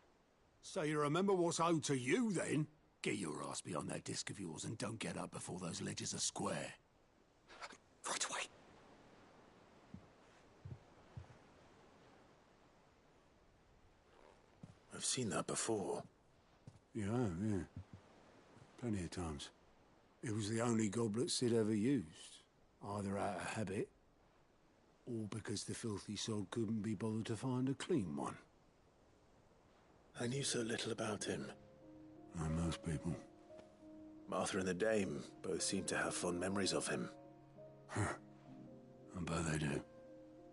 so you remember what's owed to you then? Get your ass beyond that disc of yours and don't get up before those ledgers are square. Right away. I've seen that before. Yeah, yeah. Plenty of times. It was the only goblet Sid ever used. Either out of habit, or because the filthy sod couldn't be bothered to find a clean one. I knew so little about him. Like most people. Martha and the Dame both seem to have fond memories of him. I bet they do.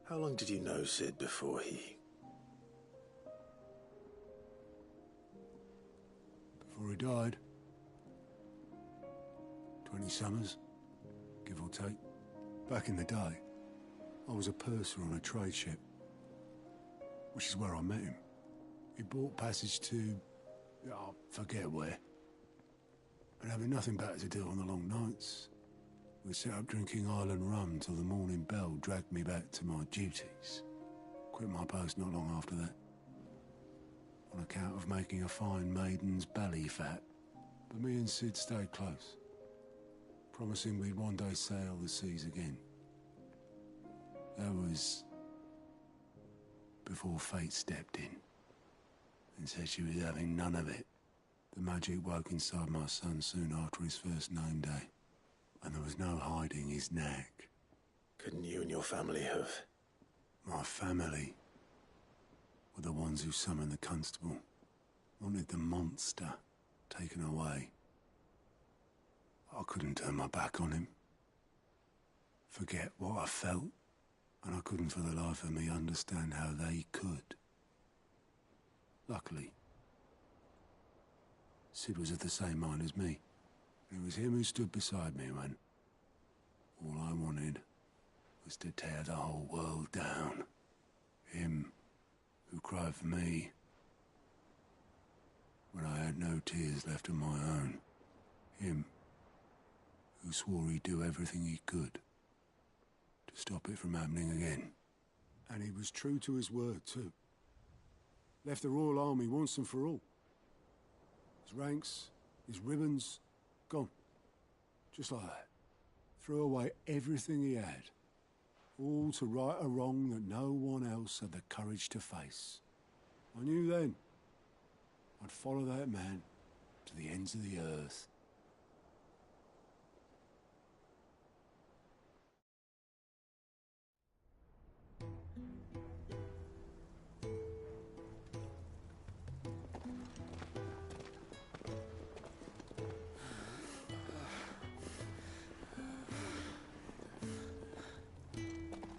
How long did you know Sid before he... Before he died? 20 summers, give or take. Back in the day, I was a purser on a trade ship, which is where I met him. He bought passage to... I forget where. And having nothing better to do on the long nights, we set up drinking island rum till the morning bell dragged me back to my duties. Quit my post not long after that, on account of making a fine maiden's belly fat. But me and Sid stayed close, promising we'd one day sail the seas again. That was before fate stepped in and said she was having none of it. The magic woke inside my son soon after his first name day, and there was no hiding his knack. Couldn't you and your family have... My family were the ones who summoned the constable, wanted the monster taken away. I couldn't turn my back on him, forget what I felt, and I couldn't for the life of me understand how they could. Luckily, Sid was of the same mind as me. It was him who stood beside me when all I wanted was to tear the whole world down. Him who cried for me when I had no tears left of my own. Him who swore he'd do everything he could to stop it from happening again. And he was true to his word, too. Left the Royal Army once and for all. His ranks, his ribbons, gone. Just like that. Threw away everything he had. All to right a wrong that no one else had the courage to face. I knew then I'd follow that man to the ends of the earth.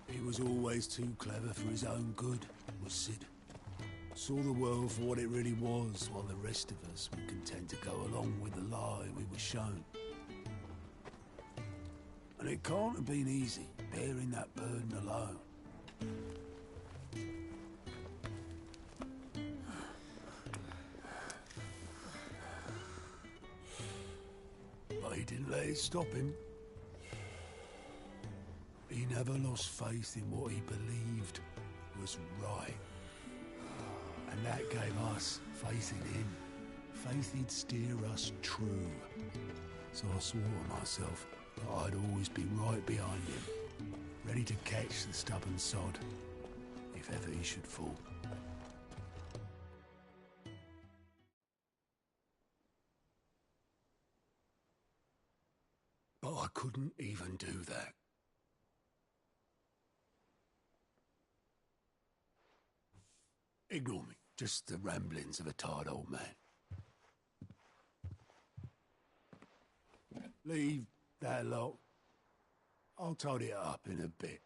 He was always too clever for his own good, was Sid. Saw the world for what it really was, while the rest of us were content to go along with the lie we were shown. And it can't have been easy, bearing that burden alone. But he didn't let it stop him. He never lost faith in what he believed was right. And that gave us faith in him. Faith he'd steer us true. So I swore to myself that I'd always be right behind him, ready to catch the stubborn sod, if ever he should fall. But I couldn't even do that. Ignore me. Just the ramblings of a tired old man. Leave that lot. I'll tidy it up in a bit.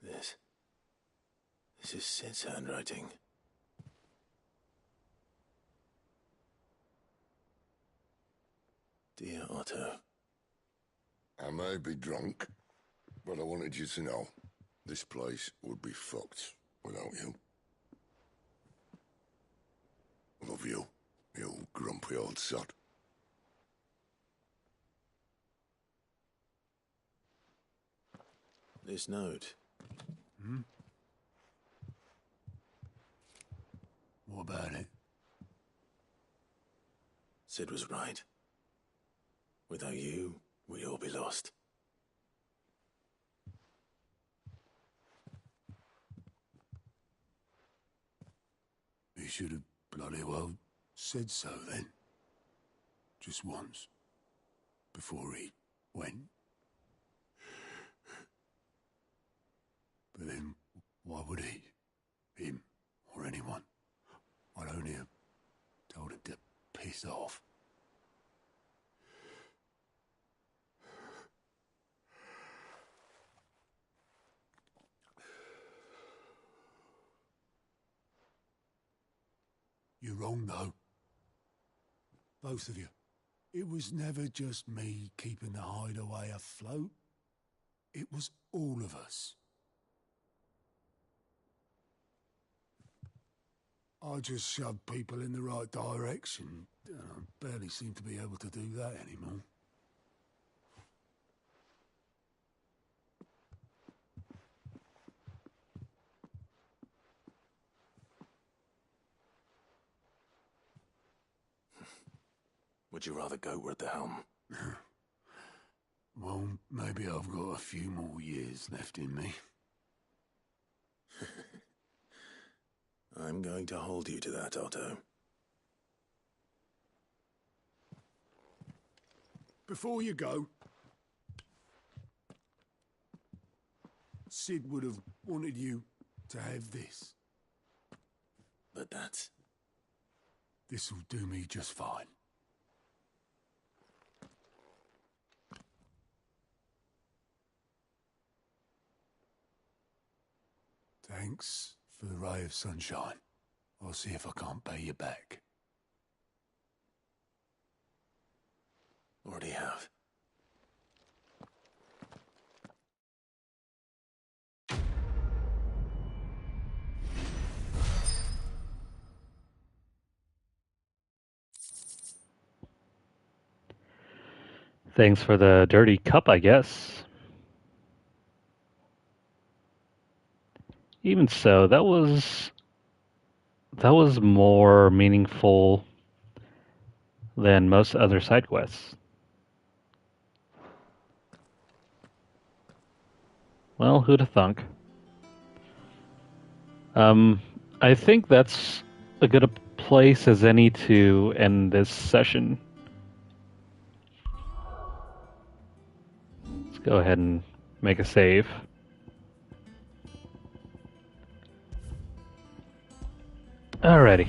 This is Sid's handwriting. Dear Otto. I may be drunk, but I wanted you to know this place would be fucked without you. Love you, you grumpy old sod. This note. Hmm? What about it? Sid was right. Without you, we'd all be lost. He should have bloody well said so then. Just once. Before he went. But then, why would he? Him, or anyone? I'd only have told him to piss off. You're wrong, though. Both of you. It was never just me keeping the hideaway afloat. It was all of us. I just shoved people in the right direction. I barely seem to be able to do that anymore. Would you rather Goat at the helm? Well, maybe I've got a few more years left in me. I'm going to hold you to that, Otto. Before you go, Sid would have wanted you to have this. But that's... This'll do me just fine. Thanks for the ray of sunshine. I'll see if I can't pay you back. Already have. Thanks for the dirty cup, I guess. Even so, that was more meaningful than most other side quests. Well, who'd have thunk? I think that's a good place as any to end this session. Let's go ahead and make a save. Alrighty.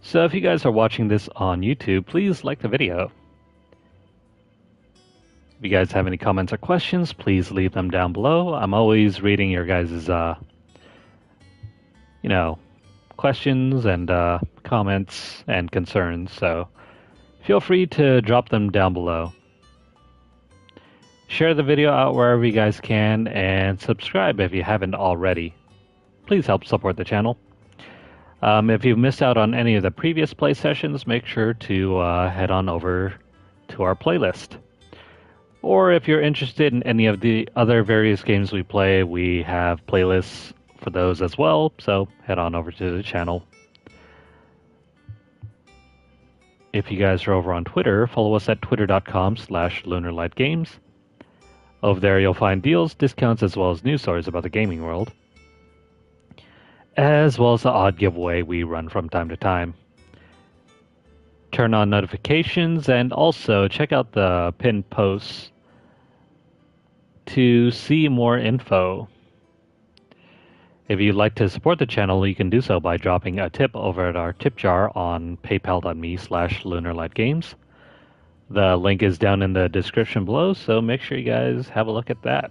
So if you guys are watching this on YouTube, please like the video. If you guys have any comments or questions, please leave them down below. I'm always reading your guys' questions and comments and concerns, so feel free to drop them down below. Share the video out wherever you guys can, and subscribe if you haven't already. Please help support the channel. If you've missed out on any of the previous play sessions, make sure to head on over to our playlist. Or if you're interested in any of the other various games we play, we have playlists for those as well, so head on over to the channel. If you guys are over on Twitter, follow us at twitter.com/LunarlightGames. Over there you'll find deals, discounts, as well as news stories about the gaming world, as well as the odd giveaway we run from time to time. Turn on notifications and also check out the pinned posts to see more info. If you'd like to support the channel, you can do so by dropping a tip over at our tip jar on paypal.me/LunarlightGames. The link is down in the description below, so make sure you guys have a look at that.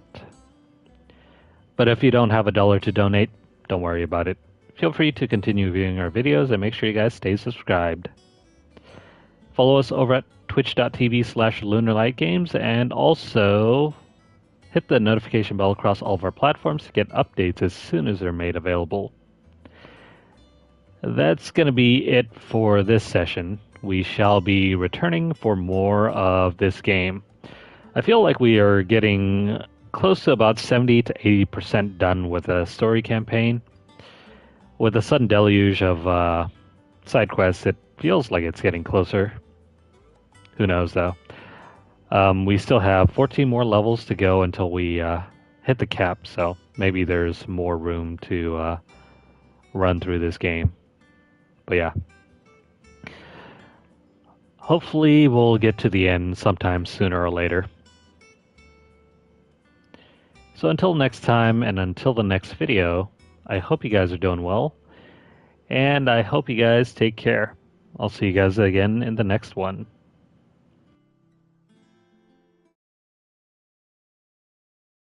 But if you don't have $1 to donate, don't worry about it. Feel free to continue viewing our videos and make sure you guys stay subscribed. Follow us over at twitch.tv/LunarlightGames and also hit the notification bell across all of our platforms to get updates as soon as they're made available. That's going to be it for this session. We shall be returning for more of this game. I feel like we are getting close to about 70 to 80% done with the story campaign. With a sudden deluge of side quests, it feels like it's getting closer. Who knows, though? We still have 14 more levels to go until we hit the cap, so maybe there's more room to run through this game. But yeah. Hopefully we'll get to the end sometime sooner or later. So until next time and until the next video, I hope you guys are doing well. And I hope you guys take care. I'll see you guys again in the next one.